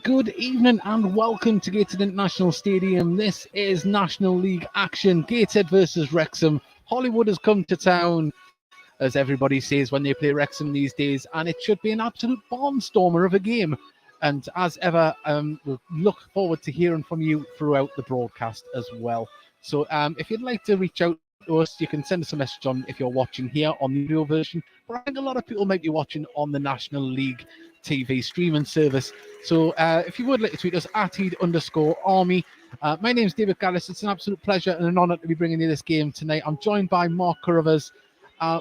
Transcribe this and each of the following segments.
Good evening and welcome to Gateshead International Stadium. This is National League action. Gateshead versus Wrexham. Hollywood has come to town, as everybody says when they play Wrexham these days, and it should be an absolute barnstormer of a game. And as ever, we'll look forward to hearing from you throughout the broadcast as well. So if you'd like to reach out to us, you can send us a message on if you're watching here on the video version. But I think a lot of people might be watching on the National League TV streaming service. So if you would like to tweet us at @heed_army. My name's David Gallis. It's an absolute pleasure and an honour to be bringing you this game tonight. I'm joined by Mark Carruthers.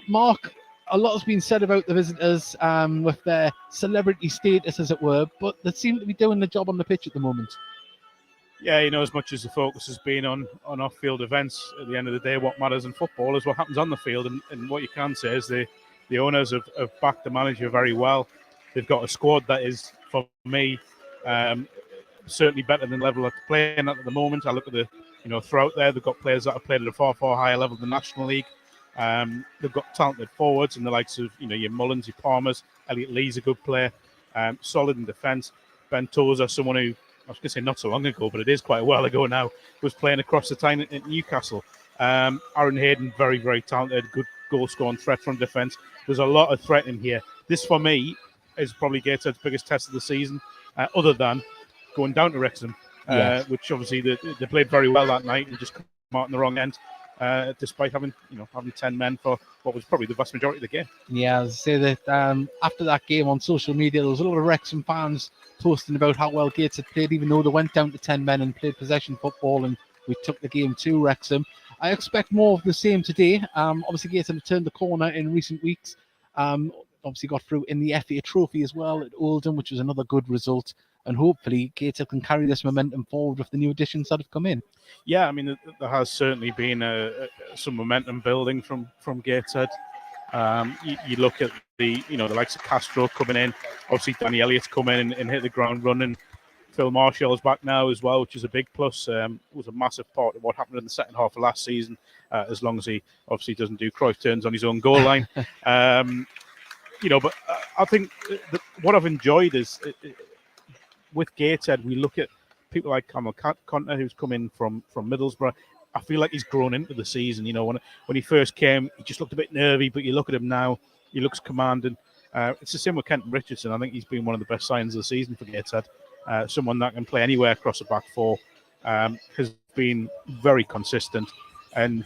Mark, a lot has been said about the visitors with their celebrity status, as it were, but they seem to be doing the job on the pitch at the moment. Yeah, as much as the focus has been on off-field events, at the end of the day, what matters in football is what happens on the field. And what you can say is the owners have backed the manager very well. They've got a squad that is, for me, certainly better than the level that they're playing at the moment. I look at throughout there, they've got players that have played at a far, far higher level than the National League. They've got talented forwards and the likes of, your Mullins, your Palmers. Elliot Lee's a good player, solid in defence. Ben Tozer, someone who, I was going to say not so long ago, but it is quite a while ago now, was playing across the time at Newcastle. Aaron Hayden, very, very talented, good goal-scoring threat from defence. There's a lot of threat in here. This, for me, is probably Gateshead's biggest test of the season, other than going down to Wrexham, which obviously they played very well that night and just come out on the wrong end, despite having 10 men for what was probably the vast majority of the game. Yeah, I say that after that game on social media, there was a lot of Wrexham fans posting about how well Gateshead played, even though they went down to 10 men and played possession football, and we took the game to Wrexham. I expect more of the same today. Obviously, Gateshead have turned the corner in recent weeks. Obviously got through in the FA Trophy as well at Oldham, which was another good result. And hopefully Gateshead can carry this momentum forward with the new additions that have come in. Yeah, I mean, there has certainly been some momentum building from Gateshead. You look at the likes of Castro coming in. Obviously, Danny Elliott's come in and hit the ground running. Phil Marshall's back now as well, which is a big plus. Was a massive part of what happened in the second half of last season, as long as he obviously doesn't do Cruyff turns on his own goal line. But I think what I've enjoyed is with Gateshead, we look at people like Cameron Conter, who's come in from Middlesbrough. I feel like he's grown into the season. When he first came, he just looked a bit nervy, but you look at him now, he looks commanding. It's the same with Kenton Richardson. I think he's been one of the best signs of the season for Gateshead. Someone that can play anywhere across the back four, has been very consistent. And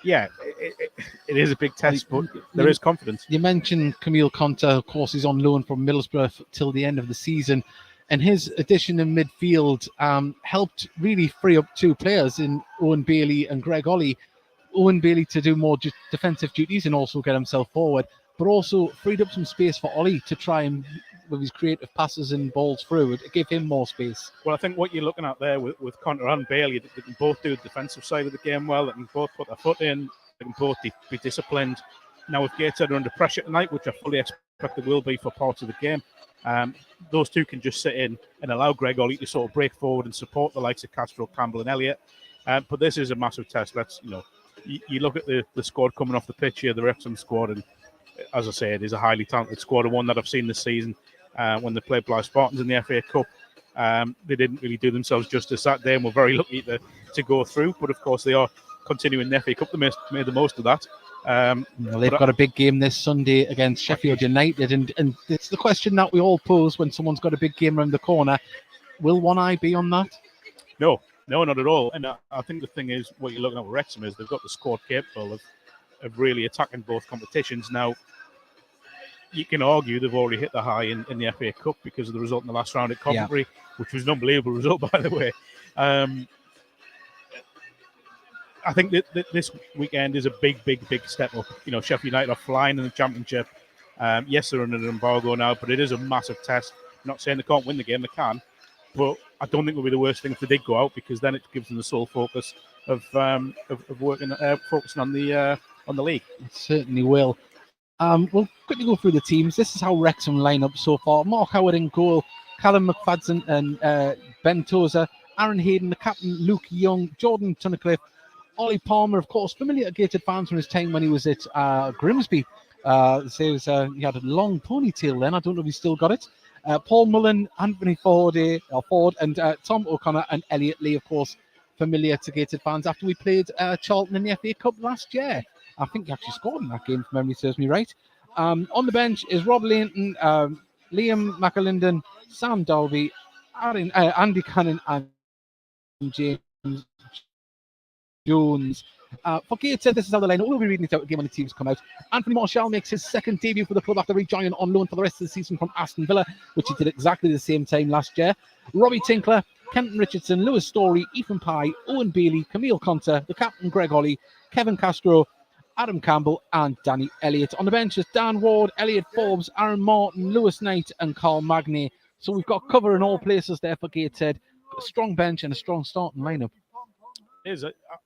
it is a big test, but there is confidence. You mentioned Camille Conter, of course, he's on loan from Middlesbrough till the end of the season. And his addition in midfield helped really free up two players in Owen Bailey and Greg Ollie. Owen Bailey to do more defensive duties and also get himself forward, but also freed up some space for Ollie to try and, with his creative passes and balls through, to give him more space. Well, I think what you're looking at there with Conter and Bailey, they can both do the defensive side of the game well. They can both put their foot in. They can both be disciplined. Now, if Gateshead are under pressure tonight, which I fully expect they will be for parts of the game, those two can just sit in and allow Greg Ollie to sort of break forward and support the likes of Castro, Campbell and Elliott. But this is a massive test. You look at the squad coming off the pitch here, the Wrexham squad, and as I say, it is a highly talented squad, and one that I've seen this season when they played Blythe Spartans in the FA Cup. They didn't really do themselves justice that day and were very lucky to go through. But of course, they are continuing the FA Cup. They made the most of that. They've got a big game this Sunday against Sheffield United, and it's the question that we all pose when someone's got a big game around the corner. Will one eye be on that? No, not at all. And I think the thing is, what you're looking at with Wrexham is they've got the squad capable of really attacking both competitions. Now, you can argue they've already hit the high in the FA Cup because of the result in the last round at Coventry, which was an unbelievable result, by the way. I think that this weekend is a big step up. Sheffield United are flying in the Championship. Yes, they're under an embargo now, but it is a massive test. I'm not saying they can't win the game; they can. But I don't think it would be the worst thing if they did go out, because then it gives them the sole focus of working, focusing on the league. It certainly will. We'll quickly go through the teams. This is how Wrexham line up so far. Mark Howard in goal, Callum McFadden and Ben Tozer, Aaron Hayden, the captain, Luke Young, Jordan Tunnicliffe, Ollie Palmer, of course, familiar to Gated fans from his time when he was at Grimsby. He had a long ponytail then. I don't know if he still got it. Paul Mullen, Anthony Ford, and Tom O'Connor and Elliot Lee, of course, familiar to Gated fans after we played Charlton in the FA Cup last year. I think he actually scored in that game, if memory serves me right. On the bench is Rob Lainton, Liam McAlinden, Sam Dalby, Andy Cannon, and James Jones. For Gateshead, this is how the lineup. We'll be reading it out again when the teams come out. Anthony Martial makes his second debut for the club after rejoining on loan for the rest of the season from Aston Villa, which he did exactly the same time last year. Robbie Tinkler, Kenton Richardson, Lewis Story, Ethan Pye, Owen Bailey, Camille Conter, the captain Greg Holly, Kevin Castro, Adam Campbell and Danny Elliott. On the bench is Dan Ward, Elliot Forbes, Aaron Martin, Lewis Knight and Carl Magny. So we've got cover in all places there for Gateshead. A strong bench and a strong starting lineup.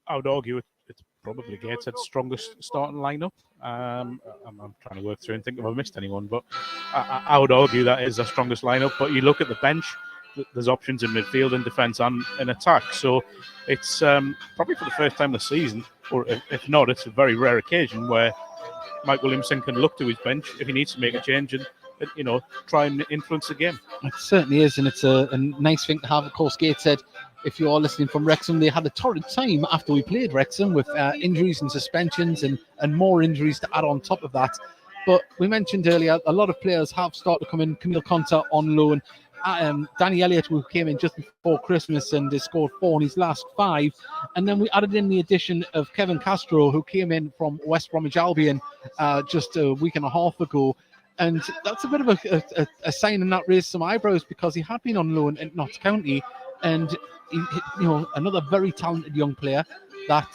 I would argue it's probably Gateshead's strongest starting lineup. I'm trying to work through and think if I've missed anyone, but I would argue that is the strongest lineup. But you look at the bench, there's options in midfield and defence and in attack. So it's probably for the first time this season, or if not, it's a very rare occasion where Mike Williamson can look to his bench if he needs to make a change and try and influence the game. It certainly is, and it's a nice thing to have. Of course, Gateshead, if you are listening from Wrexham, they had a torrid time after we played Wrexham with injuries and suspensions and more injuries to add on top of that. But we mentioned earlier, a lot of players have started to come in. Camille Conter on loan. Danny Elliott, who came in just before Christmas and has scored 4 in his last 5. And then we added in the addition of Kevin Castro, who came in from West Bromwich Albion just a week and a half ago. And that's a bit of a sign in that raised some eyebrows, because he had been on loan at Notts County, and another very talented young player that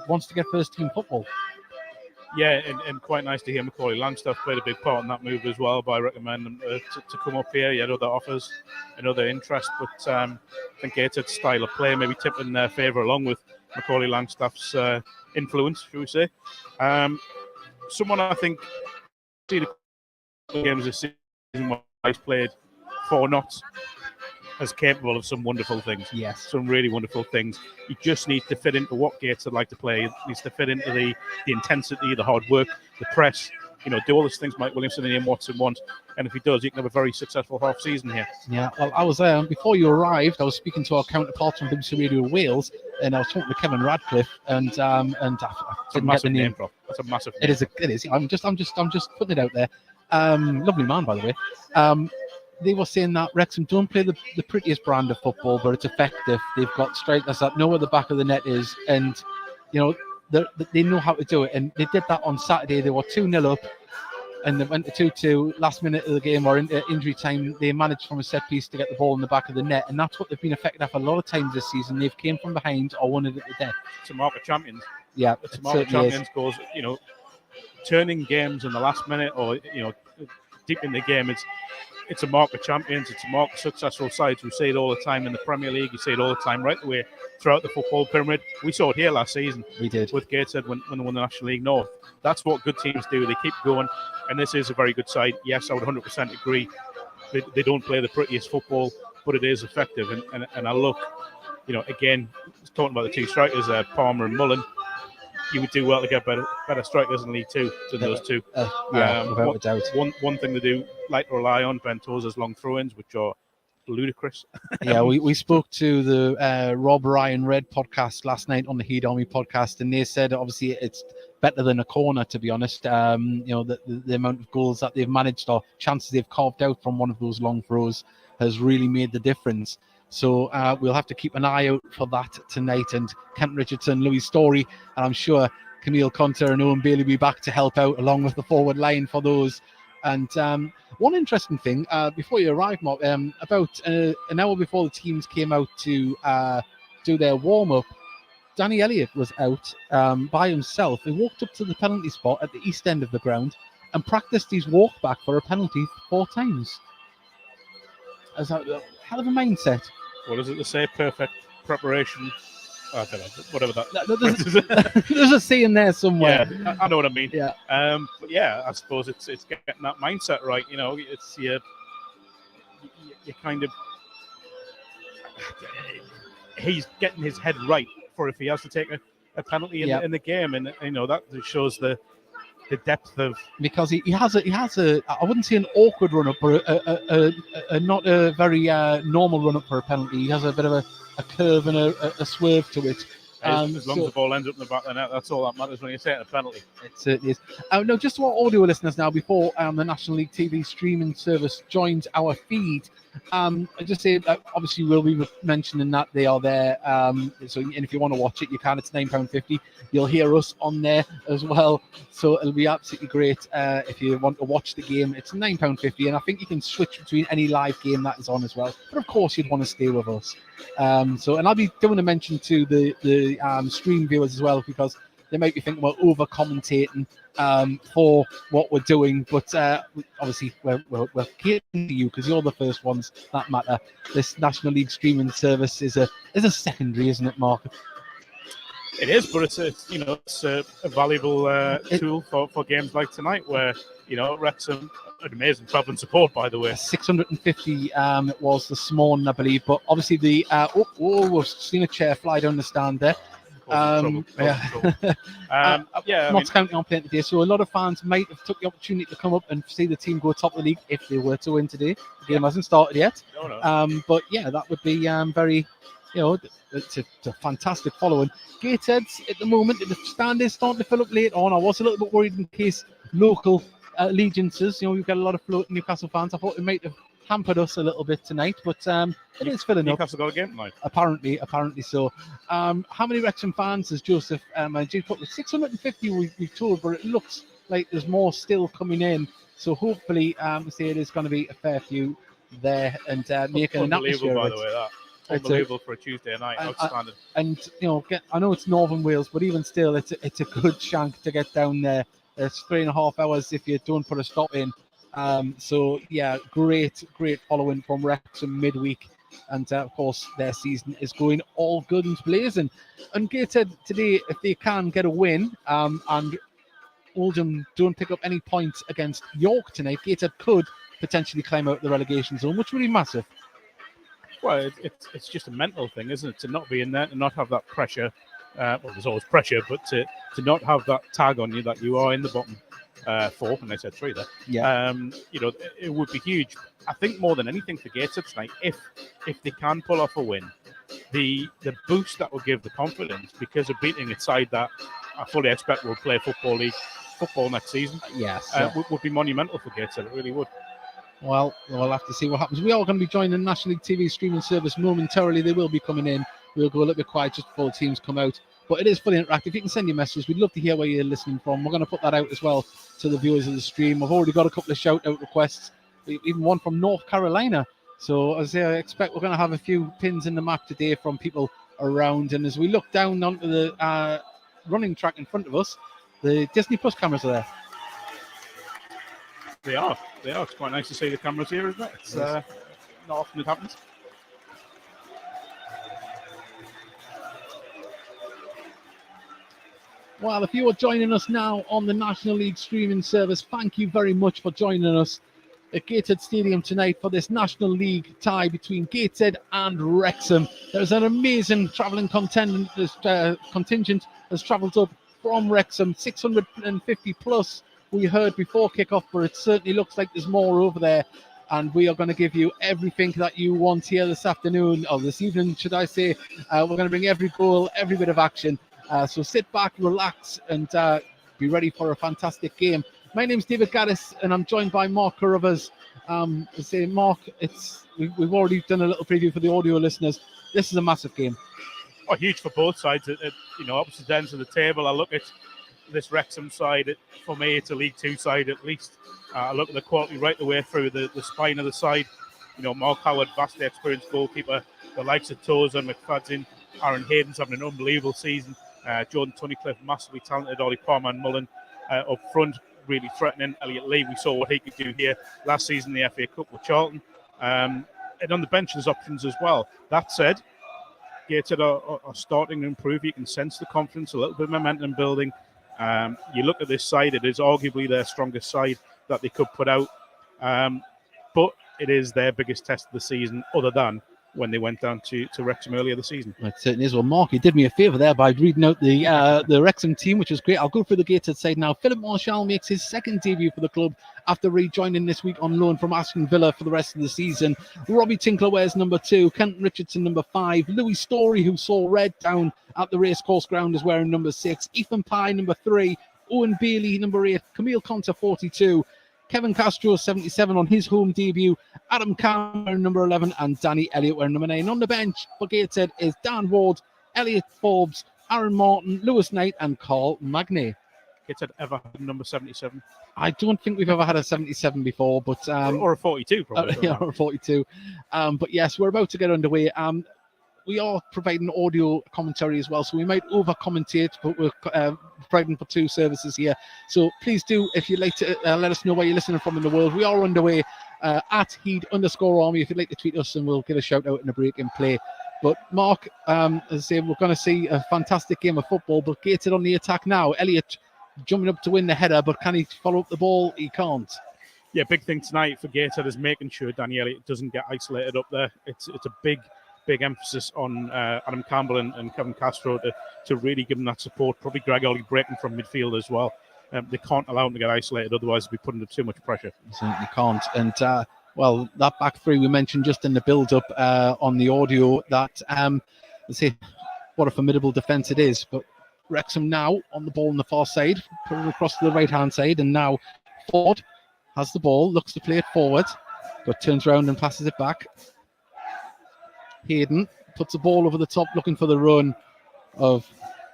wants to get first team football. Yeah, and quite nice to hear Macaulay Langstaff played a big part in that move as well by recommending him to come up here. He had other offers and other interest, but I think Gateshead's style of play maybe tipped in their favour along with Macaulay Langstaff's influence, shall we say. Someone I think seen a games this season where he's played for Notts as capable of some wonderful things. Yes. Some really wonderful things. He just needs to fit into what Gateshead like to play. He needs to fit into the intensity, the hard work, the press, do all those things Mike Williamson and Ian Watson want. And if he does, he can have a very successful half season here. Yeah, well, I was before you arrived, I was speaking to our counterparts from BBC Radio Wales, and I was talking to Kevin Radcliffe, and I didn't get the name. That's a massive name. It is. I'm just putting it out there. Lovely man, by the way. They were saying that Wrexham don't play the prettiest brand of football, but it's effective. They've got strikers that know where the back of the net is, and they know how to do it. And they did that on Saturday. They were 2-0 up, and they went to 2-2 last minute of the game or into injury time. They managed from a set piece to get the ball in the back of the net, and that's what they've been effective at a lot of times this season. They've came from behind or won it at the death. It's a mark of champions. Yeah, it's a mark of champions goals. Turning games in the last minute or deep in the game. It's a mark of champions. It's a mark of successful sides. We see it all the time in the Premier League. You see it all the time right the way throughout the football pyramid. We saw it here last season. We did. With Gateshead when they won the National League North. That's what good teams do. They keep going. And this is a very good side. Yes, I would 100% agree. They don't play the prettiest football, but it is effective. And I look, again, talking about the two strikers, Palmer and Mullen, you would do well to get better strikers in League Two than those two. Without a doubt. One thing they do like to rely on, Ben Tozer's long throw-ins, which are ludicrous. Yeah, we spoke to the Rob Ryan Red podcast last night on the Heed Army podcast, and they said obviously it's better than a corner, to be honest. The amount of goals that they've managed or chances they've carved out from one of those long throws has really made the difference. So we'll have to keep an eye out for that tonight. And Kent Richardson, Louis Story, and I'm sure Camille Conter and Owen Bailey will be back to help out along with the forward line for those. And one interesting thing, before you arrived, Mark, about an hour before the teams came out to do their warm-up, Danny Elliott was out by himself. He walked up to the penalty spot at the east end of the ground and practiced his walk back for a penalty 4 times. That's a hell of a mindset. What is it to say? Perfect preparation. I don't know, whatever that. There's a saying there somewhere. Yeah, I know what I mean. Yeah. But yeah, I suppose it's getting that mindset right. You know, it's you kind of he's getting his head right for if he has to take a penalty in the game, and you know that shows the depth of, because he has a I wouldn't say an awkward run up, but a not a very normal run up for a penalty. He has a bit of a curve and a swerve to it. As long as the ball ends up in the back of the net, that's all that matters when you're taking a penalty. It certainly is. No, just to our audio listeners now, before the National League TV streaming service joins our feed, I just say obviously we'll be mentioning that they are there. So, and if you want to watch it, you can. It's £9.50. You'll hear us on there as well. So it'll be absolutely great if you want to watch the game. It's £9.50, and I think you can switch between any live game that is on as well. But of course, you'd want to stay with us. So, and I'll be doing a mention to the stream viewers as well, because they might be thinking we're over commentating for what we're doing, but obviously we're catering to you because you're the first ones that matter. This National League streaming service is a secondary, isn't it, Mark? It is, but it's a valuable tool for games like tonight, where Wrexham, an amazing travelling support, by the way. 650 it was this morning, I believe, but obviously the we've seen a chair fly down the stand there. Not counting on playing today, so a lot of fans might have took the opportunity to come up and see the team go top of the league if they were to win today. The game hasn't started yet. No. But yeah, that would be very, it's a fantastic following. Gateshead at the moment, the stand is starting to fill up late on. I was a little bit worried in case local allegiances, we've got a lot of floating Newcastle fans. I thought it might have hampered us a little bit tonight, but it is filling up. Newcastle got a game tonight. Apparently so. How many Wrexham fans has Joseph put? 650 we've told, but it looks like there's more still coming in. So hopefully, say it is going to be a fair few there, and making an atmosphere. By the way, that unbelievable for a Tuesday night. Outstanding. And I know it's Northern Wales, but even still, it's a good shank to get down there. It's 3.5 hours if you don't put a stop in. So yeah, great following from Wrexham midweek, and of course their season is going all guns blazing. And Gateshead today, if they can get a win, and Oldham don't pick up any points against York tonight, Gateshead could potentially climb out the relegation zone, which would be massive. Well, it's just a mental thing, isn't it? To not be in there, to not have that pressure. Well, there's always pressure, but to not have that tag on you that you are in the bottom 4, and I said 3 there. Yeah. It would be huge. I think more than anything for Gateshead tonight, if they can pull off a win, the boost that will give the confidence, because of beating a side that I fully expect will play football next season. Yes, would be monumental for Gateshead. It really would. Well, we'll have to see what happens. We are going to be joining the National League TV streaming service momentarily. They will be coming in. We'll go a little bit quiet just before the teams come out. But it is fully interactive. You can send your messages. We'd love to hear where you're listening from. We're going to put that out as well to the viewers of the stream. I've already got a couple of shout-out requests, even one from North Carolina. So as I expect, we're going to have a few pins in the map today from people around. And as we look down onto the running track in front of us, the Disney Plus cameras are there. They are. It's quite nice to see the cameras here, isn't it? It's not often it happens. Well, if you are joining us now on the National League streaming service, thank you very much for joining us at Gateshead Stadium tonight for this National League tie between Gateshead and Wrexham. There's an amazing travelling contingent has travelled up from Wrexham, 650 plus. We heard before kickoff, but it certainly looks like there's more over there. And we are going to give you everything that you want here this afternoon, or this evening, should I say. We're going to bring every goal, every bit of action. So sit back, relax, and be ready for a fantastic game. My name's David Gaddis, and I'm joined by Mark Carruthers. Mark, we've already done a little preview for the audio listeners. This is a massive game. Oh, huge for both sides. Opposite ends of the table. I look at this Wrexham side. For me, it's a League Two side at least. I look at the quality right the way through the spine of the side. Mark Howard, vastly experienced goalkeeper. The likes of Tozer, McFadden, Aaron Hayden's having an unbelievable season. Jordan Tunnicliffe, massively talented. Ollie Palmer and Mullen up front, really threatening. Elliot Lee, we saw what he could do here last season in the FA Cup with Charlton. And on the bench, there's options as well. That said, Gateshead are starting to improve. You can sense the confidence, a little bit of momentum building. You look at this side, it is arguably their strongest side that they could put out. But it is their biggest test of the season, other than when they went down to Wrexham earlier this season. It certainly is. Well, Mark, you did me a favour there by reading out the Wrexham team, which was great. I'll go through the Gateshead side now. Philip Marshall makes his second debut for the club after rejoining this week on loan from Aston Villa for the rest of the season. Robbie Tinkler wears number 2. Kenton Richardson, number 5. Louis Story, who saw red down at the racecourse ground, is wearing number 6. Ethan Pye, number 3. Owen Bailey, number 8. Camille Conter, 42. Kevin Castro, 77 on his home debut. Adam Cameron, number 11, and Danny Elliott wearing number 9. On the bench for Gateshead is Dan Ward, Elliot Forbes, Aaron Martin, Lewis Knight, and Carl Magnay. Gateshead ever had number 77? I don't think we've ever had a 77 before, but or a 42 probably. Yeah, or a 42. But yes, we're about to get underway. We are providing audio commentary as well, so we might over-commentate, but we're providing for 2 services here. So please do, if you'd like to let us know where you're listening from in the world. We are underway at Heed_Army if you'd like to tweet us, and we'll get a shout-out in a break and play. But Mark, as I say, we're going to see a fantastic game of football, but Gateshead on the attack now. Elliott jumping up to win the header, but can he follow up the ball? He can't. Yeah, big thing tonight for Gateshead is making sure Danny Elliott doesn't get isolated up there. It's a big emphasis on Adam Campbell and Kevin Castro to really give them that support. Probably Greg Ollie breaking from midfield as well. They can't allow him to get isolated, otherwise they'll be put under too much pressure. Certainly can't. And well, that back three we mentioned just in the build-up on the audio, that let's say what a formidable defence it is. But Wrexham now on the ball on the far side, put it across to the right-hand side, and now Ford has the ball, looks to play it forward, but turns around and passes it back. Hayden puts the ball over the top, looking for the run of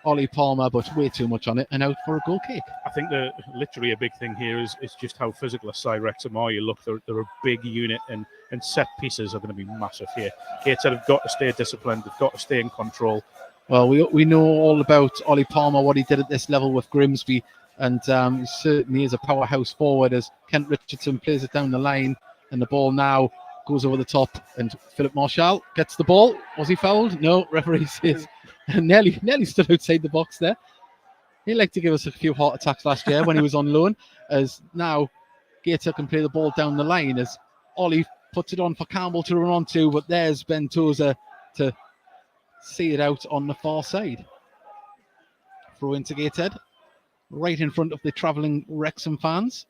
Ollie Palmer, but way too much on it, and out for a goal kick. I think literally a big thing here is just how physical a side Wrexham are. You look, they're a big unit, and set pieces are going to be massive here. Gateshead have got to stay disciplined. They've got to stay in control. Well, we know all about Ollie Palmer, what he did at this level with Grimsby, and he certainly is a powerhouse forward as Kent Richardson plays it down the line, and the ball now goes over the top, and Philip Marshall gets the ball. Was he fouled? No, referee says nearly stood outside the box there. He liked to give us a few heart attacks last year when he was on loan, as now Gateshead can play the ball down the line as Ollie puts it on for Campbell to run onto, but there's Ben Tozer to see it out on the far side. Throw into Gateshead, right in front of the travelling Wrexham fans.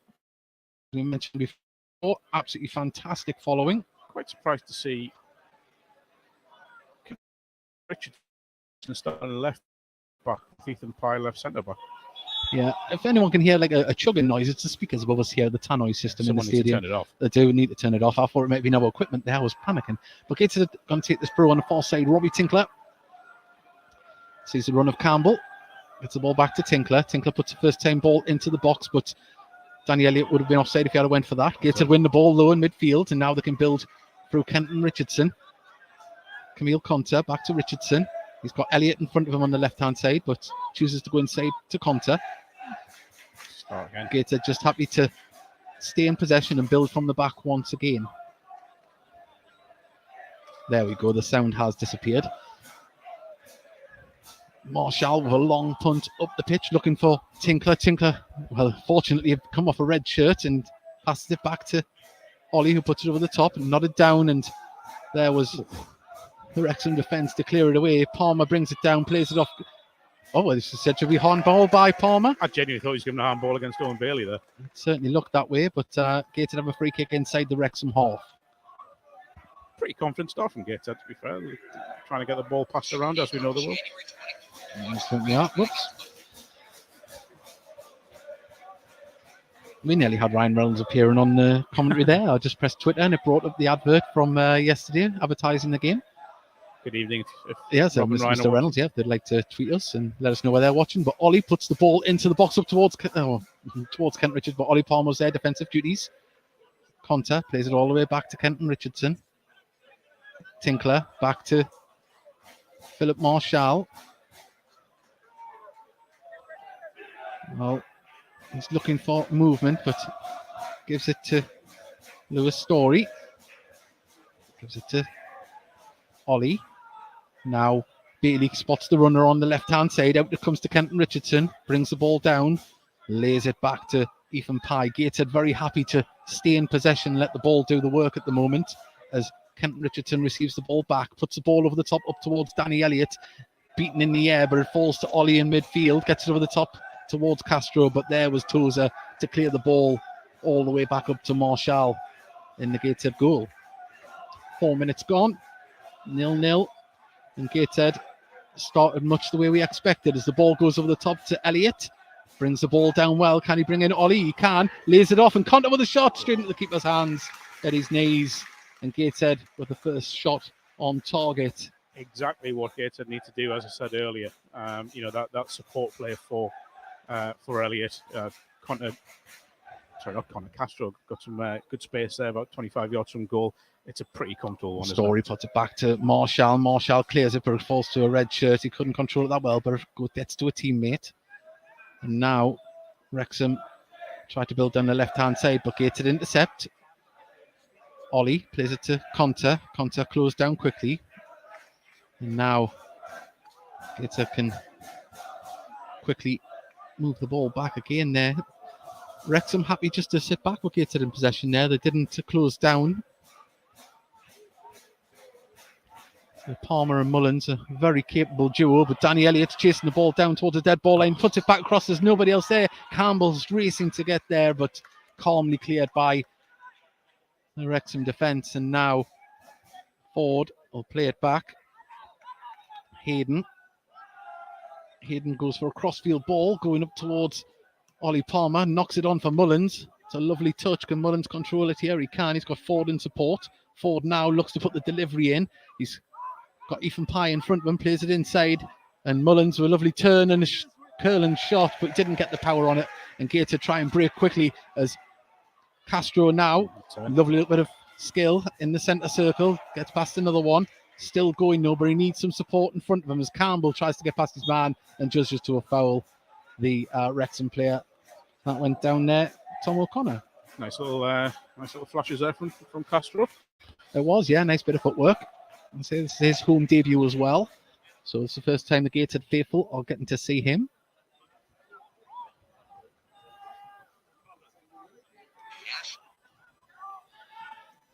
As we mentioned before, absolutely fantastic following. Quite surprised to see Richardson start on the left back, Ethan Pye left centre back. Yeah, if anyone can hear like a chugging noise, it's the speakers above us here, the tannoy system in the stadium. Turn it off. They do need to turn it off. I thought it might be no equipment there. I was panicking. But Gateshead going to take this through on the far side. Robbie Tinkler sees the run of Campbell. Gets the ball back to Tinkler. Tinkler puts the first time ball into the box, but Danny Elliott would have been offside if he had went for that. Gateshead win the ball low in midfield, and now they can build through Kenton Richardson. Camille Conter back to Richardson. He's got Elliott in front of him on the left-hand side, but chooses to go inside to Conter. Gateshead just happy to stay in possession and build from the back once again. There we go. The sound has disappeared. Marshall with a long punt up the pitch, looking for Tinkler. Tinkler, well, fortunately, had come off a red shirt and passes it back to Ollie, who puts it over the top and nodded down, and there was the Wrexham defence to clear it away. Palmer brings it down, plays it off. Oh, well, this is said to be handball by Palmer. I genuinely thought he was giving a handball against Owen Bailey there. It certainly looked that way, but Gateshead have a free kick inside the Wrexham half. Pretty confident start from Gateshead, to be fair. They're trying to get the ball passed around, as we know they will. Certainly are. Whoops. We nearly had Ryan Reynolds appearing on the commentary there. I just pressed Twitter and it brought up the advert from yesterday advertising the game. Good evening. Yes, Mr. Reynolds, yeah, if they'd like to tweet us and let us know where they're watching. But Ollie puts the ball into the box up towards Kent Richards, but Ollie Palmer's there, defensive duties. Conter plays it all the way back to Kenton Richardson. Tinkler back to Philip Marshall. Well, he's looking for movement, but gives it to Lewis Story. Gives it to Ollie. Now Bailey spots the runner on the left-hand side. Out it comes to Kenton Richardson. Brings the ball down. Lays it back to Ethan Pye. Gateshead very happy to stay in possession, let the ball do the work at the moment. As Kenton Richardson receives the ball back, puts the ball over the top up towards Danny Elliott. Beaten in the air, but it falls to Ollie in midfield. Gets it over the top towards Castro, but there was Tozer to clear the ball all the way back up to Marshall in the Gateshead goal. 4 minutes gone. 0-0. And Gateshead started much the way we expected as the ball goes over the top to Elliott. Brings the ball down well. Can he bring in Ollie? He can. Lays it off and Conte with a shot straight into the keeper's hands at his knees. And Gateshead with the first shot on target. Exactly what Gateshead need to do, as I said earlier. That support play for Elliott. Castro got some good space there, about 25 yards from goal. It's a pretty comfortable one. Story puts it back to Marshall. Marshall clears it, but it falls to a red shirt. He couldn't control it that well, but it gets to a teammate. And now Wrexham tried to build down the left-hand side, but Gateshead intercept. Ollie plays it to Conte. Conte closed down quickly. And now Gateshead can quickly move the ball back again there. Wrexham happy just to sit back with Gateshead in possession there. They didn't close down. So Palmer and Mullins, a very capable duo, but Danny Elliott's chasing the ball down towards the dead ball line, puts it back across. There's nobody else there. Campbell's racing to get there, but calmly cleared by the Wrexham defence. And now Ford will play it back. Hayden goes for a crossfield ball going up towards Ollie Palmer, knocks it on for Mullins. It's a lovely touch. Can Mullins control it here? He can. He's got Ford in support. Ford now looks to put the delivery in. He's got Ethan Pye in front of him, plays it inside, and Mullins with a lovely turn and a curling shot, but didn't get the power on it. And Gateshead try and break quickly as Castro now, lovely little bit of skill in the centre circle, gets past another one. Still going though, but he needs some support in front of him as Campbell tries to get past his man and judges to a foul. The Wrexham player that went down there, Tom O'Connor. Nice little flashes there from Castro. It was, yeah, nice bit of footwork. I'd say this is his home debut as well. So it's the first time the Gateshead faithful are getting to see him.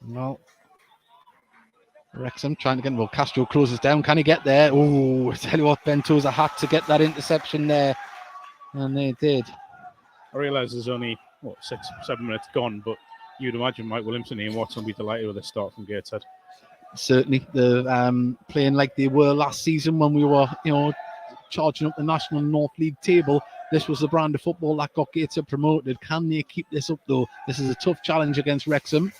Well, Wrexham trying to get well. Castro closes down. Can he get there? Oh, I tell you what, Ben Tozer had to get that interception there. And they did. I realise there's only 6-7 minutes gone, but you'd imagine Mike Williamson and Watson will be delighted with the start from Gateshead. Certainly, they're playing like they were last season when we were, charging up the National North League table. This was the brand of football that got Gateshead promoted. Can they keep this up though? This is a tough challenge against Wrexham.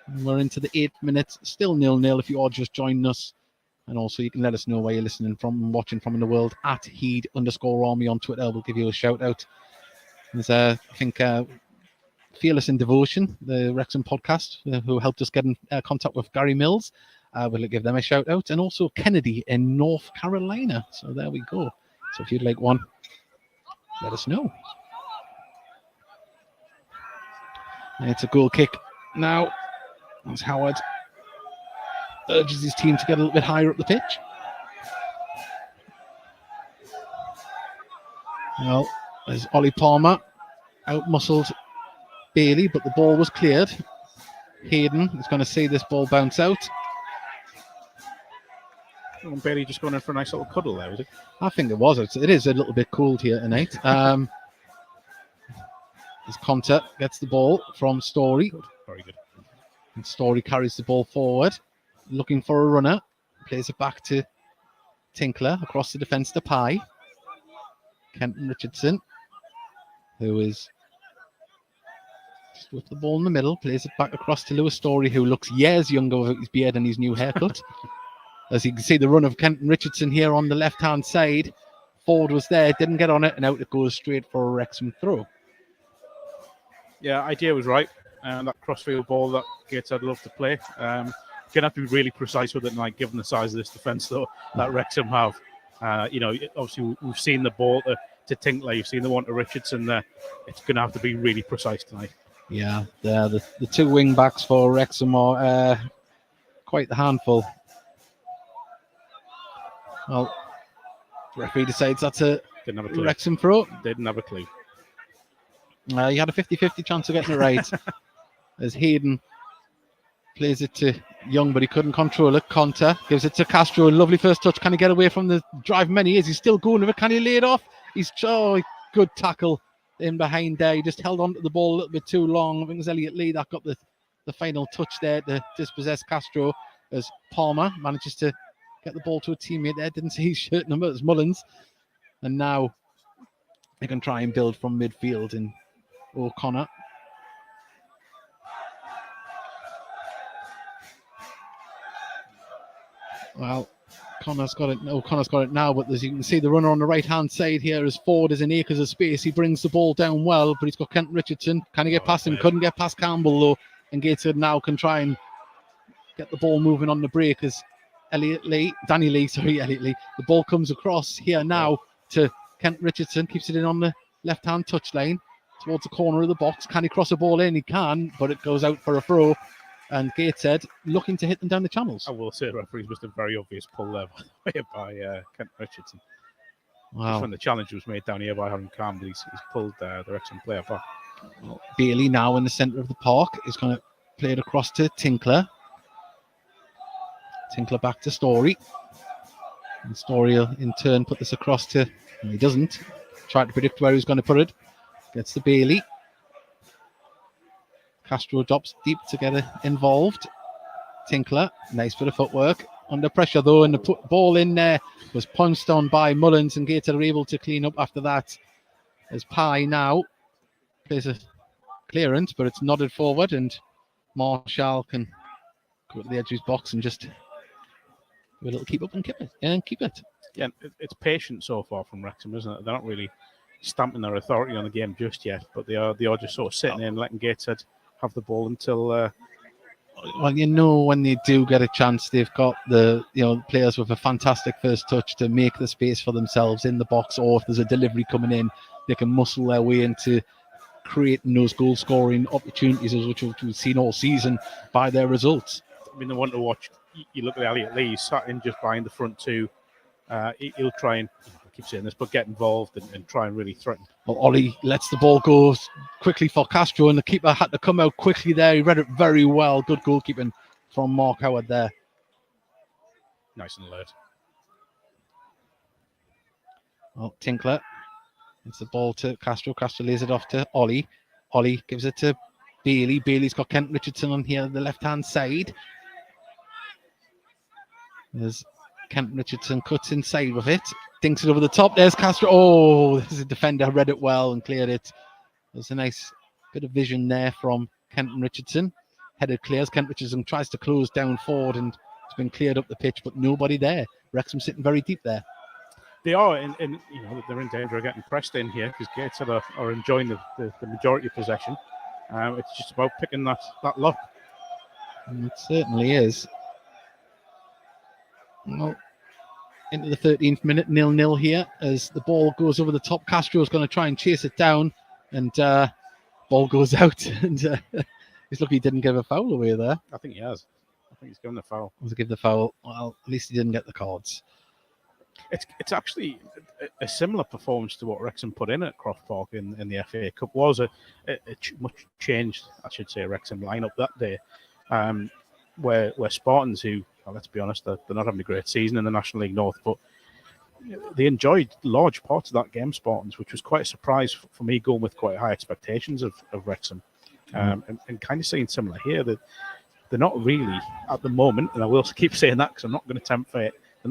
And we're into the 8th minute, still 0-0 if you are just joining us. And also you can let us know where you're listening from and watching from in the world at Heed_Army on Twitter. We'll give you a shout out. There's I think Fearless in Devotion, the Wrexham podcast, who helped us get in contact with Gary Mills. We'll give them a shout out. And also Kennedy in North Carolina. So there we go. So if you'd like one, let us know. And it's a goal kick now. As Howard urges his team to get a little bit higher up the pitch. Well, there's Ollie Palmer out-muscled Bailey, but the ball was cleared. Hayden is going to see this ball bounce out. Bailey just going in for a nice little cuddle there, was it? I think it was. It is a little bit cold here tonight. As Conte gets the ball from Story. Good. Very good. And Story carries the ball forward, looking for a runner. Plays it back to Tinkler across the defence to Pye. Kenton Richardson, who is just with the ball in the middle, plays it back across to Lewis Story, who looks years younger with his beard and his new haircut. As you can see, the run of Kenton Richardson here on the left-hand side. Ford was there, didn't get on it, and out it goes straight for a Wrexham throw. Yeah, idea was right. And that crossfield ball that Gateshead love to play. to have to be really precise with it tonight, given the size of this defence, though, that Wrexham have. Obviously, we've seen the ball to Tinkler, you've seen the one to Richardson there. It's going to have to be really precise tonight. Yeah, the two wing backs for Wrexham are quite the handful. Well, the referee decides that's a Wrexham throw. Didn't have a clue. He had a 50-50 chance of getting it right. As Hayden plays it to Young, but he couldn't control it. Conter gives it to Castro. Lovely first touch. Can he get away from the drive? Many is. He's still going with it. Can he lay it off? Good tackle in behind there. He just held on to the ball a little bit too long. I think it was Elliot Lee that got the final touch there to dispossess Castro, as Palmer manages to get the ball to a teammate there. Didn't see his shirt number. It's Mullins. And now they can try and build from midfield in O'Connor. Well, O'Connor's got it now, but as you can see, the runner on the right-hand side here is Ford is in acres of space. He brings the ball down well, but he's got Kent Richardson. Can he get past him? Couldn't get past Campbell, though. And Gateshead now can try and get the ball moving on the break as Elliot Lee. The ball comes across here now to Kent Richardson. Keeps it in on the left-hand touchline towards the corner of the box. Can he cross a ball in? He can, but it goes out for a throw. And Gateshead looking to hit them down the channels. I will say the referees must have very obvious pull there by Kent Richardson. Wow. Just when the challenge was made down here by Aaron Campbell, he's pulled the Wrexham player back. Well, Bailey now in the centre of the park is going to play it across to Tinkler. Tinkler back to Story. And Story will in turn put this across to... he doesn't. Tried to predict where he's going to put it. Gets to Bailey. Castro drops deep to get involved. Tinkler, nice bit of footwork. Under pressure though, and the ball in there was punched on by Mullins, and Gateshead are able to clean up after that. As Pye now plays a clearance, but it's nodded forward, and Marshall can go to the edge of his box and just do a little keep up and keep it. Yeah, it's patient so far from Wrexham, isn't it? They're not really stamping their authority on the game just yet, but they are just sort of sitting there and letting Gateshead have the ball until well, when they do get a chance, they've got the players with a fantastic first touch to make the space for themselves in the box, or if there's a delivery coming in, they can muscle their way into creating those goal scoring opportunities, which we've seen all season by their results. I mean, the one to watch, you look at Elliot Lee, he's sat in just behind the front two. He'll try and, I keep saying this, but get involved and try and really threaten. Well, Ollie lets the ball go quickly for Castro, and the keeper had to come out quickly there. He read it very well. Good goalkeeping from Mark Howard there. Nice and alert. Well, Tinkler gives the ball to Castro. Castro lays it off to Ollie. Ollie gives it to Bailey. Bailey's got Kent Richardson on here, the left-hand side. There's Kent Richardson cuts inside with it. Dinks it over the top. There's Castro. Oh, this is a defender. Read it well and cleared it. There's a nice bit of vision there from Kent Richardson. Headed clears. Kent Richardson tries to close down forward, and it's been cleared up the pitch, but nobody there. Wrexham sitting very deep there. They are, and they're in danger of getting pressed in here because Gateshead are enjoying the majority of possession. It's just about picking that lock. And it certainly is. Well, into the 13th minute, 0-0 here as the ball goes over the top. Castro's going to try and chase it down, and ball goes out. And he's lucky he didn't give a foul away there. I think he has. I think he's given the foul. To give the foul. Well, at least he didn't get the cards. It's actually a similar performance to what Wrexham put in at Croft Park in the FA Cup. Was a much changed, I should say, Wrexham lineup that day, where Spartans, who, well, let's be honest, they're not having a great season in the National League North, but they enjoyed large parts of that game, Spartans, which was quite a surprise for me, going with quite high expectations of Wrexham, and kind of seeing similar here that they're not really at the moment, and I will keep saying that because I'm not going to tempt fate. They're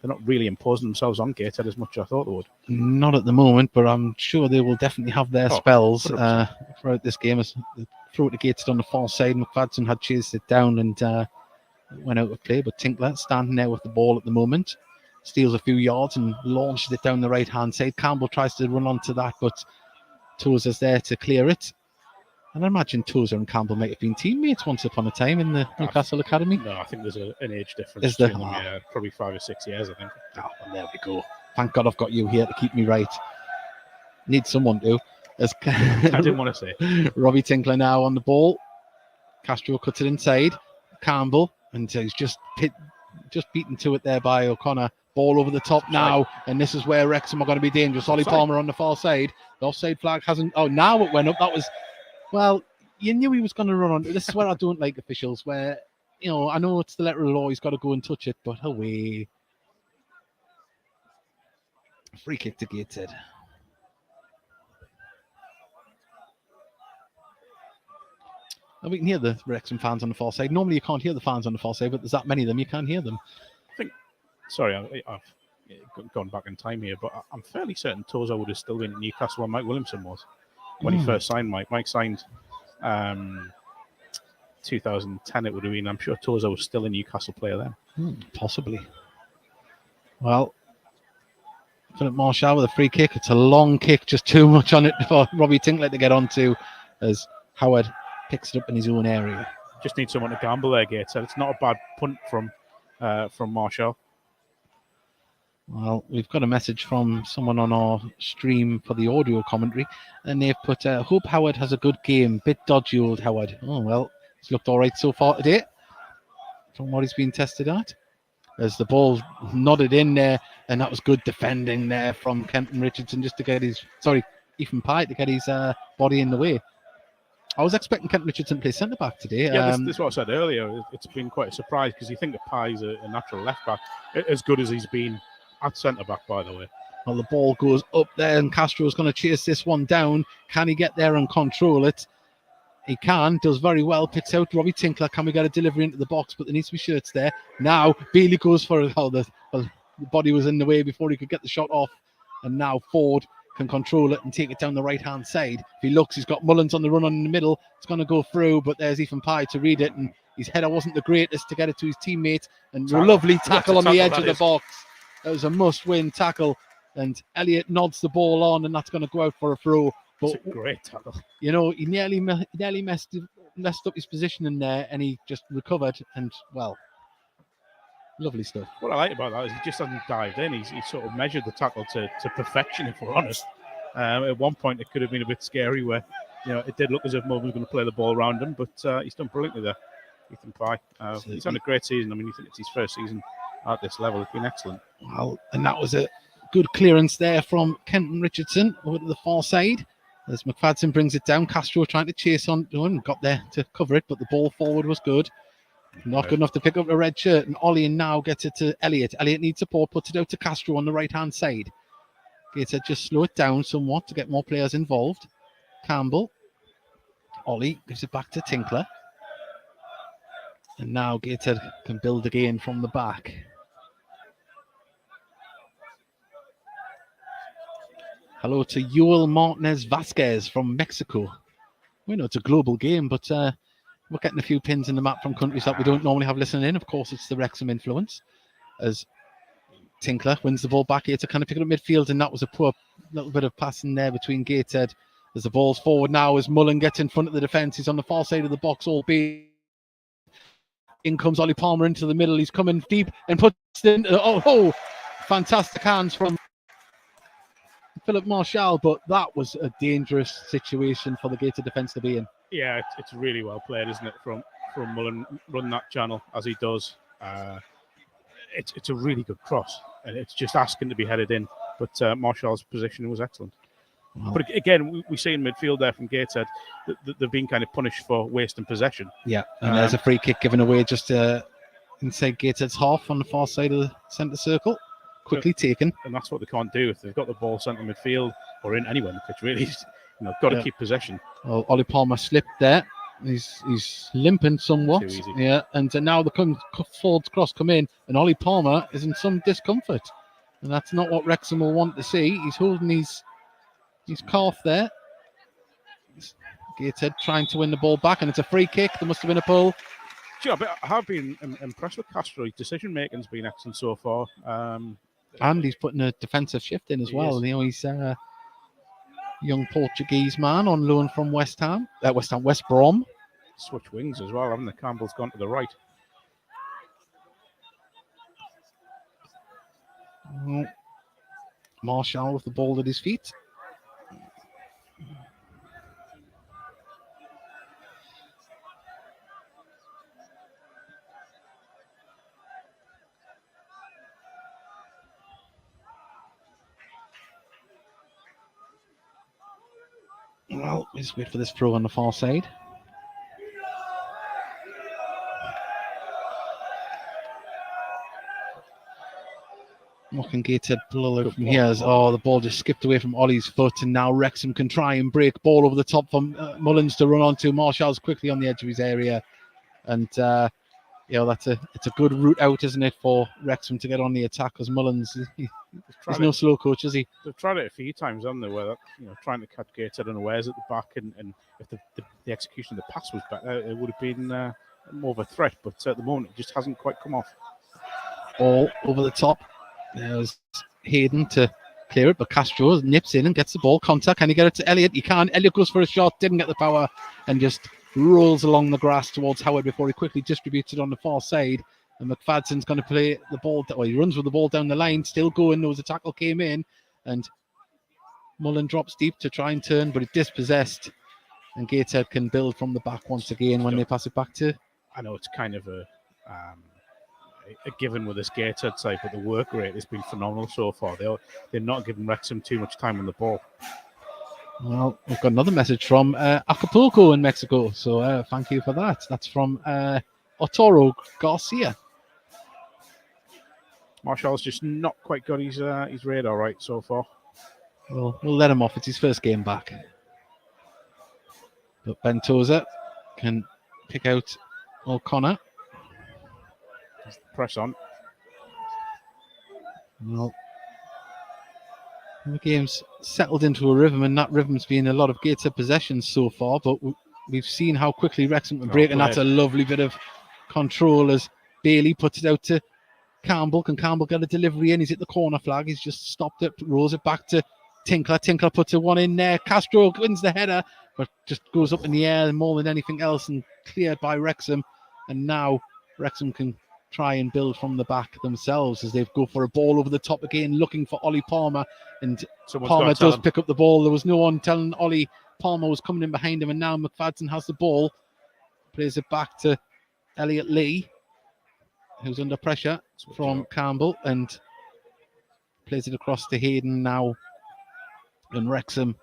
not really imposing themselves on Gateshead as much as I thought they would. Not at the moment, but I'm sure they will definitely have their spells throughout this game. As they throw it to Gateshead on the far side, McFadden had chased it down and went out of play, but Tinkler standing there with the ball at the moment, steals a few yards and launches it down the right hand side. Campbell tries to run onto that, but Toes is there to clear it. And I imagine Tozer and Campbell might have been teammates once upon a time in the Newcastle Academy. No, I think there's an age difference Is there? between them. Yeah, probably 5 or 6 years, I think. Oh, well, there we go. Thank God I've got you here to keep me right. Need someone to. As I didn't want to say. Robbie Tinkler now on the ball. Castro cuts it inside. Campbell, and he's just beaten to it there by O'Connor. Ball over the top now, and this is where Wrexham are going to be dangerous. Ollie Palmer on the far side. The offside flag hasn't. Oh, now it went up. That was, well, you knew he was going to run on. This is where I don't like officials, where, you know, I know it's the letter of the law, he's got to go and touch it, but away. Free kick to Gateshead. And we can hear the Wrexham fans on the far side. Normally you can't hear the fans on the far side, but there's that many of them, you can't hear them. I think, sorry, I've gone back in time here, but I'm fairly certain Tozer would have still been at Newcastle when Mike Williamson was. When he first signed Mike. Mike signed 2010 it would have been. I'm sure Tozer was still a Newcastle player then. Possibly. Well, Philip Marshall with a free kick. It's a long kick, just too much on it for Robbie Tinkler to get onto as Howard picks it up in his own area. Just need someone to gamble there, Gateshead. It's not a bad punt from Marshall. Well, we've got a message from someone on our stream for the audio commentary, and they've put, hope Howard has a good game. Bit dodgy, old Howard. Oh, well, it's looked all right so far today from what he's been tested at. As the ball nodded in there, and that was good defending there from Kenton Richardson just to get Ethan Pye to get his body in the way. I was expecting Kenton Richardson to play centre-back today. Yeah, this is what I said earlier. It's been quite a surprise because you think that Pye's a natural left-back, as good as he's been at centre-back, by the way. Well, the ball goes up there, and Castro's going to chase this one down. Can he get there and control it? He can, does very well, picks out Robbie Tinkler. Can we get a delivery into the box? But there needs to be shirts there. Now, Bailey goes for it. The body was in the way before he could get the shot off. And now Ford can control it and take it down the right-hand side. If he looks, he's got Mullins on the run on in the middle. It's going to go through, but there's Ethan Pye to read it. And his header wasn't the greatest to get it to his teammate. And a lovely tackle on the edge of the box. That was a must-win tackle. And Elliott nods the ball on, and that's going to go out for a throw. But, it's a great tackle. You know, he nearly messed up his position in there, and he just recovered. And, well, lovely stuff. What I like about that is he just hasn't dived in. He's sort of measured the tackle to perfection, if we're honest. At one point, it could have been a bit scary where, you know, it did look as if Mulvey was going to play the ball around him, but he's done brilliantly there, Ethan Pye. He's had a great season. I mean, you think it's his first season at this level. It's been excellent. Well, and that was a good clearance there from Kenton Richardson over to the far side. As McFadden brings it down, Castro trying to chase on and got there to cover it, but the ball forward was good. Not good enough to pick up the red shirt, and Ollie now gets it to Elliott. Elliott needs support, puts it out to Castro on the right-hand side. Gateshead just slow it down somewhat to get more players involved. Campbell. Ollie gives it back to Tinkler. And now Gateshead can build again from the back. Hello to Yoel Martinez Vasquez from Mexico. We know it's a global game, but we're getting a few pins in the map from countries that we don't normally have listening in. Of course, it's the Wrexham influence. As Tinkler wins the ball back here to kind of pick it up midfield, and that was a poor little bit of passing there between Gateshead. As the ball's forward now, as Mullen gets in front of the defence, he's on the far side of the box, albeit. In comes Ollie Palmer into the middle. He's coming deep and puts it in. Fantastic hands from Philip Marshall, but that was a dangerous situation for the Gateshead defence to be in. Yeah, it's really well played, isn't it, from Mullen, run that channel as he does. It's a really good cross, and it's just asking to be headed in. But Marshall's position was excellent. Wow. But again, we see in midfield there from Gateshead that they've been kind of punished for wasting possession. Yeah, and there's a free kick given away just inside Gateshead's half on the far side of the centre circle. Quickly taken. And that's what they can't do if they've got the ball centre midfield or in anywhere in the pitch, really. Got to keep possession. Well, Ollie Palmer slipped there. He's limping somewhat. Too easy. Yeah, and now the Ford's cross come in, and Ollie Palmer is in some discomfort. And that's not what Wrexham will want to see. He's holding his calf there. Gateshead trying to win the ball back, and it's a free kick. There must have been a pull. Yeah, but I have been impressed with Castro. His decision-making has been excellent so far. And he's putting a defensive shift in as well. He's young Portuguese man on loan from West Brom. Switch wings as well, haven't they? Campbell's gone to the right. Marshall with the ball at his feet. Well, let's wait for this throw on the far side. What can Gateshead pull out from here? The ball just skipped away from Ollie's foot, and now Wrexham can try and break ball over the top for Mullins to run onto. Marshall's quickly on the edge of his area, and it's a good route out, isn't it, for Wrexham to get on the attack? Because Mullins, he's no slow coach, is he? They've tried it a few times, haven't they? Where trying to catch Gateshead unawares at the back, and if the execution of the pass was better, it would have been more of a threat. But at the moment, it just hasn't quite come off. Ball over the top. There's Hayden to clear it, but Castro nips in and gets the ball. Contact. Can he get it to Elliott? He can. Elliott goes for a shot, didn't get the power, and just rolls along the grass towards Howard before he quickly distributes it on the far side. And McFadden's going to play the ball. He runs with the ball down the line, still going. Knows the tackle came in, and Mullen drops deep to try and turn, but it's dispossessed. And Gateshead can build from the back once again when they pass it back to. I know it's kind of a given with this Gateshead side, but the work rate has been phenomenal so far. They're not giving Wrexham too much time on the ball. Well, we've got another message from Acapulco in Mexico, so thank you for that. That's from Otoro Garcia. Marshall's just not quite got his radar right so far. Well, we'll let him off. It's his first game back. But Bentosa can pick out O'Connor. Press on. Well, the game's settled into a rhythm, and that rhythm's been a lot of Gateshead possessions so far, but we've seen how quickly Wrexham can break, and that's a lovely bit of control as Bailey puts it out to Campbell. Can Campbell get a delivery in? He's at the corner flag. He's just stopped it, rolls it back to Tinkler. Tinkler puts a one in there. Castro wins the header, but just goes up in the air more than anything else and cleared by Wrexham. And now Wrexham can try and build from the back themselves as they go for a ball over the top again, looking for Ollie Palmer. And Palmer does pick up the ball. There was no one telling Ollie Palmer was coming in behind him, and now McFadden has the ball. Plays it back to Elliot Lee, who's under pressure from Campbell, and plays it across to Hayden now. And Wrexham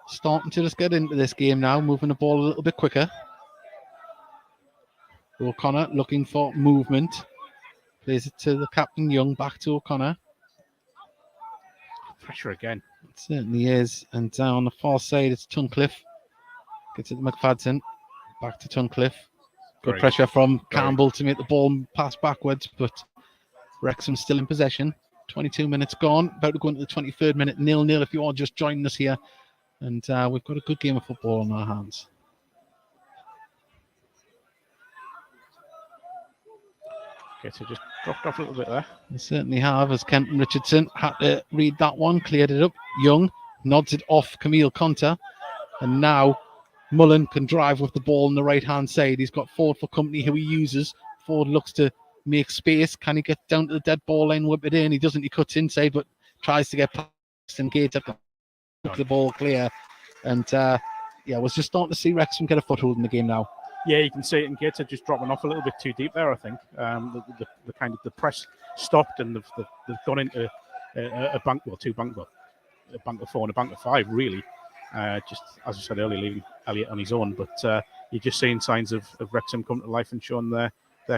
starting to just get into this game now, moving the ball a little bit quicker. O'Connor looking for movement. Plays it to the captain Young, back to O'Connor. Pressure again. It certainly is. And down on the far side, it's Tunnicliffe. Gets it to McFadden. Back to Tunnicliffe. Good pressure from Campbell to make the ball pass backwards, but Wrexham still in possession. 22 minutes gone. About to go into the 23rd minute. 0-0 if you are just joining us here. And we've got a good game of football on our hands. Gateshead just dropped off a little bit there. They certainly have, as Kenton Richardson had to read that one, cleared it up. Young nods it off Camille Conter. And now Mullen can drive with the ball on the right-hand side. He's got Ford for company who he uses. Ford looks to make space. Can he get down to the dead ball line, whip it in? He doesn't. He cuts inside, but tries to get past and Gateshead can keep the ball clear. And, we're just starting to see Wrexham get a foothold in the game now. Yeah, you can see it in Gateshead just dropping off a little bit too deep there, I think. The kind of the press stopped, and they've gone into a bank of four and a bank of five, really. Just as I said earlier, leaving Elliott on his own, but you're just seeing signs of Wrexham come to life and showing their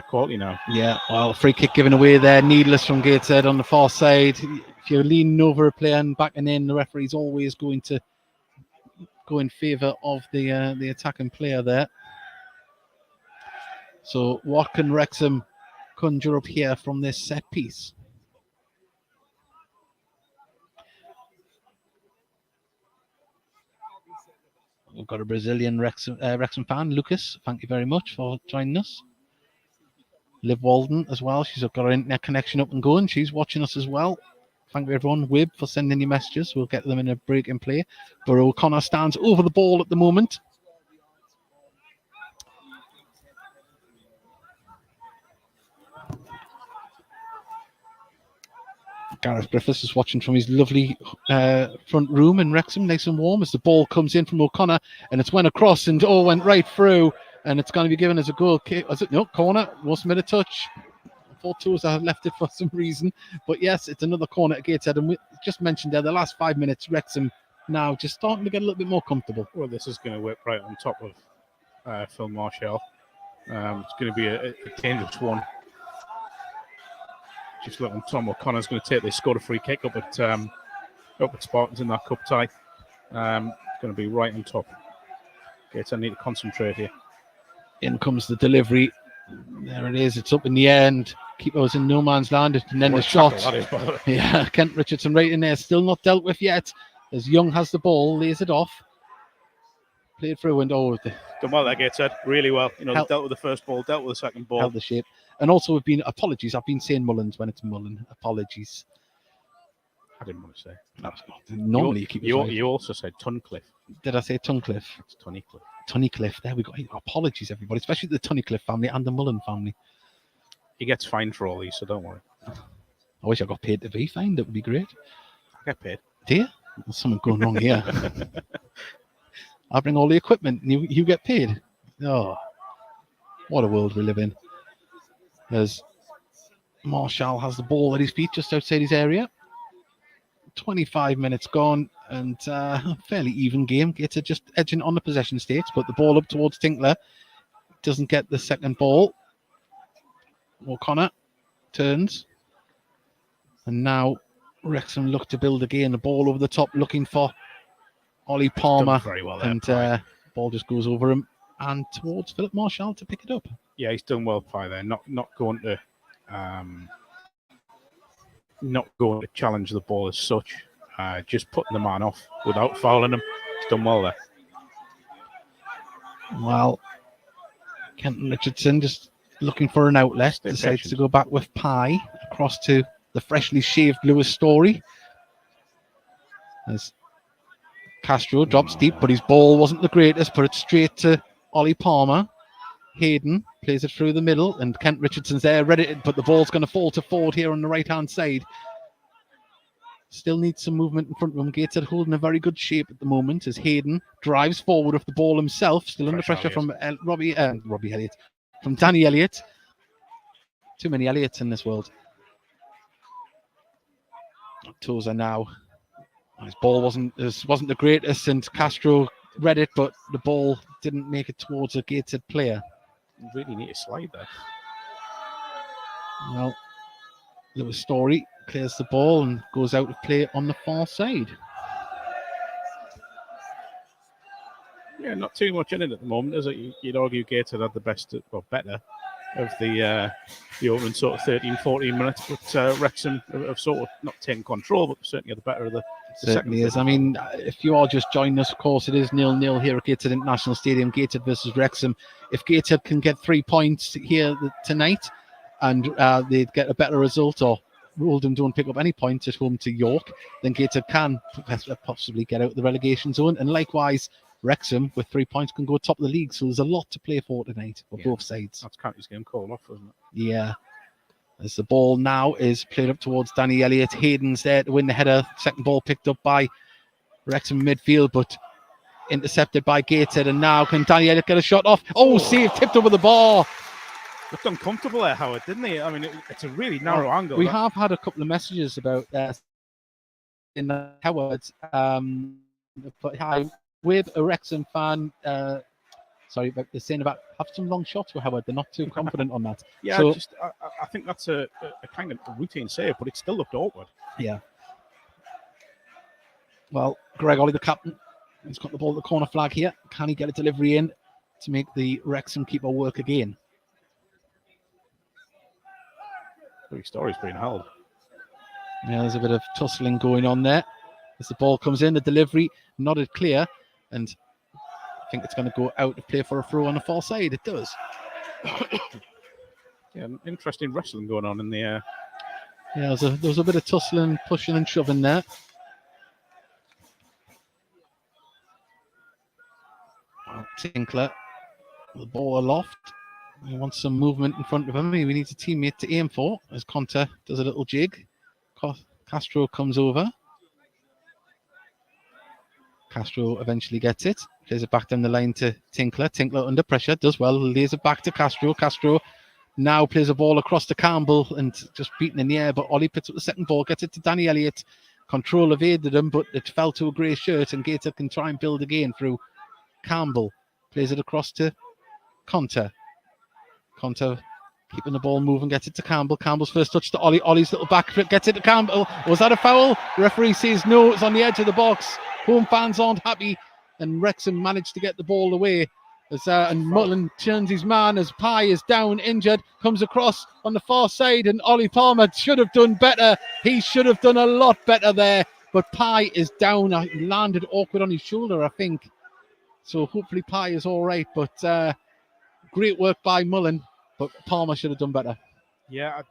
quality now. Yeah, well, free kick given away there, needless from Gateshead on the far side. If you're leaning over a player and backing in, the referee's always going to go in favour of the attacking player there. So what can Wrexham conjure up here from this set piece? We've got a Brazilian Wrexham fan, Lucas. Thank you very much for joining us. Liv Walden as well. She's got her internet connection up and going. She's watching us as well Thank you, everyone. Wib for sending your messages. We'll get them in a break and play. But O'Connor stands over the ball at the moment. Gareth Griffiths is watching from his lovely front room in Wrexham, nice and warm, as the ball comes in from O'Connor, and it's went across and went right through, and it's going to be given as a goal kick. Was it? No, corner. Wasn't made a touch. Four toes, I left it for some reason, but yes, it's another corner at Gateshead, and we just mentioned there the last 5 minutes, Wrexham now just starting to get a little bit more comfortable. Well, this is going to whip right on top of Phil Marshall. It's going to be a dangerous one. Just looking, Tom O'Connor's going to take this, score a free kick up at Spartans in that cup tie. It's going to be right on top. Gateshead need to concentrate here. In comes the delivery. There it is. It's up in the end. Keeper was in no man's land, and then the shot. Yeah, Kent Richardson right in there, still not dealt with yet. As Young has the ball, lays it off. Played through and done well there, Gateshead. Really well. Dealt with the first ball, dealt with the second ball. Held the shape. And also, apologies. I've been saying Mullins when it's Mullen. Apologies. I didn't want to say. That's not. Normally, you keep it right. You also said Tunnicliffe. Did I say Tunnicliffe? It's Tunnicliffe. Tunnicliffe. There we go. Apologies, everybody, especially the Tunnicliffe family and the Mullen family. He gets fined for all these, so don't worry. I wish I got paid to be fined. That would be great. I get paid. Do you? There's something going wrong here. I bring all the equipment and you get paid. Oh, what a world we live in. As Marshall has the ball at his feet just outside his area. 25 minutes gone and fairly even game. Gateshead just edging on the possession stakes, but the ball up towards Tinkler. Doesn't get the second ball. O'Connor turns. And now Wrexham look to build again. The ball over the top looking for Ollie Palmer. Very well there, and ball just goes over him and towards Philip Marshall to pick it up. Yeah, he's done well, Pye, there. Not going to challenge the ball as such. Just putting the man off without fouling him. He's done well there. Well, Kenton Richardson just looking for an outlet. Decides to go back with Pye across to the freshly shaved Lewis Story. As Castro drops deep, but his ball wasn't the greatest. Put it straight to Ollie Palmer. Hayden plays it through the middle, and Kent Richardson's there, ready, but the ball's going to fall to Ford here on the right-hand side. Still needs some movement in front of him. Gateshead holding a very good shape at the moment as Hayden drives forward with the ball himself, still under pressure from Robbie Elliott, from Danny Elliott. Too many Elliots in this world. Toza now. His ball wasn't the greatest, and Castro read it, but the ball didn't make it towards a Gateshead player. You really need to slide there. Well, Lewis Story clears the ball and goes out of play on the far side. Yeah, not too much in it at the moment, is it? You'd argue Gateshead had the best, well, better of the opening sort of 13, 14 minutes, but Wrexham have sort of not taken control, but certainly had the better of the Certainly second. is. I mean, if you are just joining us, of course, it is 0-0 here at Gateshead International Stadium, Gateshead versus Wrexham. If Gateshead can get 3 points here tonight and they'd get a better result, or Oldham don't pick up any points at home to York, then Gateshead can possibly get out of the relegation zone. And likewise, Wrexham with 3 points can go top of the league. So there's a lot to play for tonight for both sides. That's County's game called off, isn't it? Yeah. As the ball now is played up towards Danny Elliott. Hayden's there to win the header. Second ball picked up by Wrexham midfield, but intercepted by Gateshead. And now can Danny Elliott get a shot off? Oh, save, tipped over the bar. Looked uncomfortable there, Howard, didn't he? I mean, it's a really narrow angle. We have had a couple of messages about in Howard. But hi, with a Wrexham fan. Sorry, but they're saying about have some long shots with Howard. They're not too confident on that. Yeah, so, I think that's a kind of routine save, but it still looked awkward. Yeah. Well, Greg Ollie, the captain, he's got the ball at the corner flag here. Can he get a delivery in to make the Wrexham keeper work again? Three stories being held. Yeah, there's a bit of tussling going on there. As the ball comes in, the delivery nodded clear, and I think it's going to go out to play for a throw on the far side. It does. Yeah, interesting wrestling going on in the Yeah, there was a bit of tussling, pushing and shoving there. Tinkler, the ball aloft. He wants some movement in front of him. We need a teammate to aim for as Conte does a little jig. Castro comes over. Castro eventually gets it. Plays it back down the line to Tinkler. Tinkler under pressure, does well. Lays it back to Castro. Castro now plays a ball across to Campbell and just beaten in the air. But Ollie picks up the second ball, gets it to Danny Elliott. Control evaded him, but it fell to a grey shirt and Gateshead can try and build again through Campbell. Plays it across to Conte. Conte keeping the ball moving, gets it to Campbell. Campbell's first touch to Ollie. Ollie's little back flip gets it to Campbell. Was that a foul? The referee says no, it's on the edge of the box. Home fans aren't happy, and Wrexham managed to get the ball away. And Mullen turns his man as Pye is down, injured, comes across on the far side, and Ollie Palmer should have done better. He should have done a lot better there, but Pye is down. He landed awkward on his shoulder, I think. So hopefully Pye is all right, but great work by Mullen, but Palmer should have done better. Yeah,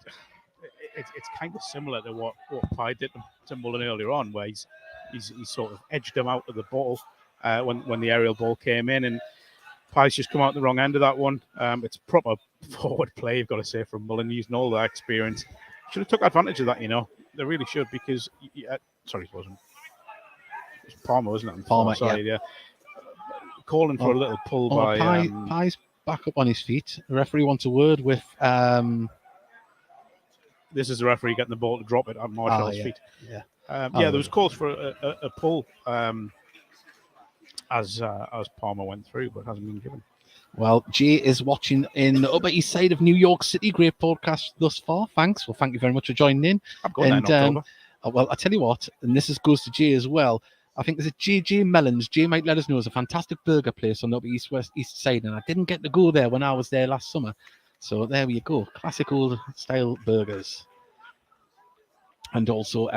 it's kind of similar to what Pye did to Mullen earlier on, where he's sort of edged him out of the ball when the aerial ball came in, and Pye's just come out the wrong end of that one. It's proper forward play, you've got to say, from Mullen, using all that experience. Should have took advantage of that, you know. They really should, because sorry, it wasn't. It was Palmer, wasn't it? Palmer, yeah. Calling for a little pull by Pye's back up on his feet. The referee wants a word with. This is the referee getting the ball to drop it on Marshall's feet. Yeah. There was calls for a pull as Palmer went through, but hasn't been given. Well, Jay is watching in the Upper East Side of New York City. Great podcast thus far. Thanks. Well, thank you very much for joining in. I'm going there in October. Well, I tell you what, and this goes to Jay as well. I think there's a JJ Mellons. Jay might let us know. It's a fantastic burger place on the Upper East Side, and I didn't get to go there when I was there last summer. So there you go. Classic old style burgers. And also,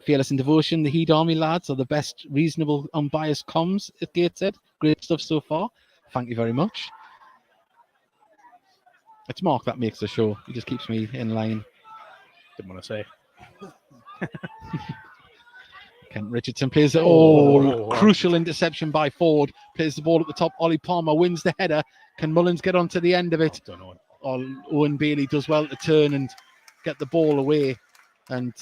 Fearless in Devotion, the Heed Army lads are the best reasonable, unbiased comms at Gateshead. Great stuff so far. Thank you very much. It's Mark that makes the show. He just keeps me in line. Didn't want to say. Kent Richardson plays it. Crucial interception by Ford. Plays the ball at the top. Ollie Palmer wins the header. Can Mullins get onto the end of it? I don't know. Owen Bailey does well to turn and get the ball away. And,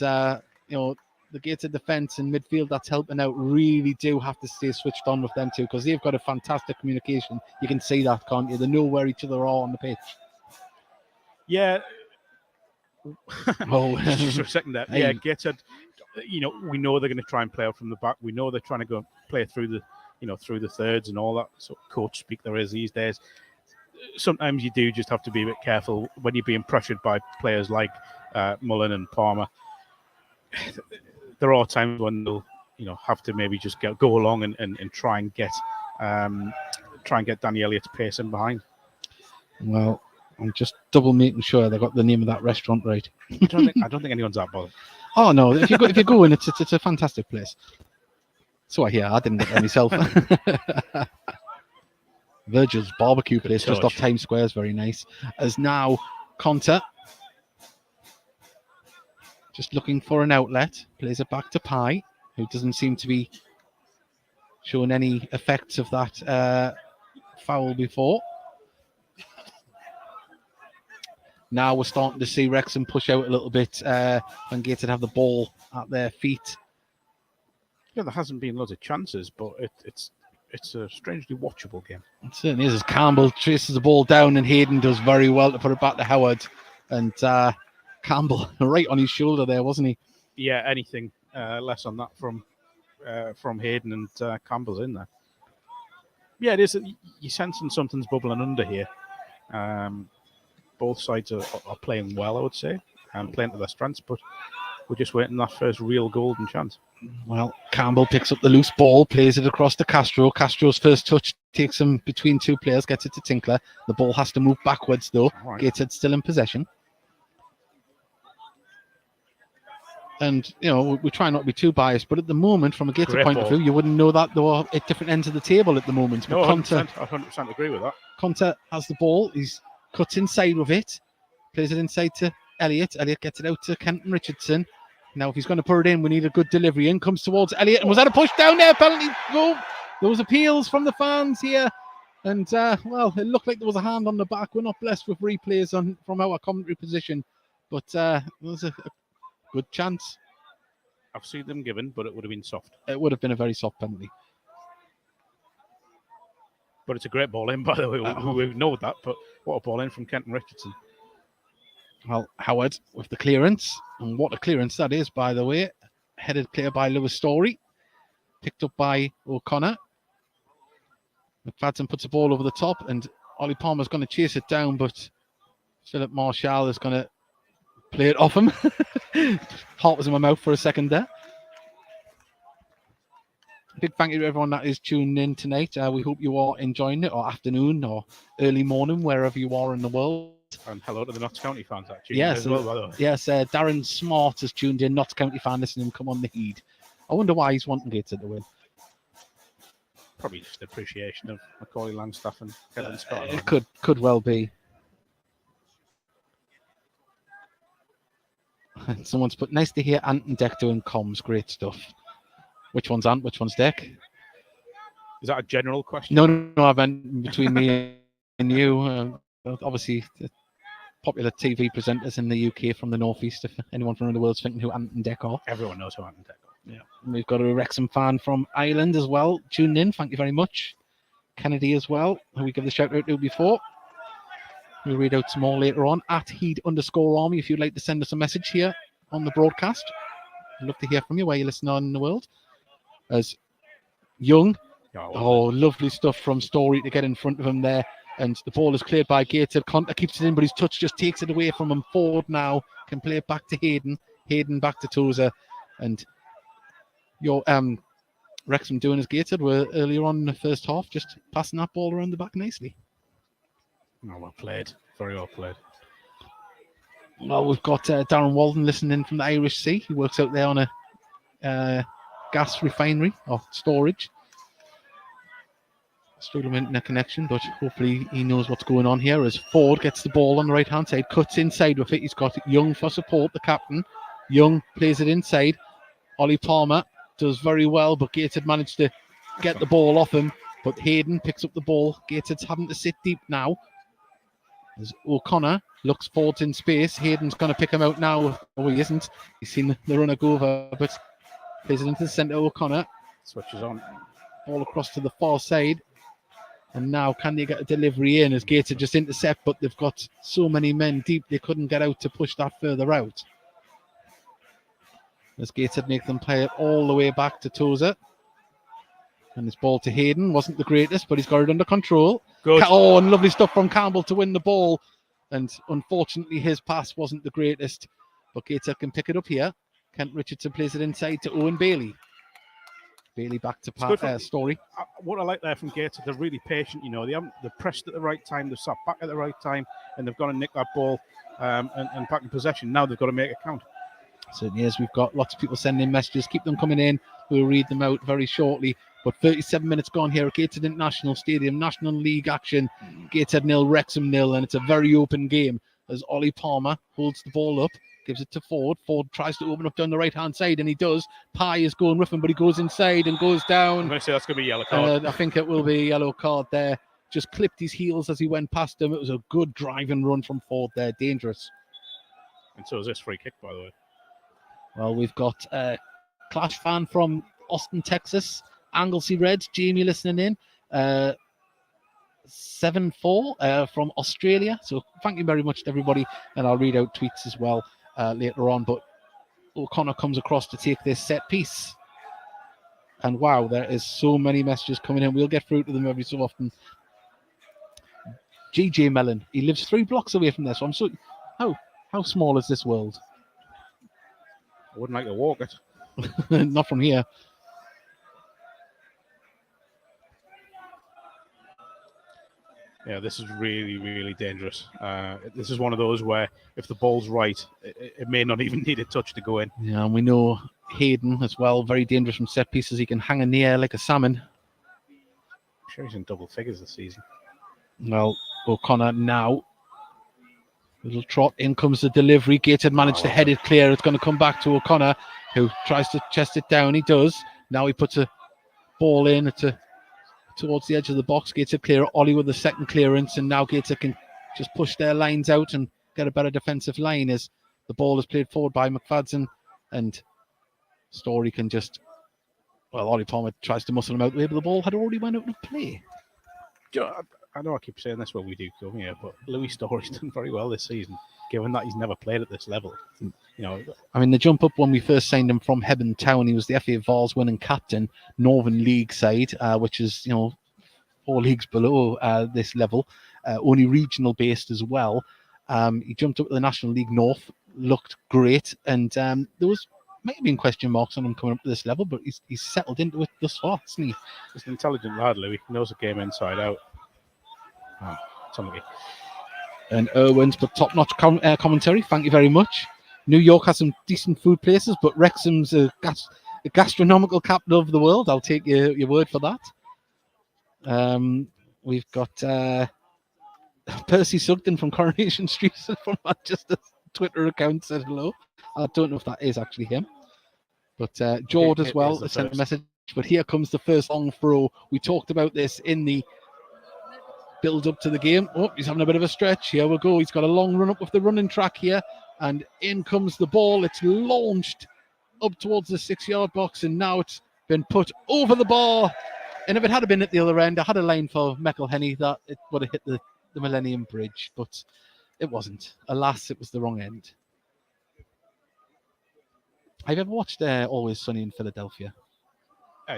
the Gateshead defence and midfield that's helping out really do have to stay switched on with them too, because they've got a fantastic communication. You can see that, can't you? They know where each other are on the pitch. Yeah. Just for a second there. Yeah, Gateshead, we know they're going to try and play out from the back. We know they're trying to go play through the thirds and all that sort of coach speak there is these days. Sometimes you do just have to be a bit careful when you're being pressured by players like Mullen and Palmer. There are times when they'll, have to maybe just go along and try and get Danny Elliott's pace in behind. Well, I'm just double making sure they got the name of that restaurant right. I don't think anyone's that bothered. Oh no! If you go in, it's a fantastic place. So I hear. I didn't get there myself. Virgil's barbecue place just off Times Square is very nice. As now, Conte just looking for an outlet, plays it back to Pye, who doesn't seem to be showing any effects of that foul before. Now we're starting to see Wrexham push out a little bit when Gateshead have the ball at their feet. Yeah, there hasn't been loads of chances, but it's a strangely watchable game. It certainly is. As Campbell traces the ball down, and Hayden does very well to put it back to Howard. And Campbell right on his shoulder there, wasn't he? Yeah, anything less on that from Hayden, and Campbell's in there. Yeah, it is. You're sensing something's bubbling under here. Both sides are playing well, I would say, and playing to their strengths, but we're just waiting that first real golden chance. Well, Campbell picks up the loose ball, plays it across to Castro. Castro's first touch takes him between two players, gets it to Tinkler. The ball has to move backwards, though. Right. Gateshead still in possession. And, we try not to be too biased, but at the moment, from a Gateshead point of view, you wouldn't know that they were at different ends of the table at the moment. No, 100% agree with that. Conte has the ball. He's cuts inside with it, plays it inside to Elliott. Elliott gets it out to Kenton Richardson. Now, if he's going to put it in, we need a good delivery. In comes towards Elliott. And was that a push down there? Penalty. Go. There was appeals from the fans here. And, well, it looked like there was a hand on the back. We're not blessed with replays from our commentary position. But there was a good chance. I've seen them given, but it would have been soft. It would have been a very soft penalty. But it's a great ball in, by the way. We know that, but what a ball in from Kenton Richardson. Well, Howard with the clearance. And what a clearance that is, by the way. Headed clear by Lewis Story. Picked up by O'Connor. McFadden puts the ball over the top, and Ollie Palmer's going to chase it down, but Philip Marshall is going to play it off him. Heart was in my mouth for a second there. Big thank you to everyone that is tuning in tonight. We hope you are enjoying it, or afternoon, or early morning, wherever you are in the world. And hello to the Notts County fans, actually. Yes, as well, by the way. Yes, Darren Smart has tuned in. Notts County fan listening. Come on the heed. I wonder why he's wanting Gateshead to win. Probably just appreciation of Macaulay Langstaff and Kevin Scott. It could well be. Someone's put, nice to hear Ant and Deck doing comms. Great stuff. Which one's Ant? Which one's Deck? Is that a general question? No, I meant between me and you. Obviously, popular TV presenters in the UK from the northeast. If anyone from around the world's thinking who Ant and Deck are. Everyone knows who Ant and Deck are. Yeah. And we've got a Wrexham fan from Ireland as well, tuned in. Thank you very much. Kennedy as well, who we give the shout out to before. We'll read out some more later on. At Heed_Army, if you'd like to send us a message here on the broadcast. I'd love to hear from you where you listen on in the world. As Young. Oh, lovely stuff from Story to get in front of him there. And the ball is cleared by Gateshead. Conter keeps it in, but his touch just takes it away from him. Ford now can play it back to Hayden. Hayden back to Tozer. And your Wrexham doing as Gateshead were earlier on in the first half, just passing that ball around the back nicely. Oh, well played. Very well played. Well, we've got Darren Walden listening in from the Irish Sea. He works out there on a gas refinery or storage. Struggling with internet connection, but hopefully he knows what's going on here as Ford gets the ball on the right-hand side, cuts inside with it. He's got Young for support, the captain. Young plays it inside. Ollie Palmer does very well, but Gateshead managed to get the ball off him. But Hayden picks up the ball. Gateshead's having to sit deep now. As O'Connor looks forward in space. Hayden's going to pick him out now. Oh, he isn't. He's seen the runner go over, but plays it into the centre. O'Connor switches on. Ball across to the far side. And now can they get a delivery in as Gateshead just intercept, but they've got so many men deep they couldn't get out to push that further out. As Gateshead make them play it all the way back to Tozer. And this ball to Hayden wasn't the greatest, but he's got it under control. Good. Oh, and lovely stuff from Campbell to win the ball. And unfortunately, his pass wasn't the greatest. But Gateshead can pick it up here. Kent Richardson plays it inside to Owen Bailey. Bailey back to Story. What I like there from Gateshead, they're really patient. You know, they're pressed at the right time, they've sat back at the right time, and they've got to nick that ball and back in possession. Now they've got to make it count. Certainly is. We've got lots of people sending messages. Keep them coming in. We'll read them out very shortly. But 37 minutes gone here at Gateshead International Stadium. National League action. Gateshead 0, Wrexham 0. And it's a very open game as Ollie Palmer holds the ball up. Gives it to Ford. Ford tries to open up down the right-hand side, and he does. Pye is going with him, but he goes inside and goes down. I'm going to say that's going to be a yellow card. I think it will be a yellow card there. Just clipped his heels as he went past him. It was a good drive and run from Ford there. Dangerous. And so is this free kick, by the way. Well, we've got a Clash fan from Austin, Texas. Anglesey Reds. Jamie listening in. 7-4 from Australia. So thank you very much to everybody. And I'll read out tweets as well later on. But O'Connor comes across to take this set piece. And wow, there is so many messages coming in. We'll get through to them every so often. GJ Mellon, he lives 3 blocks away from there. So I'm so... How small is this world? I wouldn't like to walk it. Not from here. Yeah, this is really, really dangerous. This is one of those where if the ball's right, it may not even need a touch to go in. Yeah, and we know Hayden as well, very dangerous from set pieces. He can hang in the air like a salmon. I'm sure he's in double figures this season. Well, O'Connor now Little trot, in comes the delivery. Gateshead managed to head it clear. It's going to come back to O'Connor, who tries to chest it down. He does. Now he puts a ball in towards the edge of the box. Gateshead clear. Ollie with the second clearance, and now Gateshead can just push their lines out and get a better defensive line as the ball is played forward by McFadden, and Story can just... Well, Ollie Palmer tries to muscle him out the way, but the ball had already went out of play. I know I keep saying this when we do come here, but Louis Story's done very well this season, given that he's never played at this level. You know, I mean, the jump up when we first signed him from Hebburn Town, he was the FA Vals winning captain, Northern League side, which is 4 leagues below this level, only regional based as well. He jumped up to the National League North, looked great, and there was might have been question marks on him coming up to this level, but he's settled into it thus far, hasn't he? He's an intelligent lad, Louis. He knows the game inside out. Oh, somebody. And Irwin's put top-notch commentary. Thank you very much. New York has some decent food places, but Wrexham's a gastronomical capital of the world. I'll take your word for that. We've got Percy Sugden from Coronation Street from Manchester Twitter account said hello. I don't know if that is actually him. But Jord as well sent a message. But here comes the first long throw. We talked about this in the build up to the game. Oh, he's having a bit of a stretch. Here we go. He's got a long run up with the running track here. And in comes the ball. It's launched up towards the 6-yard box. And now it's been put over the bar. And if it had been at the other end, I had a line for McElhenney that it would have hit the Millennium Bridge. But it wasn't. Alas, it was the wrong end. Have you ever watched Always Sunny in Philadelphia?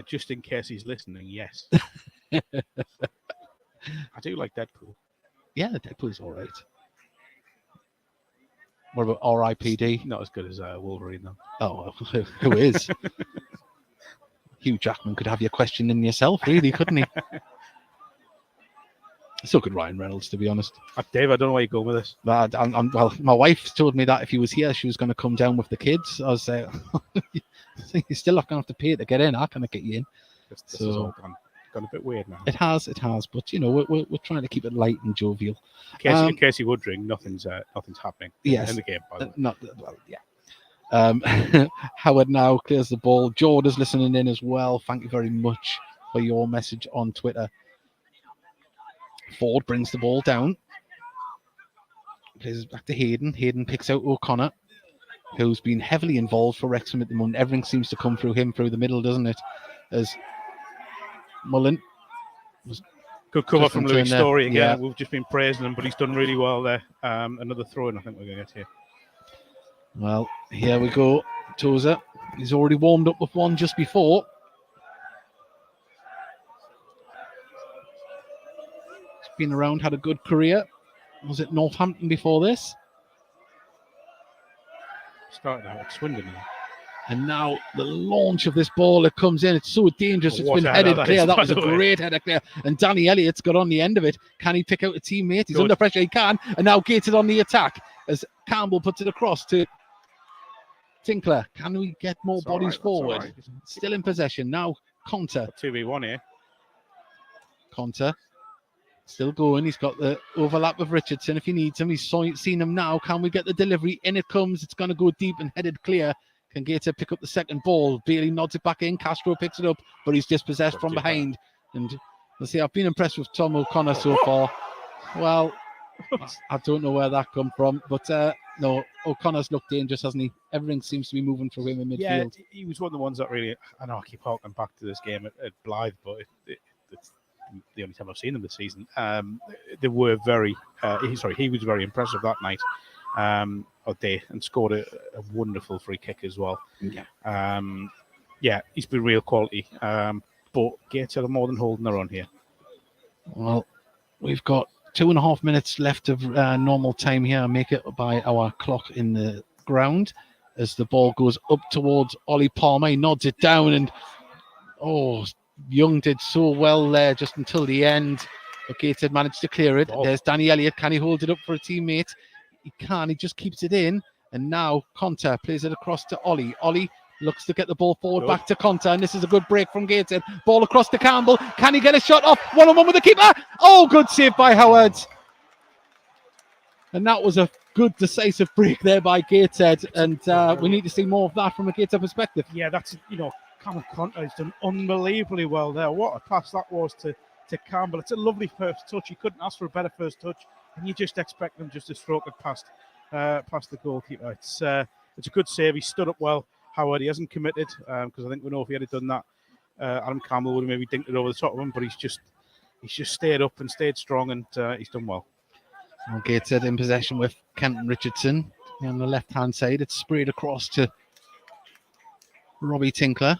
Just in case he's listening, yes. I do like Deadpool. Yeah, Deadpool's all right. What about R.I.P.D.? Not as good as Wolverine, though. Oh, who is? Hugh Jackman could have your question in yourself, really, couldn't he? So could Ryan Reynolds, to be honest. Dave, I don't know where you're going with this. Well, my wife told me that if he was here, she was going to come down with the kids. I was saying, you're still not going to have to pay to get in. I can't get you in. This has all gone a bit weird now. It has. But, we're trying to keep it light and jovial. In case you wondering, nothing's happening in the game, by the way. Howard now clears the ball. Jordan's listening in as well. Thank you very much for your message on Twitter. Ford brings the ball down. Plays it back to Hayden. Hayden picks out O'Connor, who's been heavily involved for Wrexham at the moment. Everything seems to come through him through the middle, doesn't it? As Mullen. Good cover from Louis Story again. Yeah. We've just been praising him, but he's done really well there. Another throw-in, I think we're going to get here. Well, here we go. Tozer. He's already warmed up with one just before. Been around, had a good career. Was it Northampton before this? Started out at Swindon. And now the launch of this ball, it comes in. It's so dangerous. It's been headed clear. That was a great header clear. And Danny Elliott's got on the end of it. Can he pick out a teammate? He's under pressure. He can. And now Gateshead on the attack as Campbell puts it across to Tinkler. Can we get more bodies forward? Right. Still in possession. Now Conter. 2v1 here. Conter. Still going. He's got the overlap with Richardson if he needs him. He's seen him now. Can we get the delivery? In it comes. It's going to go deep and headed clear. Can Gateshead pick up the second ball? Bailey nods it back in. Castro picks it up, but he's dispossessed from behind. And let's see, I've been impressed with Tom O'Connor so far. Well, I don't know where that come from, but no, O'Connor's looked dangerous, hasn't he? Everything seems to be moving through him in midfield. Yeah, he was one of the ones that really, I know I keep harking back to this game at Blythe, but it's the only time I've seen them this season. They were he was very impressive that night. And scored a wonderful free kick as well. Yeah. He's been real quality. But Gateshead are more than holding their own here. Well, we've got 2.5 minutes left of normal time here. Make it by our clock in the ground as the ball goes up towards Ollie Palmer. He nods it down and Young did so well there just until the end. But Gateshead managed to clear it. There's Danny Elliott. Can he hold it up for a teammate? He can. He just keeps it in. And now Conter plays it across to Ollie. Ollie looks to get the ball forward back to Conter. And this is a good break from Gateshead. Ball across to Campbell. Can he get a shot off? 1-on-1 with the keeper. Oh, good save by Howard. And that was a good decisive break there by Gateshead, and we need to see more of that from a Gateshead perspective. Yeah, that's, Cameron Conte has done unbelievably well there. What a pass that was to Campbell. It's a lovely first touch. You couldn't ask for a better first touch, and you just expect them just to stroke it past the goalkeeper. It's a good save. He stood up well. Howard, he hasn't committed, because I think we know if he had done that, Adam Campbell would have maybe dinked it over the top of him, but he's just stayed up and stayed strong, and he's done well. Gateshead in possession with Kenton Richardson on the left-hand side. It's sprayed across to Robbie Tinkler,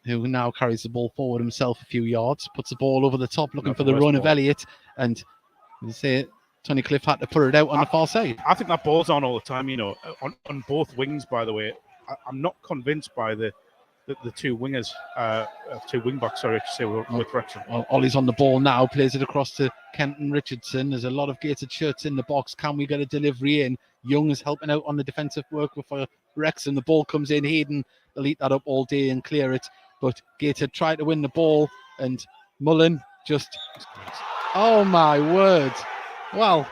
who now carries the ball forward himself a few yards, puts the ball over the top, looking for the run of Elliott, and you say Tony Cliff had to put it out on the far side. I think that ball's on all the time, on both wings, by the way. I'm not convinced by the two wingers, two wing backs, sorry, I should say, with Wrexham. Well, Ollie's on the ball now, plays it across to Kenton Richardson. There's a lot of Gateshead shirts in the box. Can we get a delivery in? Young is helping out on the defensive work with Wrexham. The ball comes in. Hayden will eat that up all day and clear it. But Gateshead tried to win the ball, and Mullen just... Oh, my word. Well,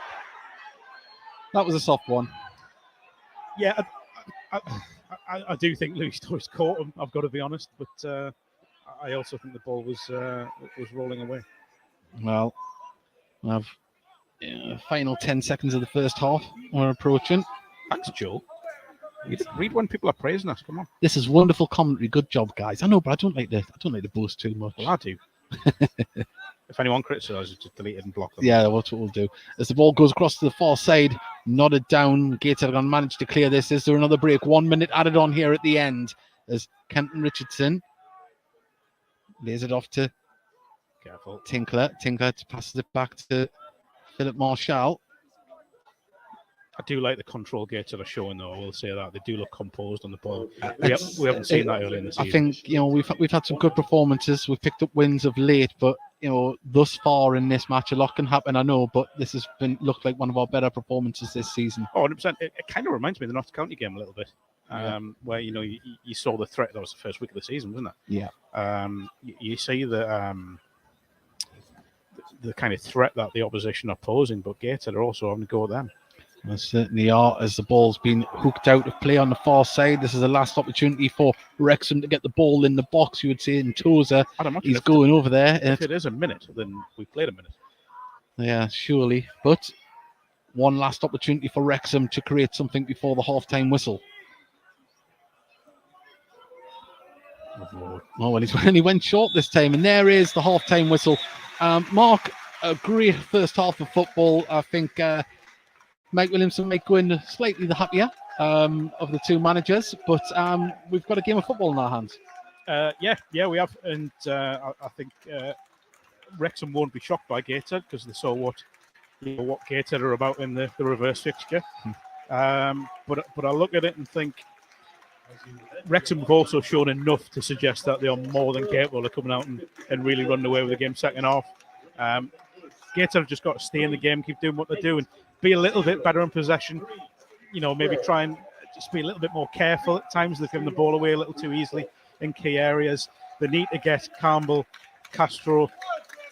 that was a soft one. Yeah, I do think Louis Stories caught him, I've got to be honest, but I also think the ball was rolling away. Well, we have final 10 seconds of the first half. We're approaching. Thanks, Joe. Read when people are praising us. Come on. This is wonderful commentary. Good job, guys. I know, but I don't like the boast too much. Well, I do. If anyone criticises, just delete it and block them. Yeah, that's what we'll do. As the ball goes across to the far side, nodded down. Gateshead are going to manage to clear this. Is there another break? 1 minute added on here at the end as Kenton Richardson lays it off to Tinkler. Tinkler passes it back to Philip Marshall. I do like the control Gateshead are showing, though. I will say that they do look composed on the ball. We haven't seen that early in the season. I think we've had some good performances. We've picked up wins of late, but thus far in this match, a lot can happen. I know, but this has looked like one of our better performances this season. Oh, 100%. It kind of reminds me of the Notts County game a little bit, where you saw the threat. That was the first week of the season, wasn't it? Yeah. You see the kind of threat that the opposition are posing, but Gateshead are also having to go at them. They certainly are, as the ball's been hooked out of play on the far side. This is the last opportunity for Wrexham to get the ball in the box, you would say, in Tozer. He's going over there. If it is a minute, then we played a minute. Yeah, surely. But one last opportunity for Wrexham to create something before the half-time whistle. Oh, well, he went short this time, and there is the half-time whistle. Mark, a great first half of football. I think... Mike Williamson might go in slightly the happier of the two managers, but we've got a game of football in our hands. Yeah, we have, and I think Wrexham won't be shocked by Gateshead because they saw what Gateshead are about in the reverse fixture. But I look at it and think Wrexham have also shown enough to suggest that they are more than capable of coming out and really running away with the game second half. Gateshead have just got to stay in the game, keep doing what they're doing. Be a little bit better in possession, maybe try and just be a little bit more careful at times. They're giving the ball away a little too easily in key areas. They need to get Campbell, Castro,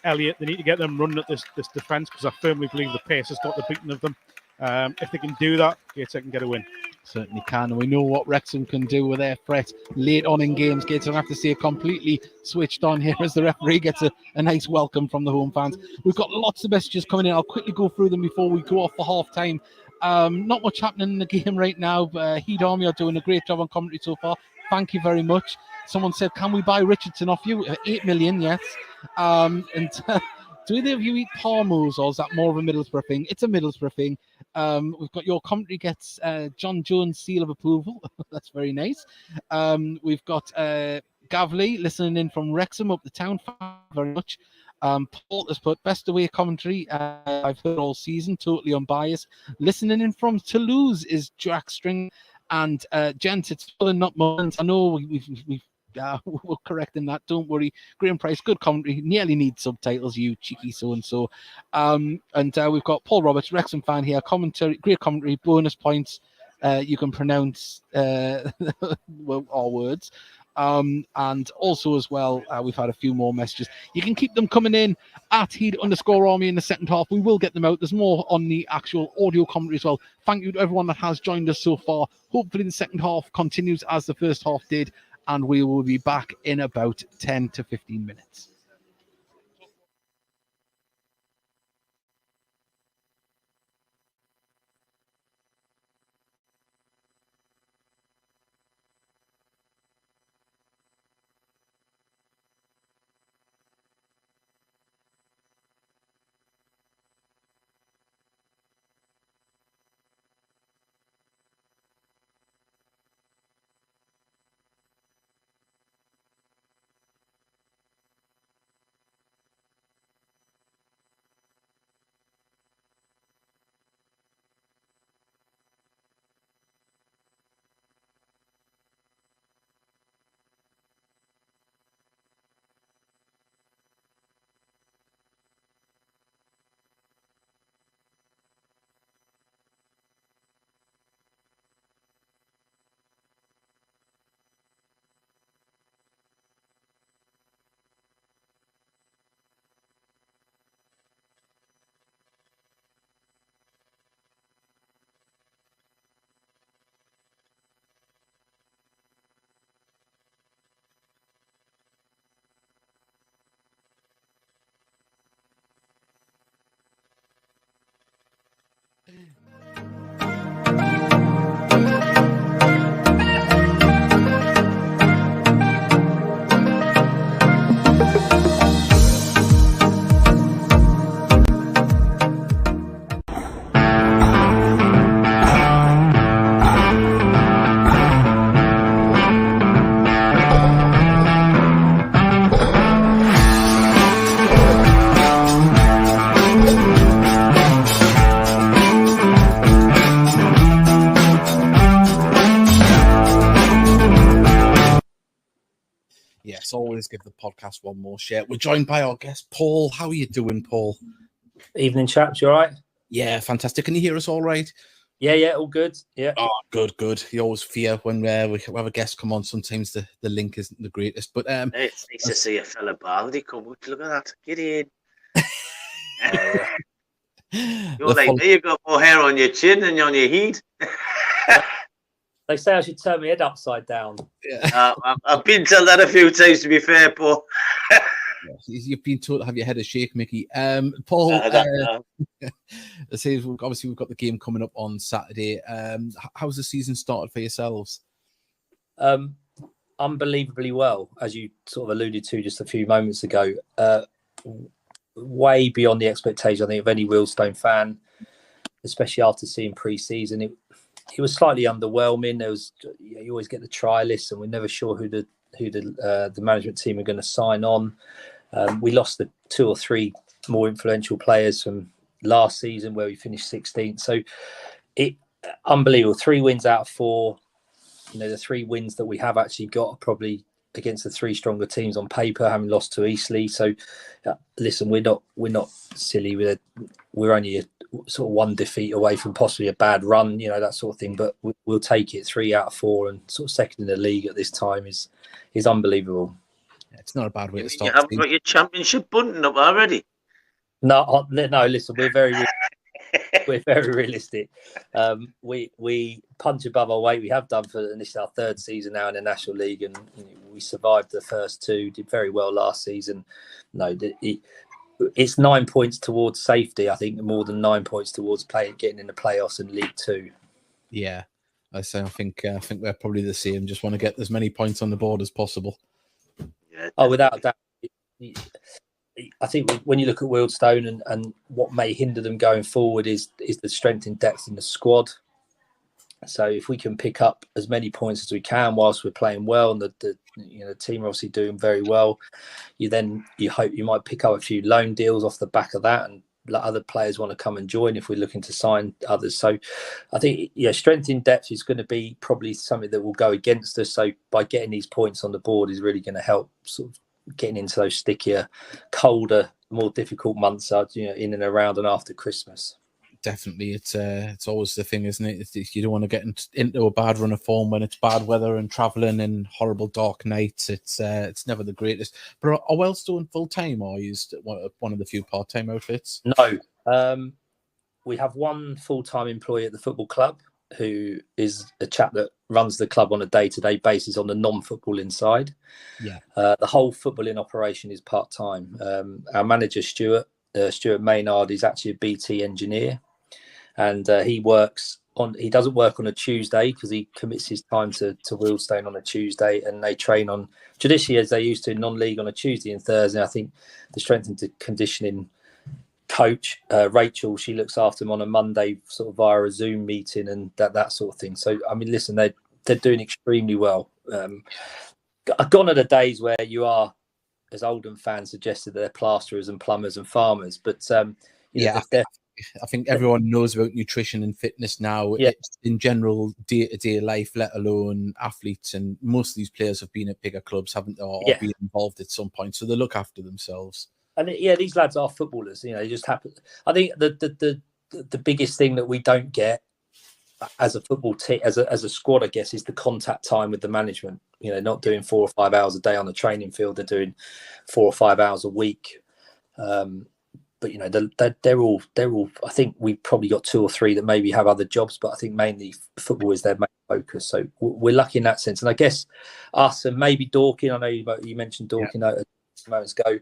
Elliott. They need to get them running at this defence because I firmly believe the pace has got the beating of them. If they can do that, Gateshead can get a win. Certainly can. And we know what Wrexham can do with their threat late on in games. Gateshead have to stay completely switched on here as the referee gets a nice welcome from the home fans. We've got lots of messages coming in. I'll quickly go through them before we go off for half time. Not much happening in the game right now. Heed Army are doing a great job on commentary so far. Thank you very much. Someone said, can we buy Richardson off you? 8 million, yes. Do either of you eat Palmos, or is that more of a Middlesbrough thing? It's a Middlesbrough thing. We've got your commentary gets John Jones' seal of approval. That's very nice. We've got Gavley listening in from Wrexham up the town. Thank you very much. Paul has put best away commentary I've heard all season, totally unbiased. Listening in from Toulouse is Jack String. And gents, it's still not Mullins. I know we're correcting that. Don't worry. Graham Price, good commentary. Nearly need subtitles, you cheeky so-and-so. And we've got Paul Roberts, Wrexham fan here. Commentary, great commentary, bonus points. You can pronounce our words. And also as well, we've had a few more messages. You can keep them coming in at Heed_Army in the second half. We will get them out. There's more on the actual audio commentary as well. Thank you to everyone that has joined us so far. Hopefully the second half continues as the first half did, and we will be back in about 10 to 15 minutes. Yes, always give the podcast one more share. We're joined by our guest, Paul. How are you doing, Paul? Evening, chaps. You all right? Yeah, fantastic. Can you hear us all right? Yeah, all good. Yeah. Oh, good. You always fear when we have a guest come on. Sometimes the link isn't the greatest, but it's nice to see a fella Baldy come up. Look at that. Get in. You're like me. You got more hair on your chin than on your head. They say I should turn my head upside down. Yeah. I've been told that a few times, to be fair, Paul. You've been told to have your head a shake, Mickey. Paul, obviously we've got the game coming up on Saturday. How's the season started for yourselves? Unbelievably well, as you sort of alluded to just a few moments ago. Way beyond the expectation, I think, of any Wealdstone fan, especially after seeing pre-season. It was slightly underwhelming. There was, you always get the try list, and we're never sure who the management team are going to sign on. We lost the 2 or 3 more influential players from last season, where we finished 16th. So unbelievable. 3 wins out of 4. The 3 wins that we have actually got are probably against the 3 stronger teams on paper, having lost to Eastleigh. So listen, we're not silly. We're only sort of 1 defeat away from possibly a bad run, that sort of thing. But we'll take it. 3 out of 4 and sort of second in the league at this time is unbelievable. It's not a bad way to start. You haven't got your championship button up already. No. Listen, we're very realistic. We punch above our weight. We have done this is our 3rd season now in the National League, and we survived the first 2. Did very well last season. No, it's 9 points towards safety. I think more than 9 points towards getting in the playoffs in League 2. Yeah, I think we're probably the same. Just want to get as many points on the board as possible. Yeah, without a doubt. I think when you look at Wealdstone and what may hinder them going forward is the strength and depth in the squad. So if we can pick up as many points as we can whilst we're playing well, and the team are obviously doing very well, you hope you might pick up a few loan deals off the back of that, and let other players want to come and join if we're looking to sign others. So I think strength in depth is going to be probably something that will go against us. So by getting these points on the board is really going to help sort of getting into those stickier, colder, more difficult months in and around and after Christmas. definitely. It's always the thing, isn't it? You don't want to get into a bad run of form when it's bad weather and travelling and horrible dark nights. It's never the greatest. But are Wellstone full time, or used one of the few part time outfits? No, we have one full time employee at the football club who is a chap that runs the club on a day to day basis on the non footballing side. Yeah. The whole footballing operation is part time. Our manager Stuart Maynard is actually a BT engineer, and he doesn't work on a Tuesday because he commits his time to Wealdstone on a Tuesday, and they train on traditionally as they used to in non-league on a Tuesday and Thursday. I think the strength and conditioning coach Rachel, she looks after them on a Monday sort of via a Zoom meeting and that sort of thing. So I mean, listen, they're doing extremely well. Gone are the days where you are, as Oldham fans suggested, they're plasterers and plumbers and farmers, but I think everyone knows about nutrition and fitness now. Yeah. It's in general day-to-day life, let alone athletes. And most of these players have been at bigger clubs, haven't they, or been involved at some point. So they look after themselves. And these lads are footballers. They just happen. I think the biggest thing that we don't get as a football team, as a squad, I guess, is the contact time with the management. Not doing 4 or 5 hours a day on the training field. They're doing 4 or 5 hours a week. But they're all. I think we've probably got 2 or 3 that maybe have other jobs, but I think mainly football is their main focus. So we're lucky in that sense. And I guess us and maybe Dorking. I know you mentioned Dorking moments ago,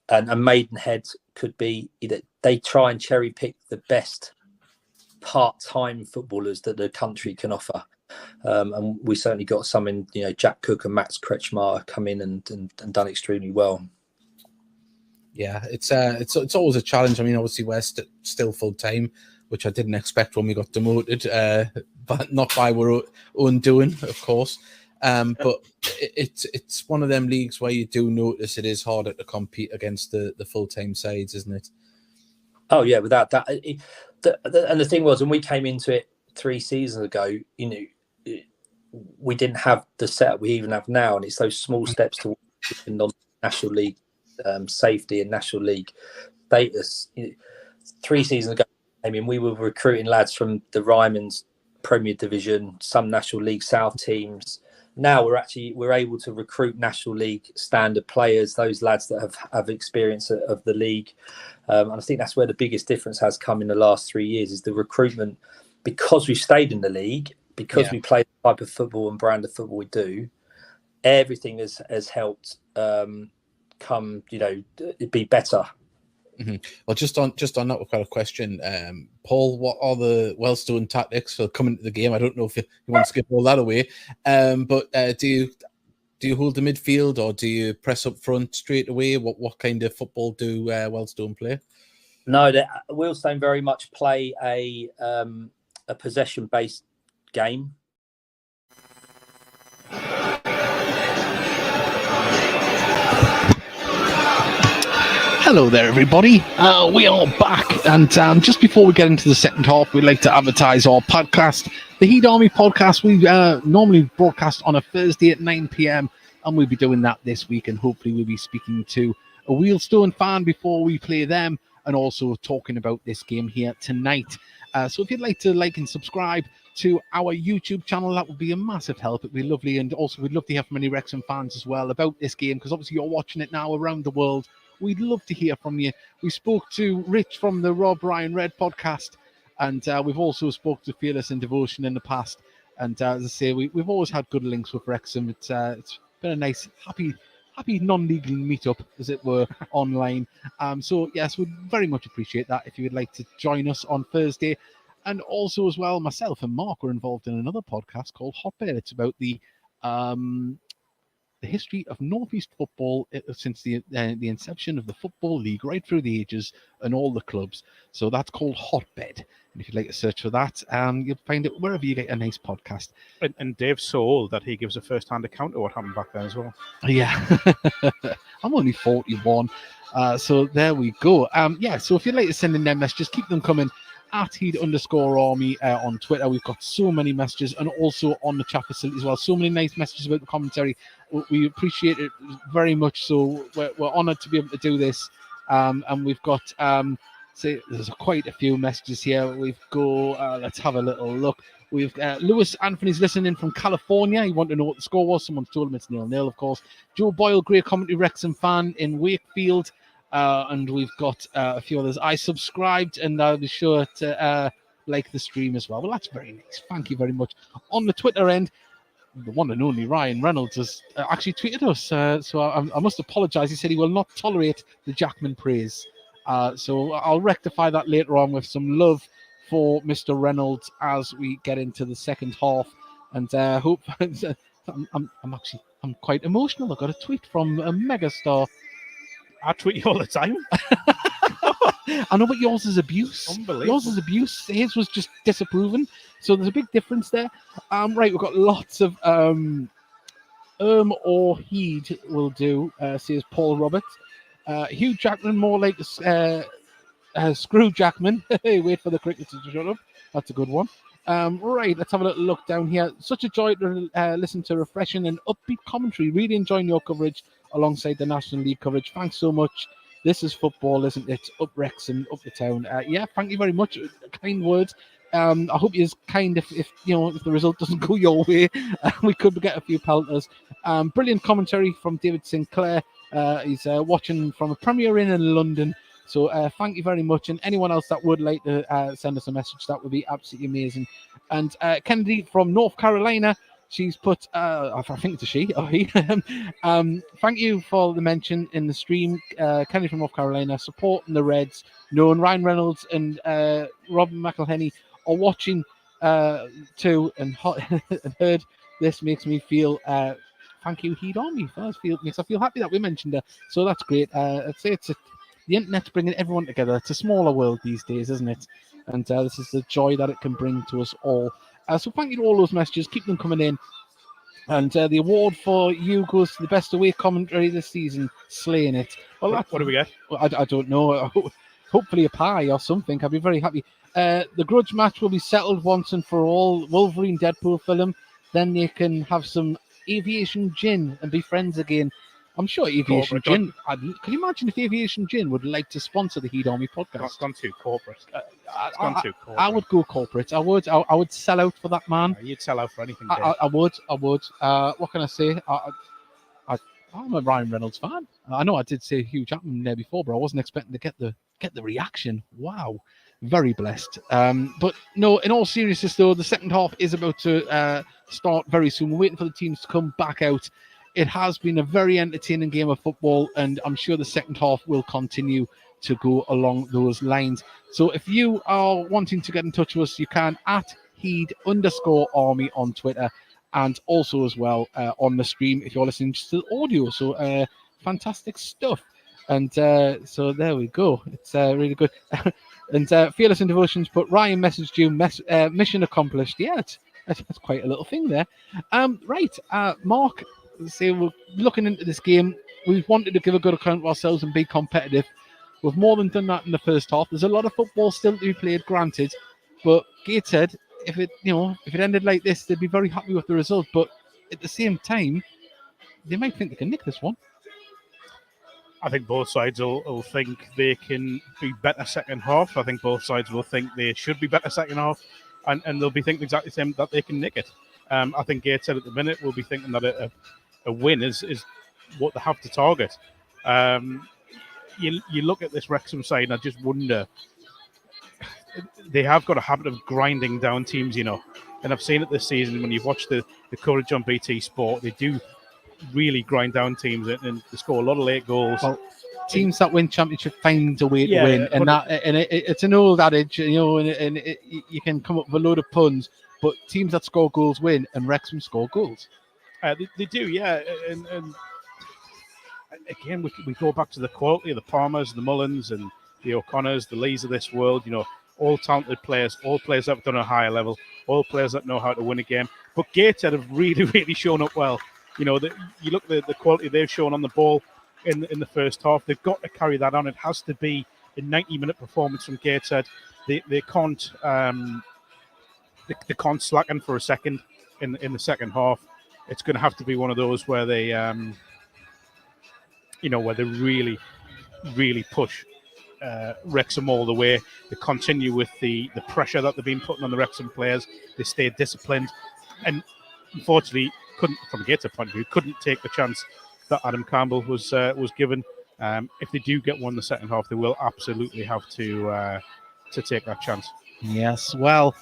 and Maidenhead could be either they try and cherry pick the best part-time footballers that the country can offer. And we certainly got some in, Jack Cook and Max Kretschmar come in and done extremely well. Yeah, it's always a challenge. I mean, obviously we're still full time, which I didn't expect when we got demoted, but not by our own doing, of course. But it's one of them leagues where you do notice it is harder to compete against the full time sides, isn't it? Oh yeah, without that. And the thing was, when we came into it 3 seasons ago, we didn't have the setup we even have now, and it's those small steps to non-national league safety and national league status. 3 seasons ago, we were recruiting lads from the Ryman's Premier Division, some National League South teams. Now we're able to recruit National League standard players, those lads that have experience of the league. And I think that's where the biggest difference has come in the last 3 years is the recruitment, because we've stayed in the league, because we play the type of football and brand of football we do. Everything has helped come, be better. Mm-hmm. Well, just on that, we've got a question. Paul, what are the Wellstone tactics for coming to the game? I don't know if you want to skip all that away, but do you hold the midfield or do you press up front straight away? What kind of football do Wellstone play? No, Wealdstone very much play a possession-based game. Hello there, everybody. We are back, and just before we get into the second half, we'd like to advertise our podcast, the Heat Army podcast. We normally broadcast on a Thursday at 9 p.m, and we'll be doing that this week, and hopefully we'll be speaking to a Wealdstone fan before we play them, and also talking about this game here tonight. So if you'd like to like and subscribe to our YouTube channel, that would be a massive help. It'd be lovely, and also we'd love to hear from any Wrexham fans as well about this game, because obviously you're watching it now around the world. We'd love to hear from you. We spoke to Rich from the Rob Ryan Red podcast, and we've also spoke to Fearless and Devotion in the past. And as I say, we've always had good links with Wrexham. It's been a nice, happy non-legal meetup, as it were, online. So yes, we'd very much appreciate that if you would like to join us on Thursday. And also as well, myself and Mark are involved in another podcast called Hotbed. It's about the history of Northeast football since the inception of the Football League, right through the ages and all the clubs. So that's called Hotbed. And if you'd like to search for that, you'll find it wherever you get a nice podcast. And Dave's so old that he gives a first-hand account of what happened back then as well. Yeah. I'm only 41. So there we go. So if you'd like to send in their messages, keep them coming at Heat_Army on Twitter. We've got so many messages, and also on the chat facility as well. So many nice messages about the commentary. We appreciate it very much. So we're honoured to be able to do this. And we've got See, there's quite a few messages here. We've let's have a little look. We've Lewis Anthony's listening from California. He wanted to know what the score was. Someone told him it's 0-0, of course. Joe Boyle, great commentary, Wrexham fan in Wakefield. And we've got a few others. I subscribed, and I'll be sure to like the stream as well. Well, that's very nice. Thank you very much. On the Twitter end, the one and only Ryan Reynolds has actually tweeted us. So I must apologise. He said he will not tolerate the Jackman praise. So I'll rectify that later on with some love for Mr. Reynolds as we get into the second half. And hope I'm quite emotional. I got a tweet from a megastar. I tweet you all the time. I know, but yours is abuse. Unbelievable. Yours is abuse. His was just disapproving. So there's a big difference there. Right, we've got lots of or heed will do, says Paul Roberts. Hugh Jackman, more like Screw Jackman. Wait for the crickets to shut up. That's a good one. Right, let's have a little look down here. Such a joy to listen to refreshing and upbeat commentary. Really enjoying your coverage alongside the National League coverage. Thanks so much. This is football, isn't it? Up Wrexham, up the town. Yeah, thank you very much. Kind words. I hope you're kind if the result doesn't go your way. We could get a few pelters. Brilliant commentary from David Sinclair. He's watching from a Premier Inn in London. So thank you very much. And anyone else that would like to send us a message, that would be absolutely amazing. And Kennedy from North Carolina, she's put, I think it's a she, or he. Thank you for the mention in the stream. Kennedy from North Carolina, supporting the Reds. Knowing Ryan Reynolds and Robin McElhenney are watching too, and heard this makes me feel... thank you, Heed Army. Makes I feel happy that we mentioned her. So that's great. I'd say the internet's bringing everyone together. It's a smaller world these days, isn't it? And this is the joy that it can bring to us all. So thank you to all those messages. Keep them coming in. And the award for you goes to the best away commentary this season, slaying it. Well, what do we get? I don't know. Hopefully a pie or something. I'll be very happy. The grudge match will be settled once and for all. Wolverine Deadpool film. Then they can have some aviation gin and be friends again. I'm sure Aviation Gin. Can you imagine if Aviation Gin would like to sponsor the Heed Army podcast? It's gone too corporate. I would go corporate. I would sell out for that man. You'd sell out for anything. I would. What can I say? I'm a Ryan Reynolds fan. I know I did say Hugh Jackman there before, but I wasn't expecting to get the reaction. Wow, very blessed. But no, in all seriousness though, the second half is about to start very soon. We're waiting for the teams to come back out. It has been a very entertaining game of football, and I'm sure the second half will continue to go along those lines. So if you are wanting to get in touch with us, you can at Heed_Army on Twitter, and also as well on the stream if you're listening to the audio. So fantastic stuff. And so there we go. It's really good. And Fearless in Devotions put Ryan messaged you, mission accomplished. Yeah, that's quite a little thing there. Right, Mark. Say we're looking into this game. We've wanted to give a good account of ourselves and be competitive. We've more than done that in the first half. There's a lot of football still to be played, granted, but Gateshead, if it ended like this, they'd be very happy with the result. But at the same time, they might think they can nick this one. I think both sides will think they can be better second half. I think both sides will think they should be better second half, and they'll be thinking exactly the same, that they can nick it. I think Gateshead at the minute will be thinking that a win is what they have to target. You look at this Wrexham side, and I just wonder, they have got a habit of grinding down teams, and I've seen it this season when you've watched the coverage on BT Sport. They do really grind down teams and they score a lot of late goals. Well, teams that win championship find a way to win, and it's an old adage, and you can come up with a load of puns, but teams that score goals win, and Wrexham score goals. They do, yeah. And again, we go back to the quality of the Palmers, the Mullins, and the O'Connors, the Lees of this world. All talented players, all players that have done a higher level, all players that know how to win a game. But Gateshead have really, really shown up well. You look at the quality they've shown on the ball in the first half. They've got to carry that on. It has to be a 90-minute performance from Gateshead. They can't slacken for a second in the second half. It's going to have to be one of those where they, where they really, really push Wrexham all the way. They continue with the pressure that they've been putting on the Wrexham players. They stayed disciplined, and unfortunately, couldn't, from a Gateshead point of view, couldn't take the chance that Adam Campbell was given. If they do get one in the second half, they will absolutely have to take that chance. Yes, well,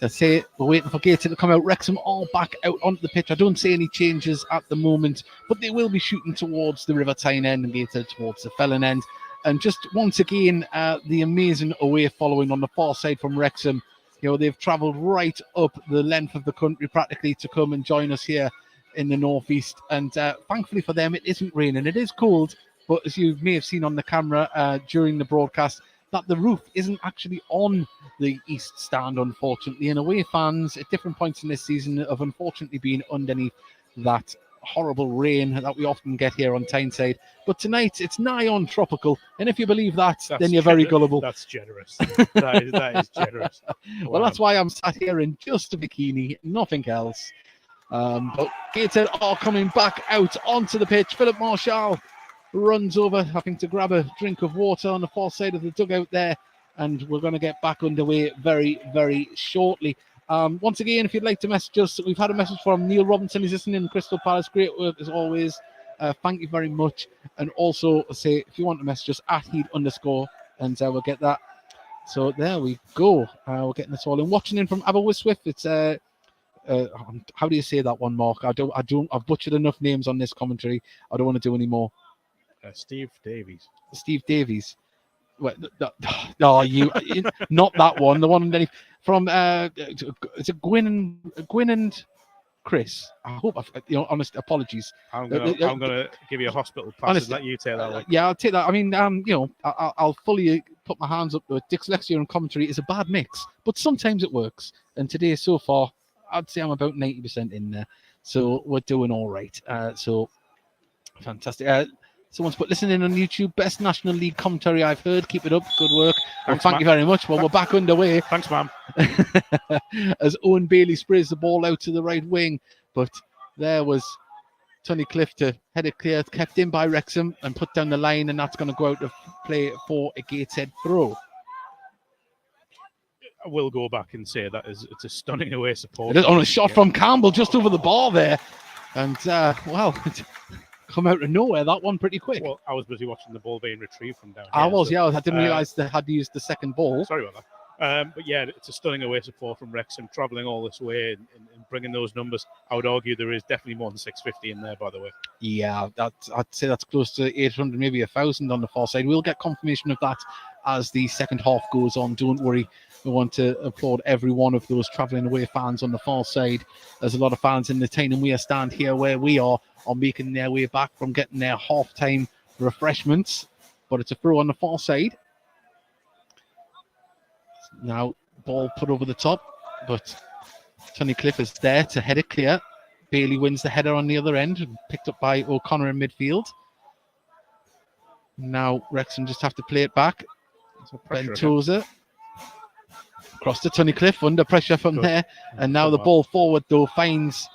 I say we're waiting for Gateshead to come out. Wrexham all back out onto the pitch. I don't see any changes at the moment, but they will be shooting towards the River Tyne end and Gateshead towards the Felon end. And just once again, the amazing away following on the far side from Wrexham. You know, they've travelled right up the length of the country practically to come and join us here in the northeast. And thankfully for them, it isn't raining. It is cold, but as you may have seen on the camera during the broadcast, that the roof isn't actually on the east stand, unfortunately. And away fans at different points in this season have unfortunately been underneath that horrible rain that we often get here on Tyneside. But tonight it's nigh on tropical, and if you believe that, then you're very gullible. That's generous. that is generous. Wow. Well, that's why I'm sat here in just a bikini, nothing else. But Gateshead are coming back out onto the pitch. Philip Marshall runs over, having to grab a drink of water on the far side of the dugout there, and we're going to get back underway very, very shortly. Once again, if you'd like to message us, we've had a message from Neil Robinson. He's listening in Crystal Palace. Great work as always. Thank you very much. And also say, if you want to message us, @Heed_, and we'll get that. So there we go. We're getting this all in. Watching in from Aberystwyth. It's how do you say that one, Mark? I've butchered enough names on this commentary. I don't want to do any more. Steve Davies. Steve Davies. Well, no, you not that one. The one underneath from is it Gwyn and Chris? I hope honest apologies. I'm gonna give you a hospital pass and let you take that one. Yeah, I'll take that. I mean, I'll fully put my hands up to it. Dyslexia and commentary is a bad mix, but sometimes it works. And today, so far, I'd say I'm about 90% in there. So we're doing all right. So fantastic. Someone's put, listen in on YouTube, best National League commentary I've heard. Keep it up. Good work. Thanks, thank you very much. Well, we're back underway. Thanks, ma'am. As Owen Bailey sprays the ball out to the right wing. But there was Tony Cliff to head it clear, kept in by Wrexham and put down the line, and that's going to go out of play for a Gateshead throw. I will go back and say that it's a stunning away support. It is on a shot from Campbell just over the bar there. And, come out of nowhere, that one pretty quick. Well, I was busy watching the ball being retrieved from down here. I didn't realise they had used the second ball. Sorry about that. But yeah, it's a stunning away support from Wrexham, travelling all this way and bringing those numbers. I would argue there is definitely more than 650 in there, by the way. Yeah, I'd say that's close to 800, maybe 1,000 on the far side. We'll get confirmation of that as the second half goes on. Don't worry. We want to applaud every one of those travelling away fans on the far side. There's a lot of fans in the Tyne and Weir stand here where we are making their way back from getting their half-time refreshments. But it's a throw on the far side. Now, ball put over the top, but Tony Cliff is there to head it clear. Bailey wins the header on the other end, picked up by O'Connor in midfield. Now, Wrexham just have to play it back. Ben Tozer. Across to Tony Cliff, under pressure from there. And now the ball forward, though, finds...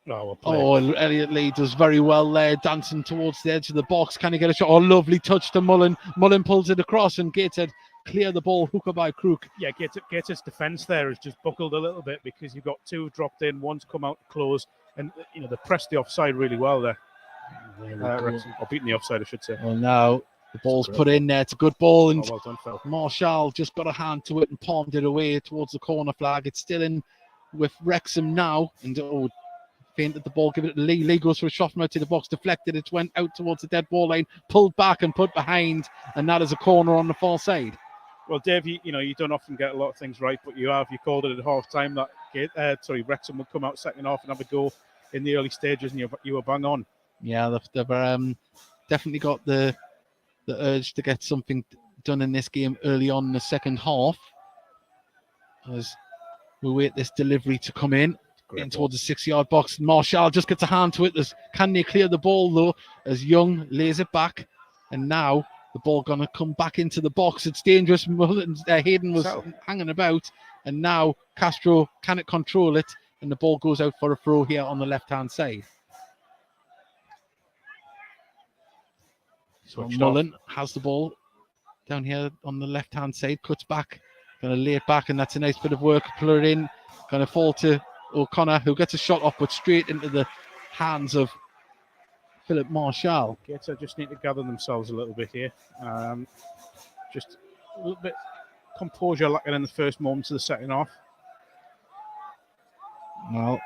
Elliot Lee does very well there, dancing towards the edge of the box. Can he get a shot? Lovely touch to Mullen. Mullen pulls it across, and Gateshead clear the ball, hooker by crook. Yeah, Gateshead's defence there has just buckled a little bit because you've got two dropped in, one's come out to close, and they pressed the offside really well there. Or beating the offside, I should say. Well, now the ball's put in there. It's a good ball, and well done, Phil. Marshall just got a hand to it and palmed it away towards the corner flag. It's still in with Wrexham now, and fainted the ball, give it to Lee. Lee goes for a shot from out to the box, deflected. It went out towards the dead ball line, pulled back and put behind, and that is a corner on the far side. Well, Dave, you don't often get a lot of things right, but you called it at half time that Wrexham would come out second half and have a go in the early stages, and you were bang on. Yeah, they've definitely got the urge to get something done in this game early on in the second half. As we wait this delivery to come in towards the 6-yard box. Marshall just gets a hand to it. Can they clear the ball, though, as Young lays it back. And now the ball going to come back into the box. It's dangerous. Hayden was hanging about. And now Castro cannot control it. And the ball goes out for a throw here on the left-hand side. So Mullen has the ball. down here on the left-hand side, cuts back, going to lay it back, and that's a nice bit of work. Pull it in, going to fall to O'Connor, who gets a shot off, but straight into the hands of Philip Marshall. Gateshead just need to gather themselves a little bit here. Just a little bit composure lacking in the first moments of the second half. Well,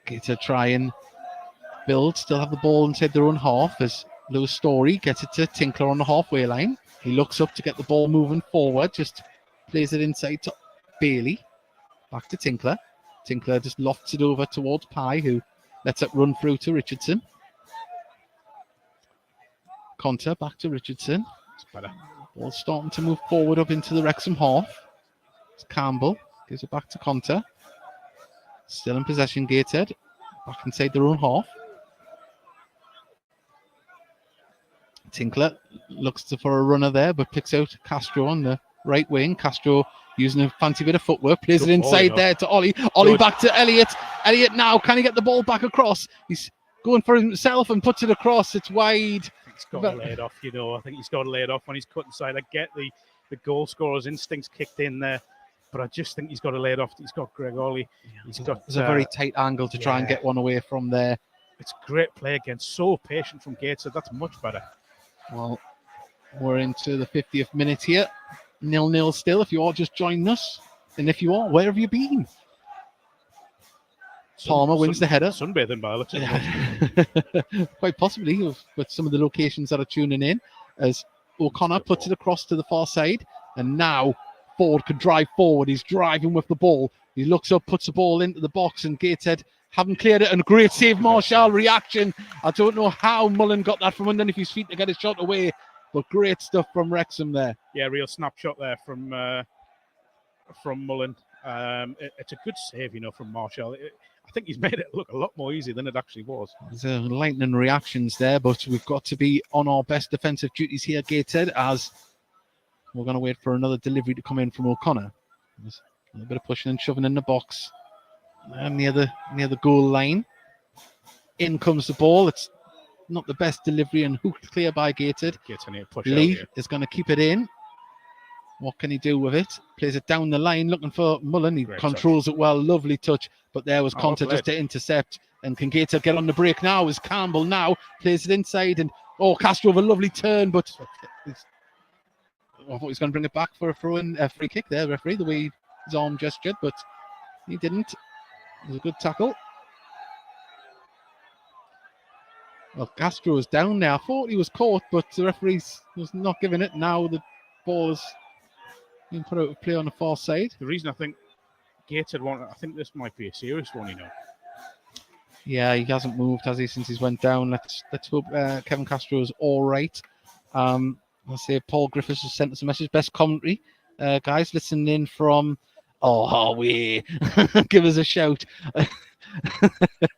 Gateshead try and build, still have the ball inside their own half as Lewis Story gets it to Tinkler on the halfway line. He looks up to get the ball moving forward, just plays it inside to Bailey. Back to Tinkler. Tinkler just lofts it over towards Pye, who lets it run through to Richardson. Conter back to Richardson. It's better. Ball starting to move forward up into the Wrexham half. It's Campbell. Gives it back to Conter. Still in possession, Gateshead. Back inside their own half. Tinkler looks for a runner there, but picks out Castro on the right wing. Castro using a fancy bit of footwork. Plays it inside there to Ollie. Ollie back to Elliott. Elliott now, can he get the ball back across? He's going for himself and puts it across. It's wide. He's got to lay it off, you know. I think he's got to lay it off when he's cut inside. I get the goal scorer's instincts kicked in there, but I just think he's got to lay it off. He's got Greg Ollie. He's got. There's a very tight angle to try and get one away from there. It's great play again. So patient from Gateshead. That's much better. Well, we're into the 50th minute here. 0-0 still. If you are just joining us, and if you are, where have you been? Palmer wins the header. Sunbathing by the looks of it. Quite possibly with some of the locations that are tuning in, as O'Connor puts it across to the far side, and now Ford could drive forward. He's driving with the ball. He looks up, puts the ball into the box, and Gateshead haven't cleared it, and a great save. Marshall reaction. I don't know how Mullen got that from underneath his feet to get his shot away, but great stuff from Wrexham there. Yeah, real snapshot there from Mullen. It's a good save, you know, from Marshall. I think he's made it look a lot more easy than it actually was. There's lightning reactions there, but we've got to be on our best defensive duties here, Gateshead, as we're going to wait for another delivery to come in from O'Connor. There's a little bit of pushing and shoving in the box near the goal line. In comes the ball. It's not the best delivery and hooked clear by Gateshead. Lee is going to keep it in. What can he do with it? Plays it down the line, looking for Mullen. He controls it well. Lovely touch. But there was Conter just to intercept. And can Gateshead get on the break now? Is Campbell now. Plays it inside. And, Castro with a lovely turn. But I thought he was going to bring it back for a free kick there, referee, the way his arm gestured. But he didn't. It was a good tackle. Well, Castro was down there. I thought he was caught, but the referee was not giving it. Now the ball is being put out of play on the far side. The reason I think Gateshead I think this might be a serious one, you know. Yeah, he hasn't moved, has he, since he's went down. Let's hope Kevin Castro is all right. I'll say Paul Griffiths has sent us a message. Best commentary. Guys, listening in from we give us a shout.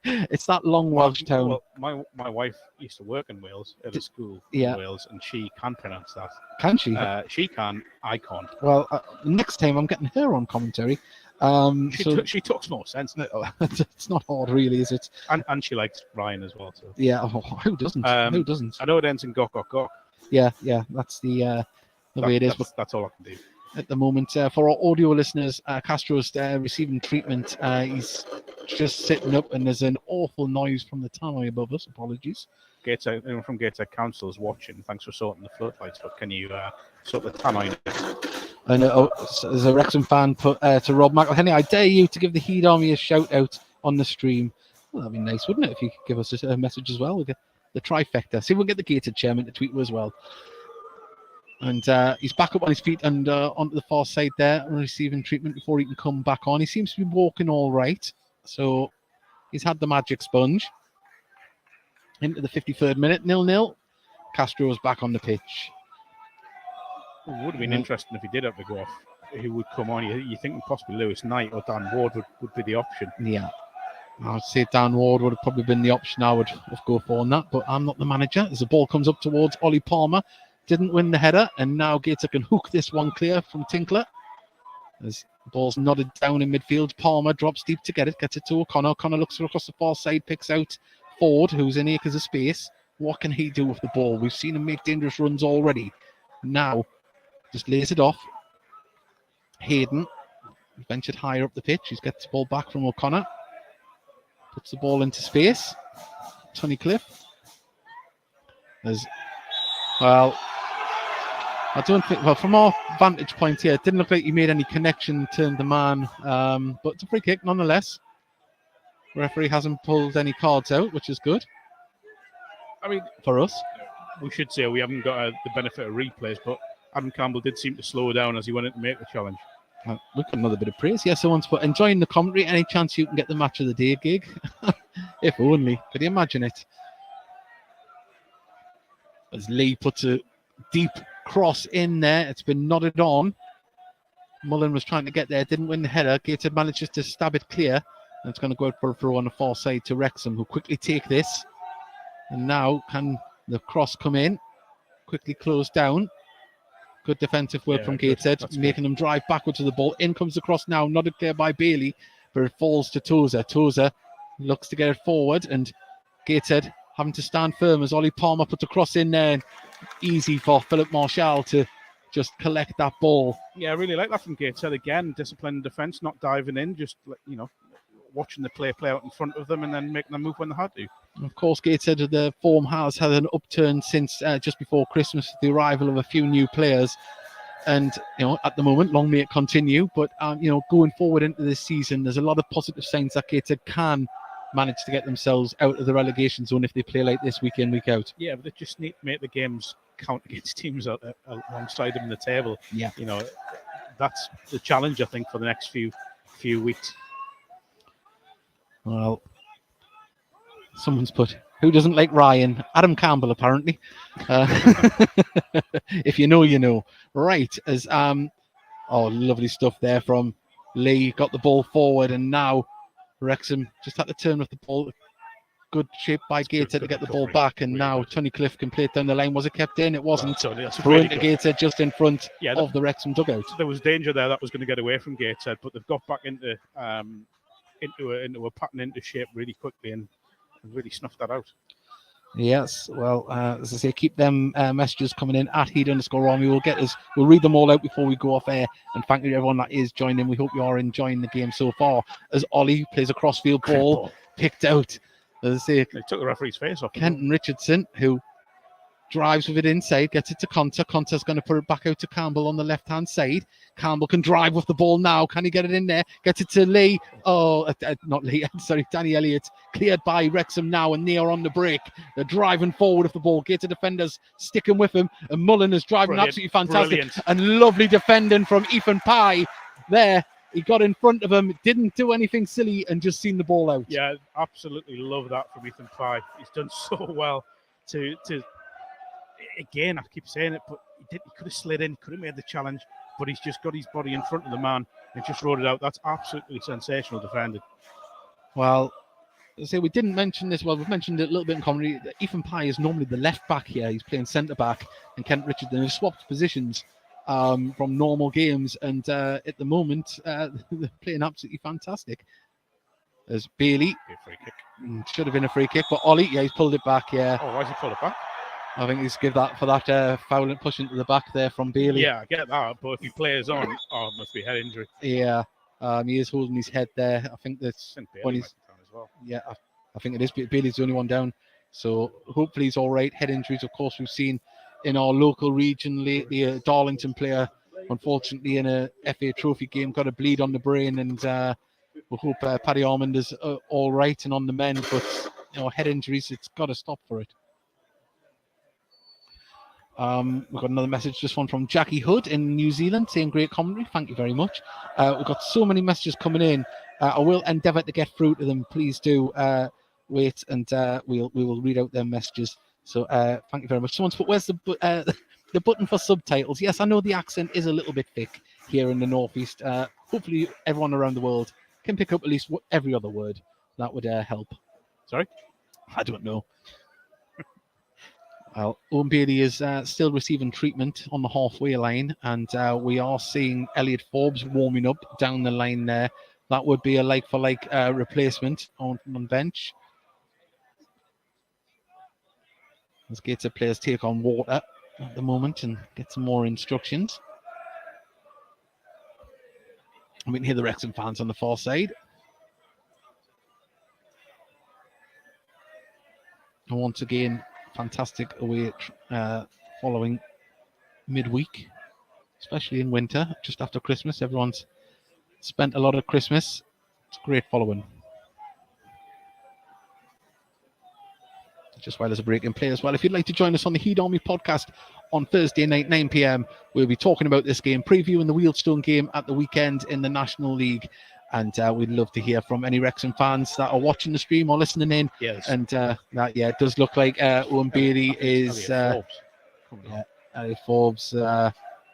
It's that long Welsh town. Well, my wife used to work in Wales at a school in Wales, and she can pronounce that. Can she? She can. I can't. Well, next time I'm getting her on commentary. She talks more sense. It's not hard, really, is it? And she likes Ryan as well. So. Yeah. Who doesn't? Who doesn't? I know it ends in gok gok gok. Yeah. That's the way it is. That's all I can do. At the moment, for our audio listeners, Castro's receiving treatment. He's just sitting up, and there's an awful noise from the tannoy above us. Apologies. Gateshead, from Gateshead Council is watching. Thanks for sorting the floodlights, but can you sort the tannoy? And there's a Wrexham fan put to Rob McElhenney, I dare you to give the Heat Army a shout out on the stream. Well, that'd be nice, wouldn't it, if you could give us a message as well? We'll get the trifecta. See if we'll get the Gateshead chairman to tweet as well. And he's back up on his feet and onto the far side there, receiving treatment before he can come back on. He seems to be walking all right. So he's had the magic sponge. Into the 53rd minute, 0-0. Castro is back on the pitch. It would have been interesting if he did have to go off. Who would come on? You think possibly Lewis Knight or Dan Ward would be the option. Yeah. I would say Dan Ward would have probably been the option I would go for on that, but I'm not the manager. As the ball comes up towards Ollie Palmer, didn't win the header, and now Gateshead can hook this one clear from Tinkler. As the ball's nodded down in midfield, Palmer drops deep to get it, gets it to O'Connor. O'Connor looks across the far side, picks out Ford, who's in acres of space. What can he do with the ball? We've seen him make dangerous runs already. Now, just lays it off. Hayden ventured higher up the pitch. He gets the ball back from O'Connor. Puts the ball into space. Tunnicliffe. Well, I don't think, well, from our vantage point here, it didn't look like he made any connection to the man, but it's a free kick nonetheless. The referee hasn't pulled any cards out, which is good. I mean, for us. We should say we haven't got the benefit of replays, but Adam Campbell did seem to slow down as he went in to make the challenge. We've got another bit of praise. Yeah, someone's put, enjoying the commentary. Any chance you can get the match of the day gig? If only. Could you imagine it? As Lee puts a deep cross in there. It's been nodded on. Mullen was trying to get there. Didn't win the header. Gateshead manages to stab it clear. And it's going to go out for a throw on the far side to Wrexham, who quickly take this. And now can the cross come in? Quickly closed down. Good defensive work from Gateshead, making them drive backwards to the ball. In comes the cross now, nodded clear by Bailey, but it falls to Tozer. Tozer looks to get it forward, and Gateshead having to stand firm as Ollie Palmer puts a cross in there. Easy for Philip Marshall to just collect that ball. Yeah, I really like that from Gateshead. Again, disciplined defence, not diving in, just, watching the play out in front of them and then making them move when they had to. Of course, Gateshead, the form has had an upturn since just before Christmas, the arrival of a few new players. And, at the moment, long may it continue. But, going forward into this season, there's a lot of positive signs that Gateshead can manage to get themselves out of the relegation zone if they play like this week in, week out. Yeah, but they just need to make the games count against teams alongside them in the table. Yeah. That's the challenge, I think, for the next few weeks. Well, someone's put, who doesn't like Ryan? Adam Campbell, apparently. If you know, you know. Right, as lovely stuff there from Lee. Got the ball forward, and now Wrexham just had to turn with the ball. Good shape by Gateshead to get the ball back, and now Tunnicliffe can play it down the line. Was it kept in? It wasn't. Thrown to Gateshead just in front of the Wrexham dugout. There was danger there that was going to get away from Gateshead, but they've got back into a pattern, into shape really quickly and really snuffed that out. Yes, well, as I say, keep them messages coming in at Heed_Army. We'll read them all out before we go off air. And thank you to everyone that is joining. We hope you are enjoying the game so far. As Ollie plays a crossfield ball, picked out. As I say, they took the referee's face off. Kenton Richardson, who drives with it inside, gets it to Conter. Conter's going to put it back out to Campbell on the left-hand side. Campbell can drive with the ball now. Can he get it in there? Gets it to Lee. Not Lee. Sorry, Danny Elliott. Cleared by Wrexham now, and they are on the break. They're driving forward with the ball. Gated defenders sticking with him, and Mullen is driving absolutely fantastic. Brilliant. And lovely defending from Ethan Pye there. He got in front of him, didn't do anything silly, and just seen the ball out. Yeah, absolutely love that from Ethan Pye. He's done so well to again, I keep saying it, but he could have slid in, could have made the challenge, but he's just got his body in front of the man and just rode it out. That's absolutely sensational defending. Well, I say we didn't mention this. Well, we've mentioned it a little bit in commentary. Ethan Pye is normally the left back here. He's playing centre back, and Kent Richardson have swapped positions from normal games, and at the moment they're playing absolutely fantastic. As Bailey, free kick. Should have been a free kick, but Ollie, he's pulled it back. Yeah. Oh, why has he pulled it back? I think he's give that for that foul and push into the back there from Bailey. Yeah, I get that, but if he plays on, it must be head injury. Yeah, he is holding his head there. I think that's when he's down as well. Yeah, I think it is. Bailey's the only one down, so hopefully he's all right. Head injuries, of course, we've seen in our local region lately. A Darlington player, unfortunately, in a FA Trophy game, got a bleed on the brain, and we hope Paddy Armand is all right and on the mend. But head injuries, it's got to stop for it. We've got another message, just one from Jackie Hood in New Zealand, saying great commentary. Thank you very much. We've got so many messages coming in. I will endeavour to get through to them. Please do wait, and we will read out their messages. So thank you very much. Someone's put, where's the button for subtitles? Yes, I know the accent is a little bit thick here in the Northeast. Hopefully everyone around the world can pick up at least every other word. That would help. Sorry? I don't know. Owen Bailey is still receiving treatment on the halfway line, and we are seeing Elliot Forbes warming up down the line there. That would be a like-for-like replacement on bench. As Gateshead players take on water. at the moment and get some more instructions. We can hear the Wrexham fans on the far side. And once again, fantastic away following midweek, especially in winter, just after Christmas. Everyone's spent a lot of Christmas. It's great following. Just while there's a break in play as well. If you'd like to join us on the Heed Army podcast on Thursday night, 9 p.m, we'll be talking about this game, previewing the Wealdstone game at the weekend in the National League. And we'd love to hear from any Wrexham fans that are watching the stream or listening in. Yes. And it does look like Owen Bailey is Elliot Forbes.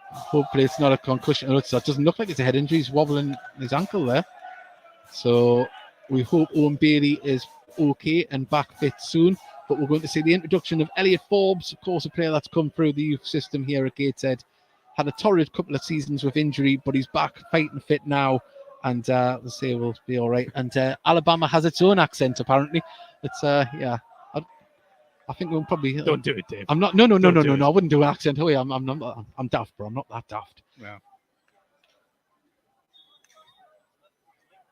Hopefully it's not a concussion. It doesn't look like it's a head injury. He's wobbling his ankle there. So we hope Owen Bailey is okay and back fit soon. But we're going to see the introduction of Elliot Forbes, of course, a player that's come through the youth system here at Gateshead. Had a torrid couple of seasons with injury, but he's back fighting fit now. And let's say we'll be all right. And Alabama has its own accent, apparently. It's, I think we'll probably... Don't do it, Dave. I'm not... No, I wouldn't do an accent. Oh, yeah, I'm daft, bro. I'm not that daft. Yeah.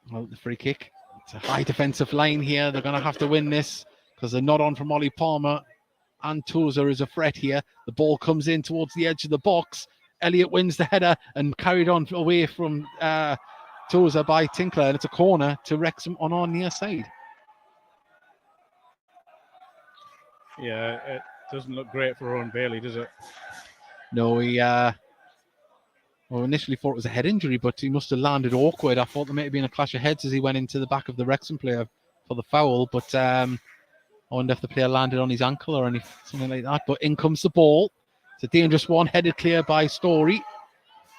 Well, the free kick. It's a high defensive line here. They're going to have to win this, because they're not on from Ollie Palmer. And Tozer is a threat here. The ball comes in towards the edge of the box. Elliot wins the header and carried on away from Tozer by Tinkler. And it's a corner to Wrexham on our near side. Yeah, it doesn't look great for Owen Bailey, does it? No, he initially thought it was a head injury, but he must have landed awkward. I thought there might have been a clash of heads as he went into the back of the Wrexham player for the foul, but I wonder if the player landed on his ankle or something like that. But in comes the ball. It's a dangerous one, headed clear by Story.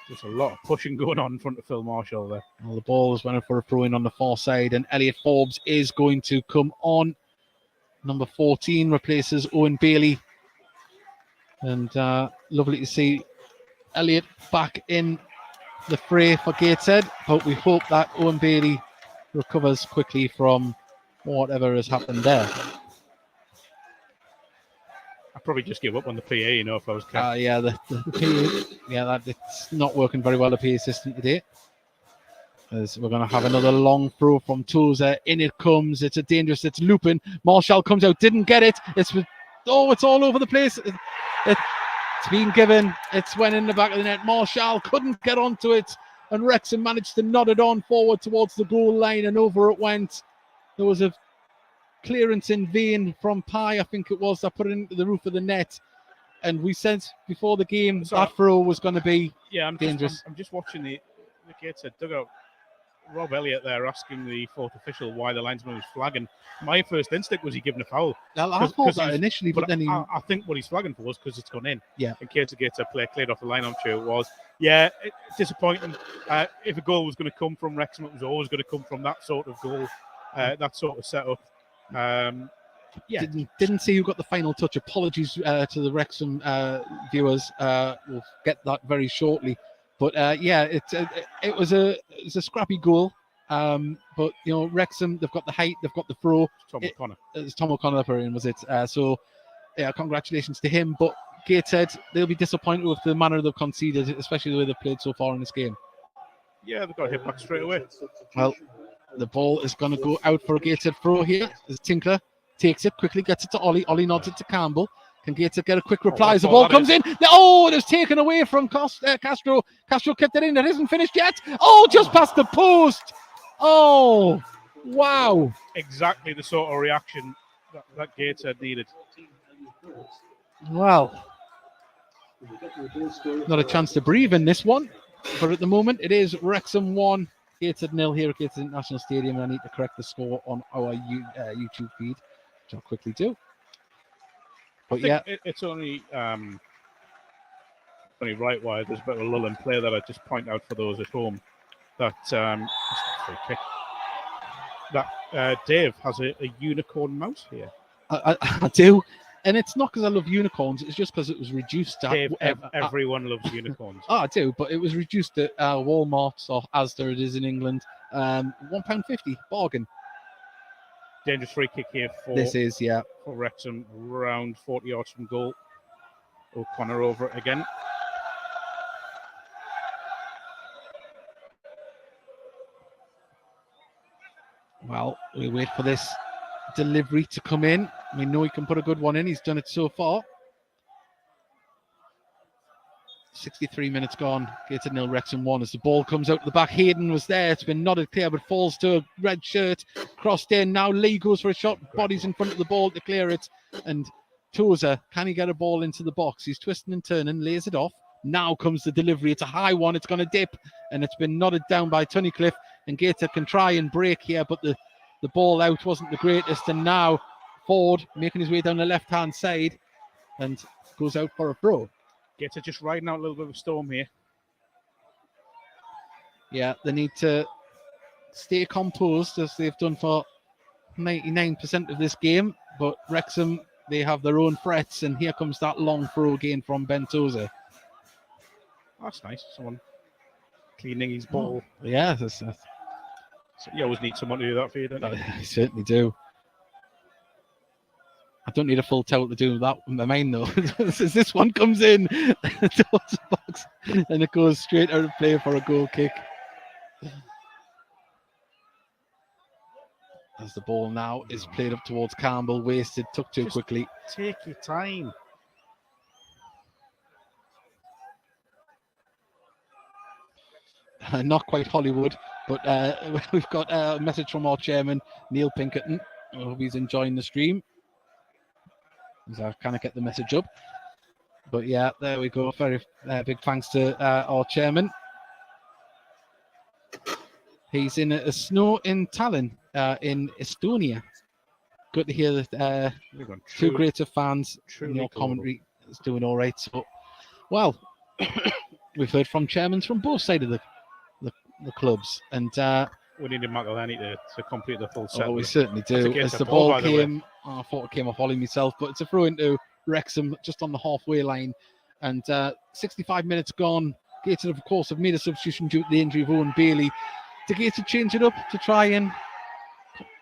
There's a lot of pushing going on in front of Phil Marshall there. Well, the ball is running for a throw-in on the far side, and Elliot Forbes is going to come on. Number 14 replaces Owen Bailey. And lovely to see Elliot back in the fray for Gateshead. But we hope that Owen Bailey recovers quickly from whatever has happened there. I'd probably just give up on the PA, if I was the PA, it's not working very well, the PA system today. As we're going to have another long throw from Tozer. In it comes. It's looping. Marshall comes out, didn't get it. It's all over the place. It's been given. It's went in the back of the net. Marshall couldn't get onto it, and Wrexham managed to nod it on forward towards the goal line, and over it went. There was a clearance in vain from Pye, I think it was, that put it into the roof of the net. And we said before the game that throw was going to be dangerous. I'm just watching the Gateshead dugout. Rob Elliott there asking the fourth official why the linesman was flagging. My first instinct was he given a foul. I thought that initially, but then I think what he's flagging for was because it's gone in. Yeah. In case the Gateshead player cleared off the line, I'm sure it was. Yeah, disappointing. If a goal was going to come from Wrexham, it was always going to come from that sort of goal, that sort of setup. Didn't see who got the final touch. Apologies to the Wrexham viewers. We'll get that very shortly. But it was a scrappy goal. But Wrexham, they've got the height, they've got the throw. Tom O'Connor. It's Tom O'Connor that put it in, was it? Congratulations to him. But Gateshead, they'll be disappointed with the manner they've conceded, especially the way they've played so far in this game. Yeah, they've got hit back straight away. Well, the ball is going to go out for a Gateshead throw here. As Tinkler takes it, quickly gets it to Ollie. Ollie nods it to Campbell. Can Gateshead get a quick reply as the ball comes in? Oh, it is taken away from Castro. Castro kept it in. It isn't finished yet. Oh, just past the post. Oh, wow. Exactly the sort of reaction that Gateshead needed. Well, not a chance to breathe in this one. But at the moment, it is Wrexham 1, Gateshead 0 here at Gateshead International Stadium. And I need to correct the score on our YouTube feed, which I'll quickly do. But it's only right why there's a bit of a lull in play that I just point out for those at home that Dave has a unicorn mouse here. I do, and it's not because I love unicorns. It's just because it was reduced to Dave. Everyone loves unicorns. I do, but it was reduced at Walmart or Asda. It is in England. £1.50 bargain. Dangerous free kick here for this is for Wrexham, around 40 yards from goal. O'Connor over it again. Well, we wait for this delivery to come in. We know he can put a good one in. He's done it so far. 63 minutes gone. Gateshead 0, Wrexham 1 as the ball comes out the back. Hayden was there. It's been nodded clear, but falls to a red shirt. Crossed in. Now Lee goes for a shot. Bodies in front of the ball to clear it. And Tozer, can he get a ball into the box? He's twisting and turning, lays it off. Now comes the delivery. It's a high one. It's going to dip. And it's been nodded down by Tunnicliffe. And Gateshead can try and break here, but the ball out wasn't the greatest. And now Ford making his way down the left-hand side and goes out for a throw. Gateshead just riding out a little bit of a storm here. Yeah, they need to stay composed as they've done for 99% of this game. But Wrexham, they have their own threats. And here comes that long throw again from Ben Tozer. That's nice. Someone cleaning his ball. Yeah, So you always need someone to do that for you, don't you? I certainly do. I don't need a full towel to do that with my mind, though. This one comes in towards the box and it goes straight out of play for a goal kick. As the ball now is played up towards Campbell, wasted, took too quickly. Take your time. Not quite Hollywood, but we've got a message from our chairman, Neil Pinkerton. I hope he's enjoying the stream. I can't get the message up. But yeah, there we go. Very big thanks to our chairman. He's in a snow in Tallinn in Estonia. Good to hear that two greater fans in your commentary is doing all right. So, well, we've heard from chairmen from both sides of the clubs, and we need a McElhenney to complete the full set. Oh, we certainly do. As the ball came, I thought it came off Ollie myself, but it's a throw into Wrexham just on the halfway line, and 65 minutes gone. Gateshead, of course, have made a substitution due to the injury of Owen Bailey. To Gateshead change it up to try and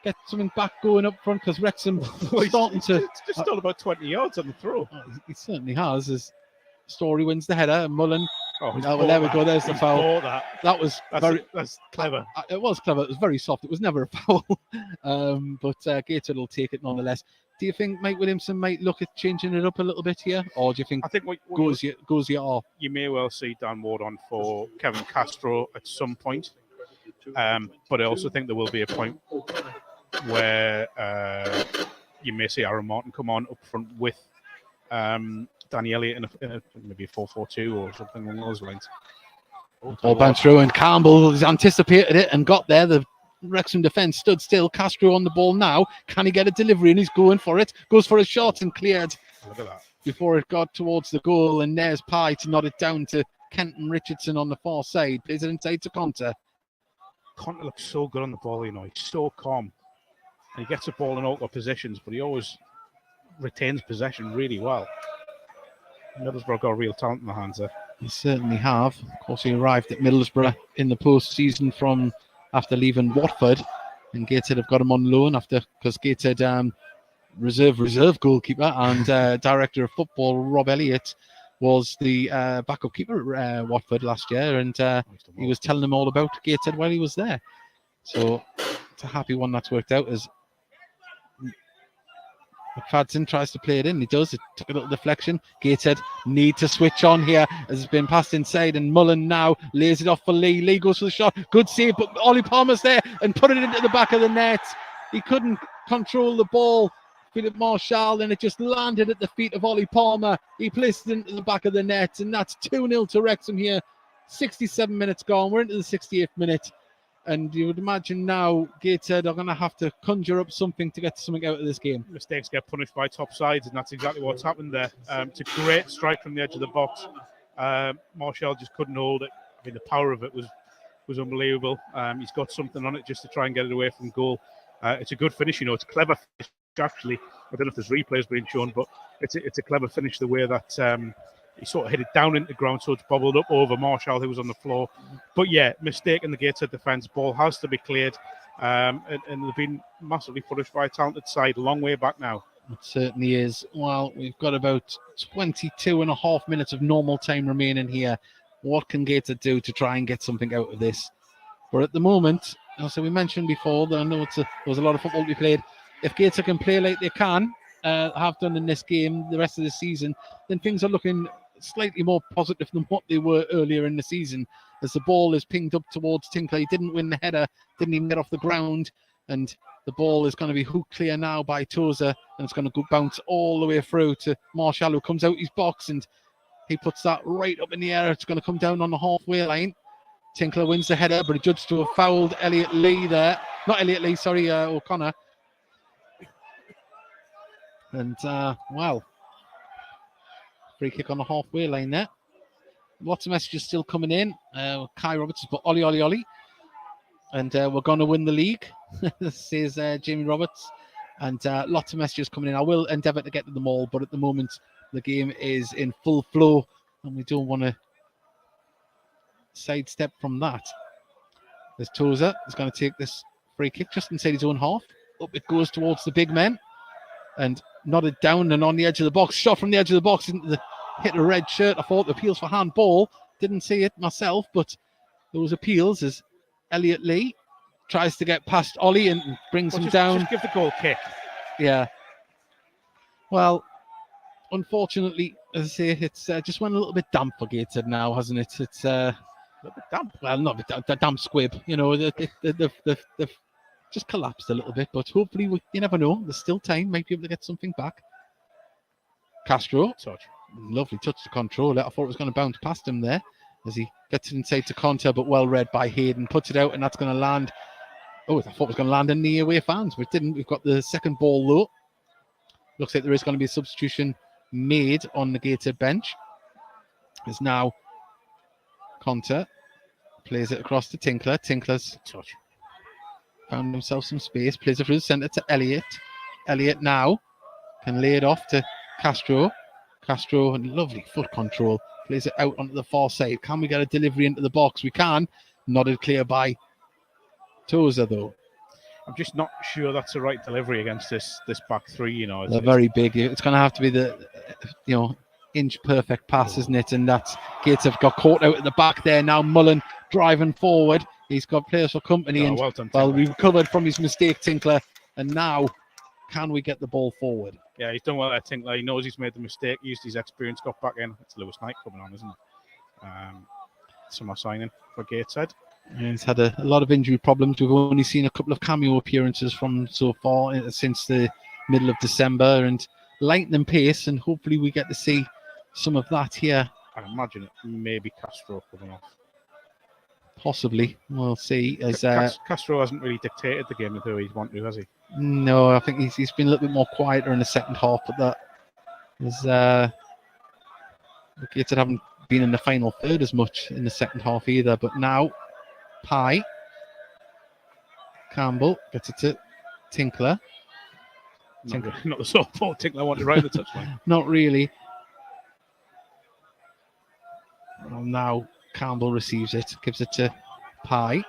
get something back going up front, because Wrexham starting to. It's just all about 20 yards on the throw. He certainly has. As Story wins the header, and Mullen. Well, there we go. There's the foul. That's clever. It was clever. It was very soft. It was never a foul. But Gateshead will take it nonetheless. Do you think Mike Williamson might look at changing it up a little bit here, or do you think? I think goes you off? You may well see Dan Ward on for Kevin Castro at some point, but I also think there will be a point where you may see Aaron Martin come on up front with Danny Elliott in a maybe a 4-4-2 or something along those lines. Ball bounced through, and Campbell has anticipated it and got there. The Wrexham defence stood still. Castro on the ball now. Can he get a delivery? And he's going for it. Goes for a shot and cleared. Look at that. Before it got towards the goal, and there's Pye to nod it down to Kenton Richardson on the far side. Plays it inside to Conter. Conter looks so good on the ball, you know. He's so calm. And he gets the ball in awkward positions, but he always retains possession really well. Middlesbrough got real talent in the hands there. He certainly have. Of course, he arrived at Middlesbrough in the post-season from after leaving Watford, and Gateshead have got him on loan because Gateshead reserve goalkeeper and director of football Rob Elliott was the backup keeper at Watford last year, and he was telling them all about Gateshead while he was there. So it's a happy one that's worked out as McFadden tries to play it in. He does. It took a little deflection. Gateshead need to switch on here as it's been passed inside, and Mullen now lays it off for Lee. Lee goes for the shot. Good save, but Ollie Palmer's there and put it into the back of the net. He couldn't control the ball. Philip Marshall, and it just landed at the feet of Ollie Palmer. He placed it into the back of the net, and that's 2-0 to Wrexham here. 67 minutes gone. We're into the 68th minute. And you would imagine now Gateshead are going to have to conjure up something to get something out of this game. Mistakes get punished by top sides, and that's exactly what's happened there. It's a great strike from the edge of the box. Marshall just couldn't hold it. I mean, the power of it was unbelievable. He's got something on it just to try and get it away from goal. It's a good finish, you know. It's a clever finish, actually. I don't know if there's replays being shown, but it's a clever finish the way that he sort of hit it down into the ground, so it's bobbled up over Marshall, who was on the floor. But yeah, mistake in the Gateshead defence. Ball has to be cleared. And they've been massively punished by a talented side a long way back now. It certainly is. Well, we've got about 22 and a half minutes of normal time remaining here. What can Gateshead do to try and get something out of this? But at the moment, as we mentioned before, I know there was a lot of football to be played. If Gateshead can play like they have done in this game the rest of the season, then things are looking slightly more positive than what they were earlier in the season. As the ball is pinged up towards Tinkler, he didn't win the header, didn't even get off the ground, and the ball is going to be hooked clear now by Tozer, and it's going to go bounce all the way through to Marshall, who comes out his box, and he puts that right up in the air. It's going to come down on the halfway line. Tinkler wins the header, but he judged to have fouled Elliot Lee there. Not Elliot Lee, sorry, O'Connor. And, free kick on the halfway line there. Lots of messages still coming in. Kai Roberts has put Ollie. And we're going to win the league, says Jamie Roberts. And lots of messages coming in. I will endeavour to get to them all, but at the moment, the game is in full flow, and we don't want to sidestep from that. There's Tozer. He's going to take this free kick just inside his own half. Up it goes towards the big men. And nodded down and on the edge of the box. Shot from the edge of the box into hit a red shirt. I thought the appeals for handball. Didn't see it myself, but those appeals as Elliot Lee tries to get past Ollie and brings him down. Just give the goal kick. Yeah. Well, unfortunately, as I say, it's just went a little bit damp for Gateshead now, hasn't it? It's a little bit damp. Well, not a bit damp squib. You know, they've just collapsed a little bit, but hopefully, you never know. There's still time. Might be able to get something back. Castro. Touch. Lovely touch to control it. I thought it was going to bounce past him there as he gets it inside to Conter, but well read by Hayden. Puts it out, and that's going to land. Oh, I thought it was going to land in the away fans, but it didn't. We've got the second ball low. Looks like there is going to be a substitution made on the Gateshead bench. It's now Conter. Plays it across to Tinkler. Tinkler's touch. Found himself some space. Plays it through the centre to Elliot. Elliot now can lay it off to Castro. Castro, and lovely foot control. Plays it out onto the far side. Can we get a delivery into the box? We can. Nodded clear by Tozer, though. I'm just not sure that's the right delivery against this back three. You know, They're very big. It's going to have to be the, inch perfect pass, isn't it? And that's Gates have got caught out at the back there. Now Mullen driving forward. He's got players for company, and well, we recovered from his mistake, Tinkler. And now, can we get the ball forward? Yeah, he's done well there, Tinkler. He knows he's made the mistake, used his experience, got back in. It's Lewis Knight coming on, isn't it? Summer signing for Gateshead. And he's had a lot of injury problems. We've only seen a couple of cameo appearances from so far since the middle of December, and lightning pace, and hopefully we get to see some of that here. I imagine it may be Castro coming off. Possibly. We'll see. Castro hasn't really dictated the game with who he's wanted to, has he? No, I think he's been a little bit more quieter in the second half, but that is Gateshead haven't been in the final third as much in the second half either. But now Pye Campbell gets it to Tinkler. Not the sort of ball Tinkler wanted right at the touchline. Not really. Well, now Campbell receives it, gives it to Pye.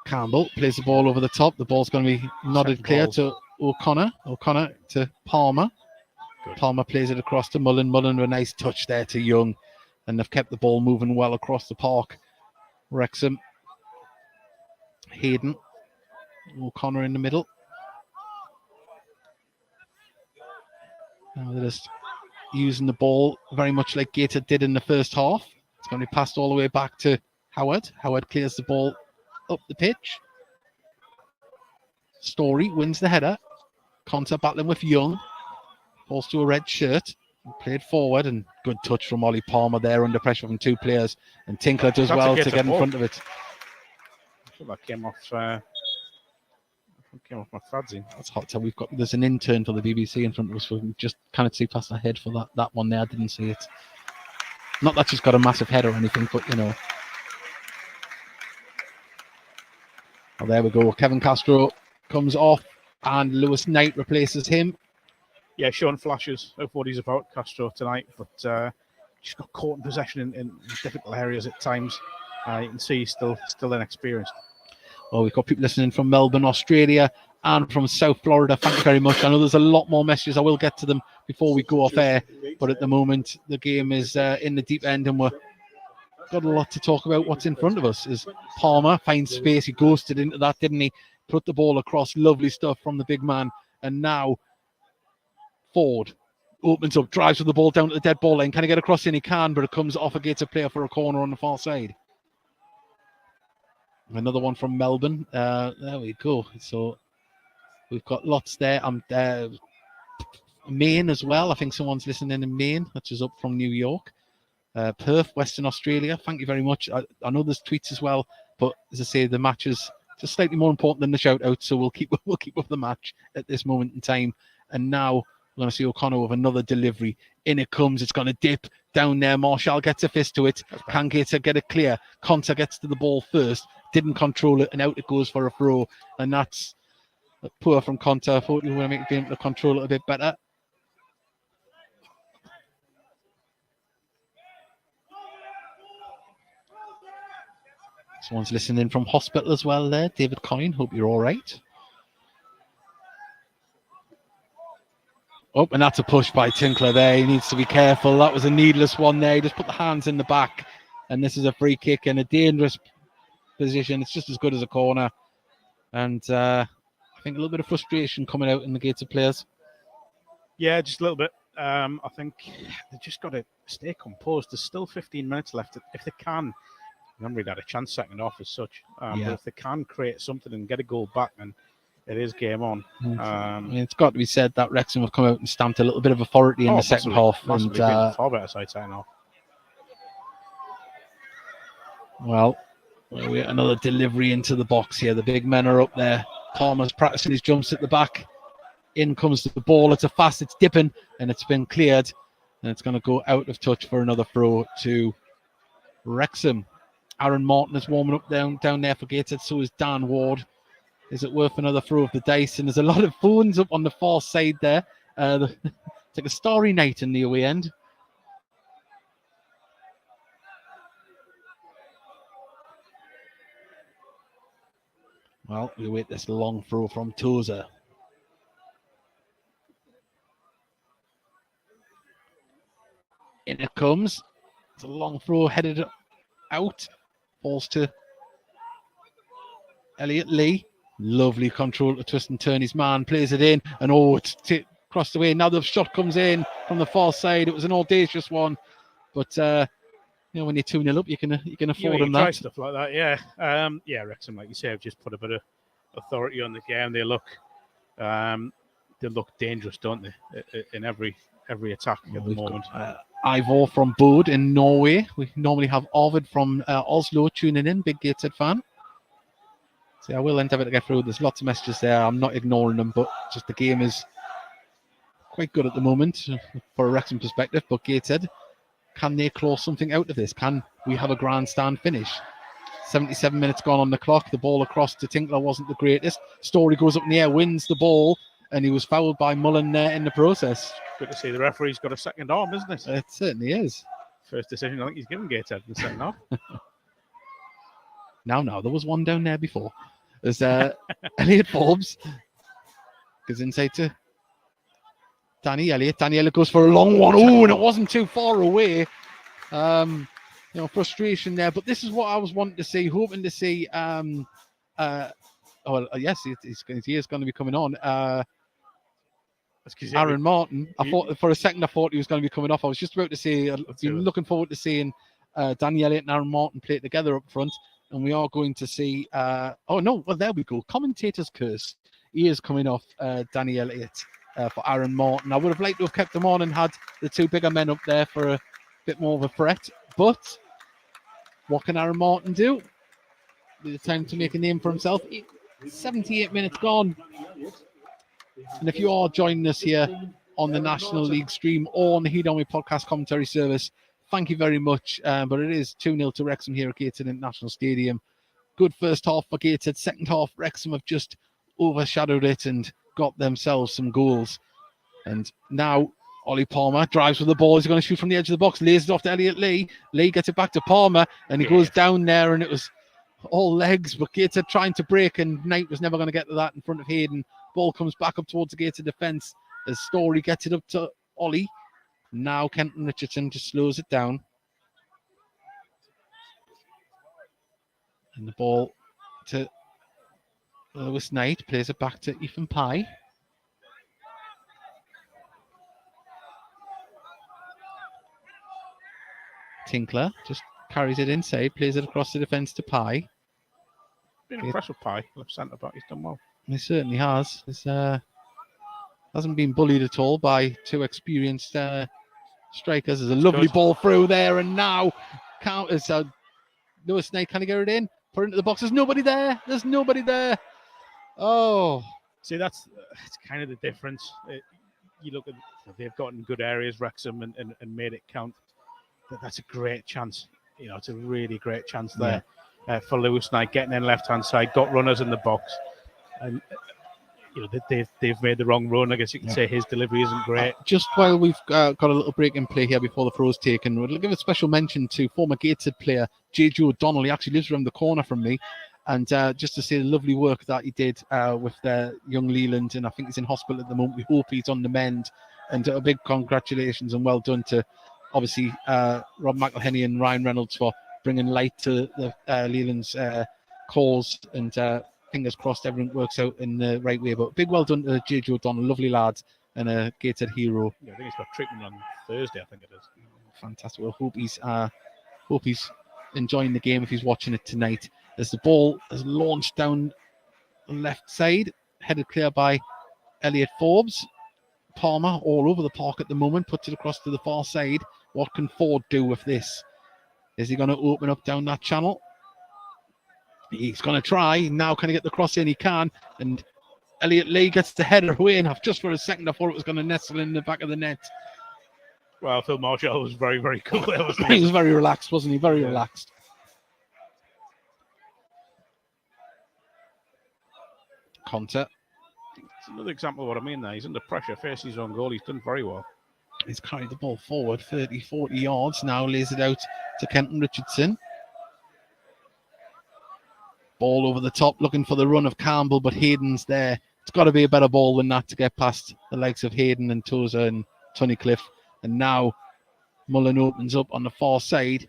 Campbell plays the ball over the top. The ball's going to be nodded clear to O'Connor. O'Connor to Palmer. Good. Palmer plays it across to Mullen. Mullen with a nice touch there to Young. And they've kept the ball moving well across the park. Wrexham. Hayden. O'Connor in the middle. Now they're just using the ball very much like Gateshead did in the first half. It's going to be passed all the way back to Howard. Howard clears the ball up the pitch. Story wins the header. Conter battling with Young. Falls to a red shirt. Played forward, and good touch from Ollie Palmer there under pressure from two players. And Tinkler does well to get in front of it. I thought that came off my Fadzing. That's hot. So there's an intern for the BBC in front of us. So we just can't see past our head for that one there. I didn't see it. Not that she's got a massive head or anything, but you know. Oh, there we go. Kevin Castro comes off, and Lewis Knight replaces him. Yeah, showing flashes of what he's about, Castro, tonight, but just got caught in possession in difficult areas at times. You can see he's still inexperienced. Oh, we've got people listening from Melbourne, Australia, and from South Florida. Thank you very much. I know there's a lot more messages. I will get to them before we go off air. But at the moment, the game is in the deep end, and we've got a lot to talk about. What's in front of us is Palmer finds space. He ghosted into that, didn't he? Put the ball across. Lovely stuff from the big man. And now Ford opens up, drives with the ball down to the dead ball line. Can he get across in? He can, but it comes off a Gateshead player for a corner on the far side. Another one from Melbourne. There we go. So we've got lots there. Maine as well. I think someone's listening in Maine. That's just up from New York. Perth, Western Australia. Thank you very much. I know there's tweets as well, but as I say, the match is just slightly more important than the shout out. So we'll keep up the match at this moment in time. And now we're going to see O'Connor with another delivery. In it comes. It's going to dip down there. Marshall gets a fist to it. Can Gateshead get it clear? Conta gets to the ball first. Didn't control it, and out it goes for a throw. And that's poor from Conta. I thought we were going to be able to control it a bit better. Someone's listening from hospital as well there. David Coyne, hope you're all right. Oh, and that's a push by Tinkler there. He needs to be careful. That was a needless one there. He just put the hands in the back. And this is a free kick in a dangerous position. It's just as good as a corner. And I think a little bit of frustration coming out in the Gateshead players. Yeah, just a little bit. I think they've just got to stay composed. There's still 15 minutes left. If they can, they haven't really had a chance second half as such. But if they can create something and get a goal back, then it is game on. I mean, it's got to be said that Wrexham have come out and stamped a little bit of authority in the second half. And far better side second half. Well, we get another delivery into the box here. The big men are up there. Palmer's practicing his jumps at the back. In comes the ball. It's it's dipping, and it's been cleared. And it's going to go out of touch for another throw to Wrexham. Aaron Martin is warming up down there for Gateshead. So is Dan Ward. Is it worth another throw of the dice? And there's a lot of phones up on the far side there. It's like a starry night in the away end. Well, we wait this long throw from Tozer. In it comes. It's a long throw headed out. Falls to Elliot Lee. Lovely control to twist and turn his man. Plays it in. And it's crossed away. Now the shot comes in from the far side. It was an audacious one. But, when you're 2-0 up, you can afford them that. Try stuff like that, yeah. Wrexham, like you say, have just put a bit of authority on the game. They look dangerous, don't they? In every attack at the moment. Ivor from Bod in Norway. We normally have Arvid from Oslo tuning in, big Gateshead fan. So I will endeavour to get through. There's lots of messages there. I'm not ignoring them, but just the game is quite good at the moment for a Wrexham perspective. But Gateshead, can they claw something out of this? Can we have a grandstand finish? 77 minutes gone on the clock. The ball across to Tinkler wasn't the greatest. Story goes up in the air, wins the ball, and he was fouled by Mullen there in the process. Good to see the referee's got a second arm, isn't it? It certainly is. First decision I think he's given Gateshead in the second half. Now, there was one down there before. There's Elliot Forbes. Goes inside to Danny Elliott. Danny Elliott goes for a long one. Oh, and it wasn't too far away. Frustration there. But this is what I was wanting to see, hoping to see. Yes, he is going to be coming on. Aaron Martin. I thought for a second he was going to be coming off. I was just about to say, I've been looking forward to seeing Danny Elliott and Aaron Martin play together up front. And we are going to see, there we go. Commentator's curse. He is coming off Danny Elliott for Aaron Martin. I would have liked to have kept them on and had the two bigger men up there for a bit more of a threat. But what can Aaron Martin do? The time to make a name for himself. 78 minutes gone. And if you are joining us here on the National League stream or on the Heat On Me podcast commentary service, thank you very much. But it is 2-0 to Wrexham here at Gateshead International Stadium. Good first half for Gateshead. Second half, Wrexham have just overshadowed it and got themselves some goals. And now Ollie Palmer drives with the ball. He's going to shoot from the edge of the box. Lays it off to Elliot Lee. Lee gets it back to Palmer and he goes down there. And it was all legs, but Gateshead trying to break, and Knight was never going to get to that in front of Hayden. Ball comes back up towards the Gateshead defence as Story gets it up to Ollie. Now Kenton Richardson just slows it down. And the ball to Lewis Knight, plays it back to Ethan Pye. Tinkler just carries it inside, plays it across the defence to Pye. Been impressed with Pye, left centre back. He's done well. He certainly has. He's hasn't been bullied at all by two experienced strikers. There's a lovely ball through there, and now counters. Lewis Knight, can he get it in? Put it into the box. There's nobody there. There's nobody there. Oh, see, it's kind of the difference. You look at, they've gotten good areas, Wrexham, and made it count. That's a great chance. It's a really great chance there for Lewis Knight, getting in left-hand side, got runners in the box, and they've made the wrong run. I guess you can say his delivery isn't great. Just while we've got a little break in play here before the throw's taken, we'll give a special mention to former Gateshead player J.J. O'Donnell. He actually lives around the corner from me. And just to say the lovely work that he did with young Leland, and I think he's in hospital at the moment. We hope he's on the mend. And a big congratulations and well done to, obviously, Rob McElhenney and Ryan Reynolds for bringing light to the Leland's cause. And fingers crossed everything works out in the right way. But big well done to J.J. O'Donnell, lovely lad and a Gateshead hero. Yeah, I think he's got treatment on Thursday, I think it is. Fantastic. Well, hope he's enjoying the game if he's watching it tonight. As the ball is launched down the left side, headed clear by Elliot Forbes. Palmer all over the park at the moment, puts it across to the far side. What can Ford do with this? Is he going to open up down that channel? He's going to try. Now can he get the cross in? He can. And Elliot Lee gets the header away. And just for a second, I thought it was going to nestle in the back of the net. Well, Phil Marshall was very, very cool there, wasn't he? He was very relaxed, wasn't he? Very relaxed. Conte. It's another example of what I mean there. He's under pressure, facing his own goal. He's done very well. He's carried the ball forward 30, 40 yards. Now lays it out to Kenton Richardson. Ball over the top, looking for the run of Campbell, but Hayden's there. It's got to be a better ball than that to get past the legs of Hayden and Tozer and Tunnicliffe. And now Mullen opens up on the far side.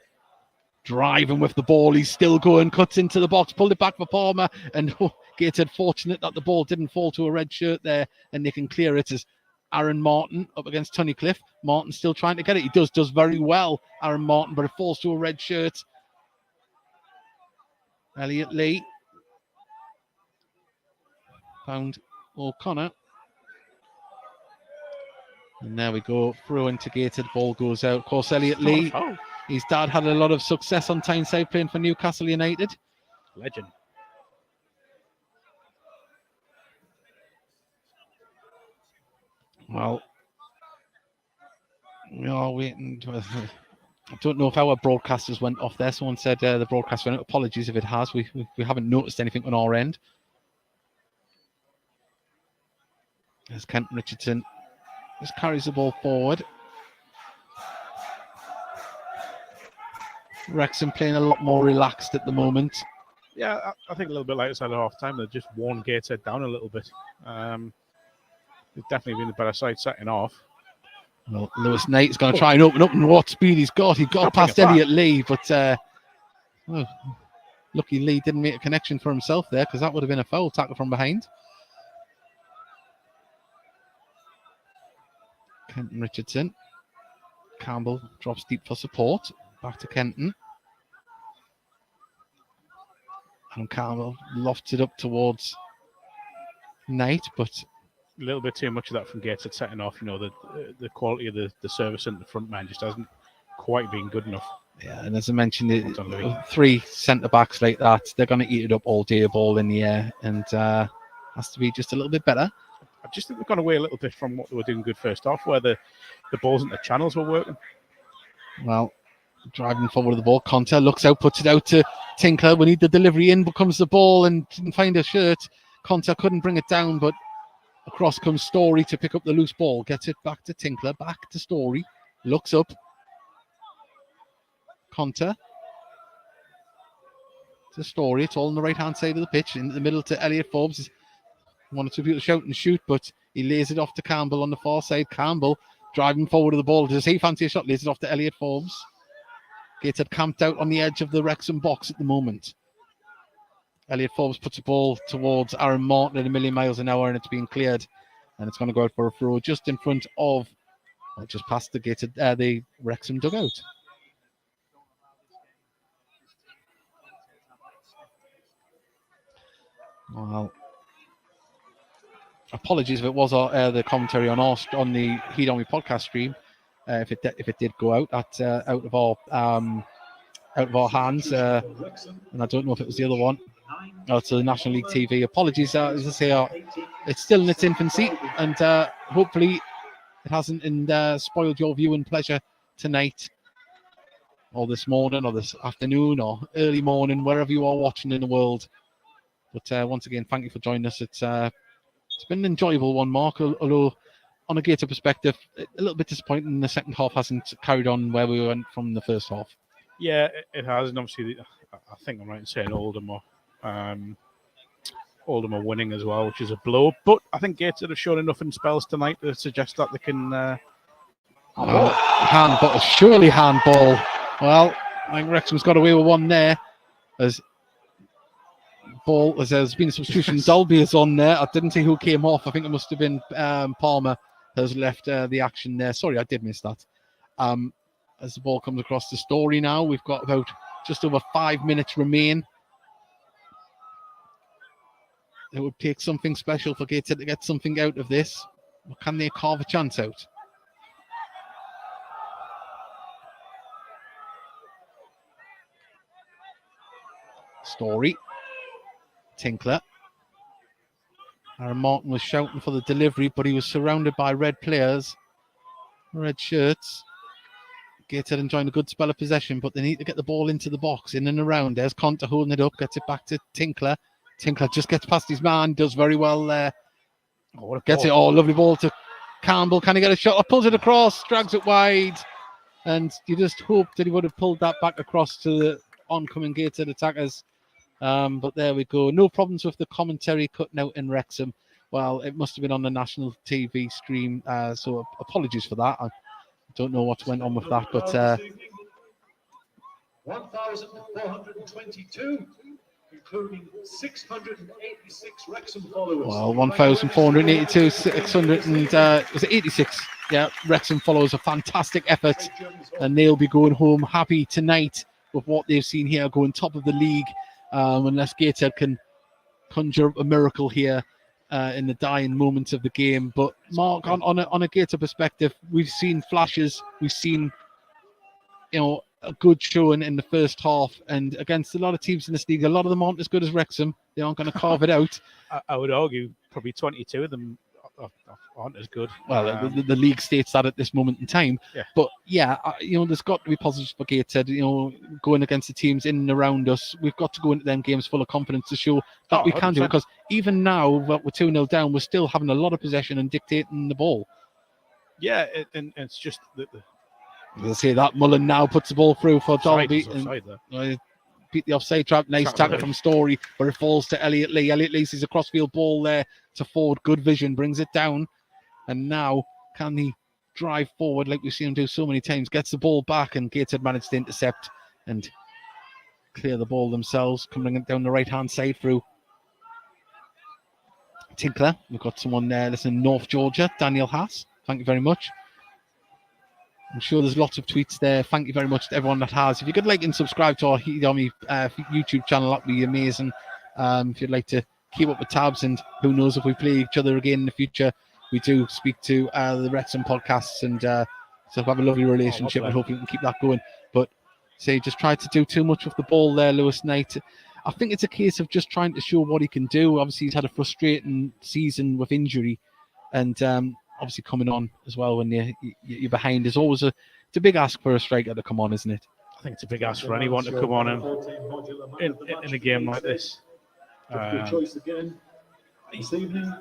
Driving with the ball. He's still going, cuts into the box, pulled it back for Palmer. And Gateshead fortunate that the ball didn't fall to a red shirt there, and they can clear it as Aaron Martin up against Tunnicliffe. Martin still trying to get it. He does very well, Aaron Martin, but it falls to a red shirt. Elliot Lee found O'Connor. And there we go, through into Gateshead, ball goes out. Of course, Elliot Lee, his dad had a lot of success on Tyneside playing for Newcastle United. Legend. Well, we are waiting. I don't know if our broadcasters went off there. Someone said the broadcast went out. Apologies if it has. We haven't noticed anything on our end. As Kenton Richardson just carries the ball forward. Wrexham playing a lot more relaxed at the moment. Yeah, I think a little bit like I said at half time, they've just worn Gateshead down a little bit. They've definitely been the better side setting off. Well, Lewis Knight's going to try and open up, and what speed he's got. He got past Elliot Lee, but lucky Lee didn't make a connection for himself there, because that would have been a foul tackle from behind. Kenton Richardson. Campbell drops deep for support. Back to Kenton. And Campbell lofts it up towards Knight, but a little bit too much of that from Gateshead setting off. The quality of the service in the front man just hasn't quite been good enough. Yeah, and as I mentioned, three centre backs like that, they're going to eat it up all day, ball in the air, and has to be just a little bit better. I just think they've gone away a little bit from what they were doing good first off, where the balls and the channels were working. Well, driving forward with the ball, Conte looks out, puts it out to Tinkler. We need the delivery in, becomes the ball and didn't find a shirt. Conte couldn't bring it down, but across comes Story to pick up the loose ball. Gets it back to Tinkler, back to Story. Looks up. Conte. to Story. It's all on the right-hand side of the pitch, in the middle to Elliot Forbes. One or two people shout and shoot, but he lays it off to Campbell on the far side. Campbell driving forward of the ball. Does he fancy a shot? Lays it off to Elliot Forbes. Gateshead camped out on the edge of the Wrexham box at the moment. Elliot Forbes puts the ball towards Aaron Martin at 1,000,000 miles an hour, and it's being cleared. And it's going to go out for a throw just in front of, just past the Wrexham dugout. Well, apologies if it was the commentary on the Heat Army podcast stream. If it did go out out of our hands, and I don't know if it was the other one. To the National League TV. Apologies, as I say, it's still in its infancy, and hopefully it hasn't spoiled your viewing pleasure tonight, or this morning, or this afternoon, or early morning, wherever you are watching in the world. But once again, thank you for joining us. It's been an enjoyable one, Mark, although on a Gator perspective, a little bit disappointing the second half hasn't carried on where we went from the first half. Yeah, it has, and obviously I think I'm right in saying Oldham are winning as well, which is a blow. But I think Gateshead have shown enough in spells tonight to suggest that they can. Handball, surely handball. Well, I think Wrexham's got away with one there. There's been a substitution. Dolby is on there. I didn't see who came off. I think it must have been Palmer has left the action there. Sorry, I did miss that. As the ball comes across the Story now, we've got about just over 5 minutes remain. It would take something special for Gateshead to get something out of this. Or can they carve a chance out? Story. Tinkler. Aaron Martin was shouting for the delivery, but he was surrounded by red players. Red shirts. Gateshead enjoying a good spell of possession, but they need to get the ball into the box, in and around. There's Conter holding it up, gets it back to Tinkler. Tinkler just gets past his man, does very well there. Gets it, lovely ball to Campbell. Can he get a shot? Pulls it across, drags it wide. And you just hope that he would have pulled that back across to the oncoming Gateshead attackers. But there we go. No problems with the commentary cutting out in Wrexham. Well, it must have been on the national TV stream, so apologies for that. I don't know what went on with that, but 1,422, including 686 Wrexham followers. Well, 1,482, 600 and was it 86? Yeah, Wrexham followers. A fantastic effort, and they'll be going home happy tonight with what they've seen here, going top of the league. Unless Gateshead can conjure up a miracle here in the dying moments of the game. But Mark, on a Gateshead perspective, we've seen flashes. We've seen, a good showing in the first half, and against a lot of teams in this league, a lot of them aren't as good as Wrexham. They aren't going to carve it out. I would argue probably 22 of them aren't as good. Well, the league states that at this moment in time. Yeah. But yeah, there's got to be positives for Gateshead. Going against the teams in and around us, we've got to go into them games full of confidence to show that we can do it. Because even now that we're 2-0 down, we're still having a lot of possession and dictating the ball. Yeah, and it's just that. We'll see that Mullen now puts the ball through for Dolby. Beat the offside trap. Nice tackle from Story, but it falls to Elliot Lee. Elliot Lee sees a crossfield ball there to Ford. Good vision, brings it down. And now, can he drive forward like we've seen him do so many times? Gets the ball back, and Gateshead managed to intercept and clear the ball themselves, coming down the right-hand side through Tinkler. We've got someone there, listen, North Georgia, Daniel Haas. Thank you very much. I'm sure there's lots of tweets there. Thank you very much to everyone that has. If you could like and subscribe to our Heat Army YouTube channel, that'd be amazing. If you'd like to keep up with tabs, and who knows if we play each other again in the future, we do speak to the Wrexham podcasts, and so have a lovely relationship, and hopefully we can keep that going. But just tried to do too much with the ball there, Lewis Knight. I think it's a case of just trying to show what he can do. Obviously, he's had a frustrating season with injury, and obviously coming on as well when you're behind is always it's a big ask for a striker to come on, isn't it? I think it's a big ask for anyone to come on in a game like this.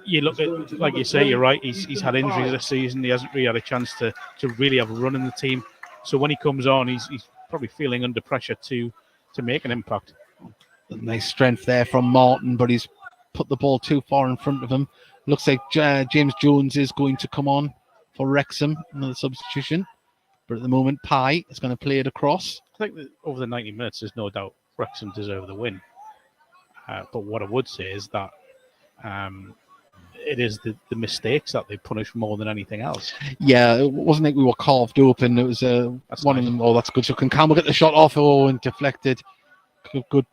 You look at, like you say, you're right. He's had injuries this season. He hasn't really had a chance to really have a run in the team. So when he comes on, he's probably feeling under pressure to make an impact. Nice strength there from Martin, but he's put the ball too far in front of him. Looks like James Jones is going to come on for Wrexham, another substitution. But at the moment, Pye is going to play it across. I think that over the 90 minutes, there's no doubt Wrexham deserve the win. But what I would say is that it is the mistakes that they punish more than anything else. Yeah, it wasn't like we were carved open. It was one of them. Oh, that's good. So can Campbell get the shot off? Oh, and deflected. Good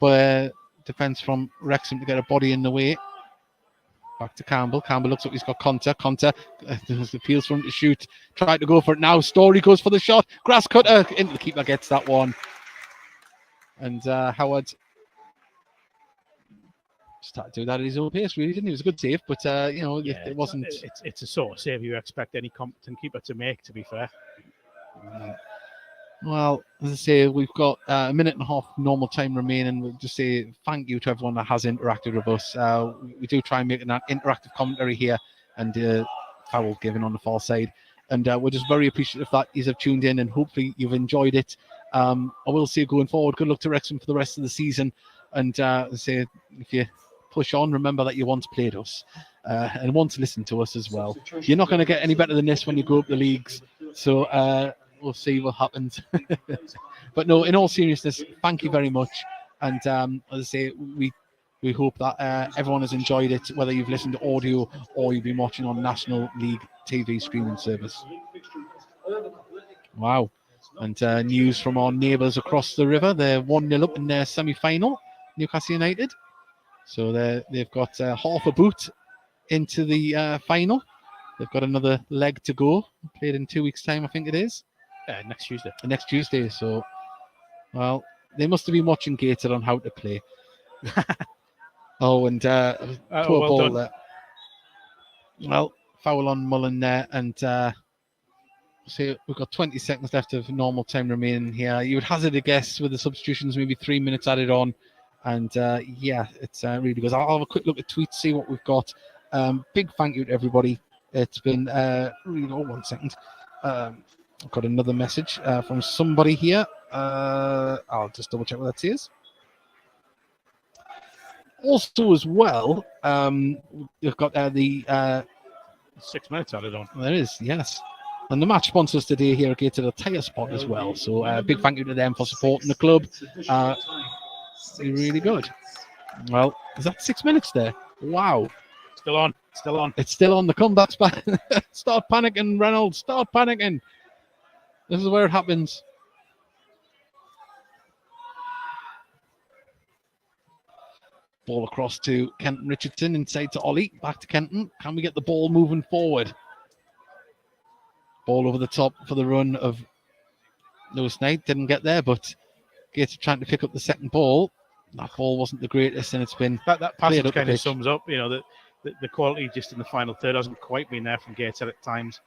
defence from Wrexham to get a body in the way. Back to Campbell. Campbell looks like he's got Conter. Conter appeals for him to shoot. Tried to go for it now. Story goes for the shot. Grass cutter into the keeper, gets that one. And Howard started to do that at his own pace, really, didn't he? It was a good save, but it wasn't. It's a sort of save you expect any competent keeper to make, to be fair. Well, as I say, we've got a minute and a half normal time remaining. We'll just say thank you to everyone that has interacted with us. We do try and make an interactive commentary here, and foul given on the far side. And we're just very appreciative that you have tuned in, and hopefully you've enjoyed it. I will say going forward, good luck to Wrexham for the rest of the season. And as I say, if you push on, remember that you once played us and once listened to us as well. You're not going to get any better than this when you go up the leagues. So we'll see what happens. But no, in all seriousness, thank you very much. And as I say, we hope that everyone has enjoyed it, whether you've listened to audio or you've been watching on National League TV streaming service. Wow. And news from our neighbours across the river. They're 1-0 up in their semi-final, Newcastle United. So they've got half a boot into the final. They've got another leg to go. Played in 2 weeks' time, I think it is. Next Tuesday. Next Tuesday. So, well, they must have been watching Gateshead on how to play. Oh, and poor well ball done. there. Well, foul on Mullen there, and so we've got 20 seconds left of normal time remaining here. You would hazard a guess with the substitutions, maybe 3 minutes added on, and yeah, it's really good. I'll have a quick look at tweets, see what we've got. Big thank you to everybody. It's been really. Oh, 1 second. I've got another message from somebody here. I'll just double check what that says. Also, as well, we've got the 6 minutes added on. There is, yes. And the match sponsors today here at Gateshead are Tyre Spot as well. So big thank you to them for supporting the club. Really good. Well, is that 6 minutes there? Wow. Still on. It's still on. The comeback's back. Start panicking, Reynolds. Start panicking. This is where it happens. Ball across to Kenton Richardson, inside to Ollie. Back to Kenton. Can we get the ball moving forward? Ball over the top for the run of Lewis Knight. Didn't get there, but Gates trying to pick up the second ball. That ball wasn't the greatest, and it's been that passage kind of sums up, the quality just in the final third hasn't quite been there from Gateshead at times.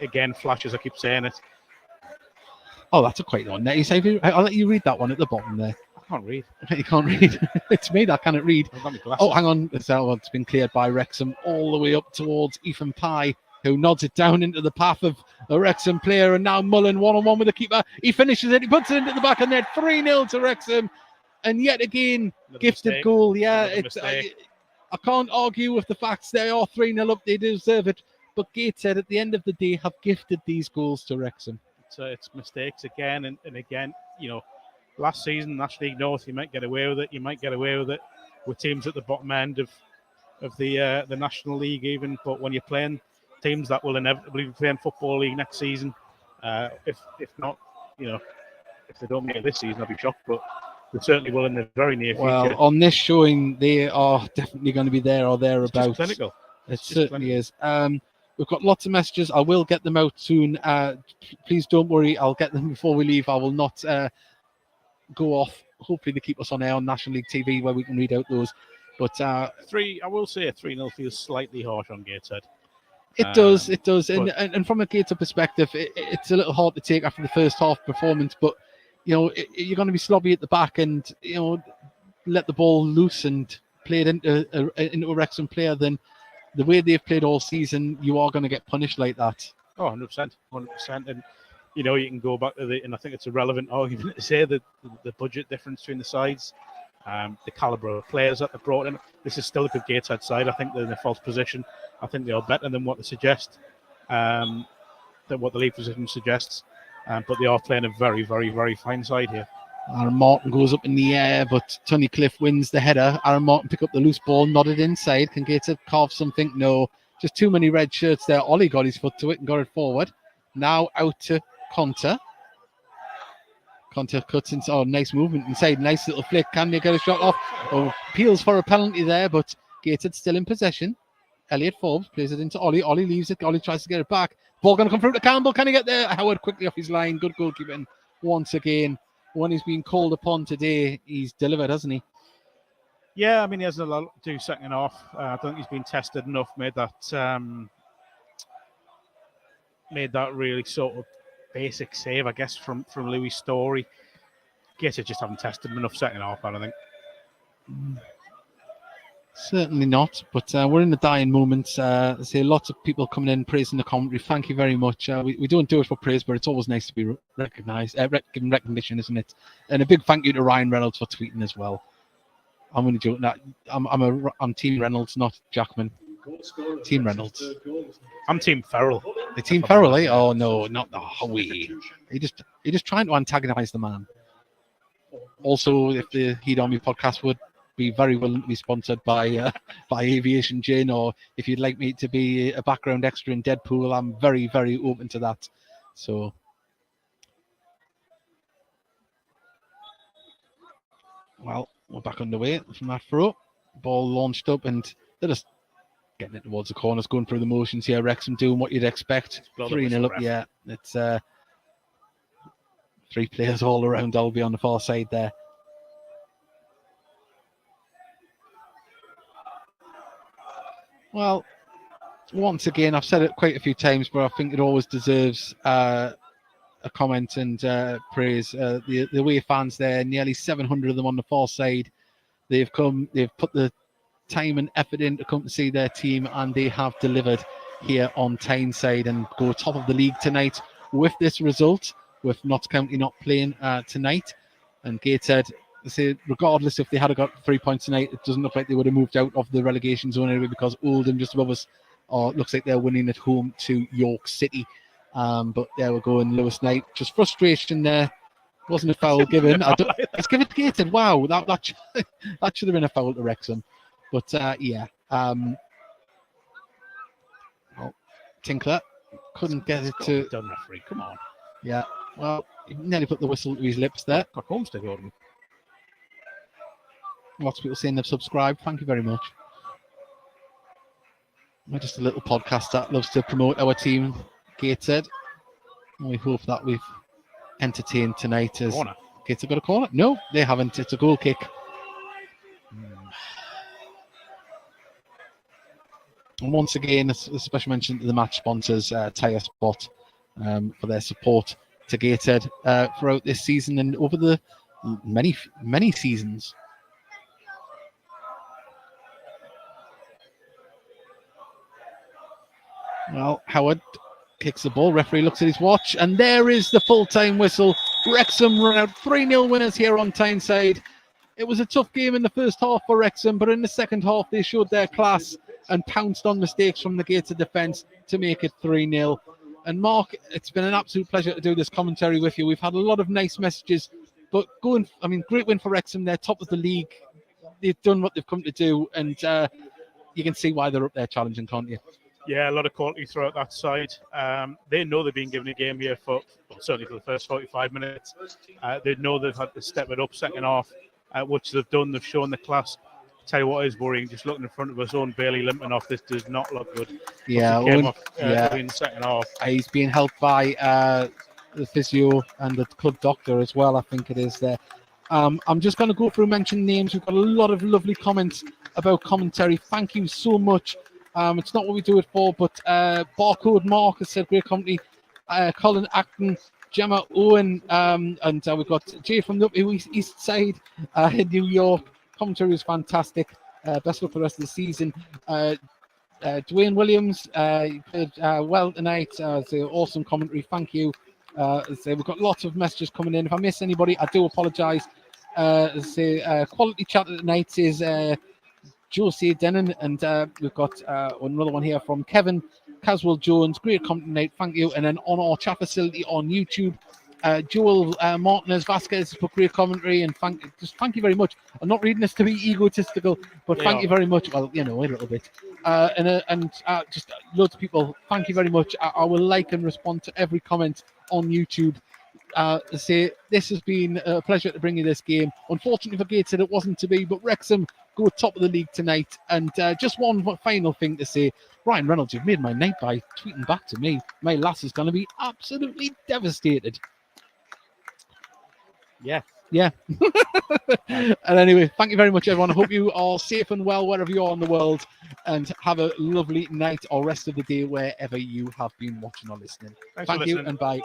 Again, flashes, I keep saying it. Oh, that's a quite one. I'll let you read that one at the bottom there. I can't read. You can't read. It's me that cannot read. I've got my glasses. Oh, hang on. It's been cleared by Wrexham all the way up towards Ethan Pye, who nods it down into the path of a Wrexham player. And now Mullen one-on-one with the keeper. He finishes it. He puts it into the back of net. 3-0 to Wrexham. And yet again, Another gifted mistake. goal. Yeah, Another I can't argue with the facts. They are 3-0 up. They deserve it. But Gateshead, at the end of the day, have gifted these goals to Wrexham. It's mistakes again and again. Last season, National League North, you might get away with it. You might get away with it with teams at the bottom end of the National League even. But when you're playing teams that will inevitably be playing Football League next season, if not, if they don't make it this season, I'll be shocked. But they certainly will in the very near future. Well, on this showing, they are definitely going to be there or thereabouts. It's just clinical. It certainly is. We've got lots of messages. I will get them out soon. Please don't worry. I'll get them before we leave. I will not go off. Hopefully they keep us on air on National League TV where we can read out those. But I will say a 3-0 feels slightly harsh on Gateshead. It does. And from a Gateshead perspective, it's a little hard to take after the first half performance. But you're going to be sloppy at the back and let the ball loose and play it into a Wrexham player. Then the way they've played all season, you are going to get punished like that. Oh, 100%. And you can go back to and I think it's a relevant argument to say that the budget difference between the sides. the calibre of players that they brought in. This is still a good Gateshead side. I think they're in a false position. I think they are better than what they suggest, than what the league position suggests. But they are playing a very, very, very fine side here. Aaron Martin goes up in the air, but Tony Cliff wins the header. Aaron Martin pick up the loose ball, nodded inside. Can Gateshead carve something? No. Just too many red shirts there. Ollie got his foot to it and got it forward. Now out to Conter. Conter cuts into, nice movement inside. Nice little flick. Can they get a shot off? Oh, peels for a penalty there, but Gateshead still in possession. Elliot Forbes plays it into Ollie. Ollie leaves it. Ollie tries to get it back. Ball going to come through to Campbell. Can he get there? Howard quickly off his line. Good goalkeeping once again. When he's been called upon today, he's delivered, hasn't he? Yeah, I mean, he hasn't a lot to do second half. I don't think he's been tested enough. Made that really sort of basic save, I guess, from Louis Story. Guess I just haven't tested him enough second half, I don't think. Certainly not, but we're in the dying moments. I see lots of people coming in praising the commentary. Thank you very much. We don't do it for praise, but it's always nice to be recognised, given recognition, isn't it? And a big thank you to Ryan Reynolds for tweeting as well. I'm going to joke that I'm Team Reynolds, not Jackman. Team Reynolds. I'm Team Farrell. The Team Farrell, eh? Oh no, not the Howie. You're just trying to antagonise the man. Also, if the Heat Army podcast would be very willing to be sponsored by Aviation Gin, or if you'd like me to be a background extra in Deadpool, I'm very, very open to that. So, well, we're back underway from that throw. Ball launched up, and they're just getting it towards the corners, going through the motions here. Wrexham doing what you'd expect. 3-0 up, yeah. It's 3 players all around Albi on the far side there. Well, once again, I've said it quite a few times, but I think it always deserves a comment and praise. The away fans there, nearly 700 of them on the far side. They've put the time and effort in to come to see their team, and they have delivered here on Tyneside and go top of the league tonight with this result, with Notts County not playing tonight. And Gateshead, say, regardless if they had got 3 points tonight, it doesn't look like they would have moved out of the relegation zone anyway, because Oldham just above us looks like they're winning at home to York City. But there we go, and Lewis Knight, just frustration there. Wasn't a foul given. Let's give it to Gateshead. Wow, that should have been a foul to Wrexham. But yeah, Tinkler couldn't get it to. Done, referee. Come on. Yeah, well, he nearly put the whistle to his lips there. Got home to Gordon. Lots of people saying they've subscribed. Thank you very much. We're just a little podcast that loves to promote our team, Gateshead. And we hope that we've entertained tonight. As Gateshead got a corner? No, they haven't. It's a goal kick. And once again, a special mention to the match sponsors, Tyre Spot, for their support to Gateshead throughout this season and over the many seasons. Well, Howard kicks the ball. Referee looks at his watch, and there is the full-time whistle. Wrexham run out 3-0 winners here on Tyneside. It was a tough game in the first half for Wrexham, but in the second half they showed their class and pounced on mistakes from the Gateshead defence to make it 3-0. And Mark, it's been an absolute pleasure to do this commentary with you. We've had a lot of nice messages, but great win for Wrexham. They're top of the league. They've done what they've come to do, and you can see why they're up there challenging, can't you? Yeah, a lot of quality throughout that side. They know they've been given a game here certainly for the first 45 minutes. They know they've had to step it up second half, which they've done. They've shown the class. Tell you what is worrying, just looking in front of us, Owen Bailey limping off. This does not look good. Yeah, in the second half. He's being helped by the physio and the club doctor as well, I think it is there. I'm just going to go through mention names. We've got a lot of lovely comments about commentary. Thank you so much. It's not what we do it for, but Barcode Mark has said great commentary. Colin Acton, Gemma Owen, and we've got Jay from the East Side in New York. Commentary was fantastic. Best luck for the rest of the season. Dwayne Williams played well tonight. Awesome commentary. Thank you. We've got lots of messages coming in. If I miss anybody, I do apologise. Quality chat tonight says Josie Denon, and we've got another one here from Kevin Caswell Jones. Great comment tonight, thank you. And then on our chat facility on YouTube, Joel Martinez Vasquez put great commentary, and thank you very much. I'm not reading this to be egotistical, but thank you very much. Well, a little bit. And just loads of people, thank you very much. I will like and respond to every comment on YouTube. Say this has been a pleasure to bring you this game. Unfortunately for Gateshead, it wasn't to be, but Wrexham go top of the league tonight. And just one final thing to say, Ryan Reynolds, you've made my night by tweeting back to me. My lass is going to be absolutely devastated. Yeah. And anyway, thank you very much, everyone. I hope you are safe and well wherever you are in the world, and have a lovely night or rest of the day wherever you have been watching or listening. Thanks for Thank you listening. and bye.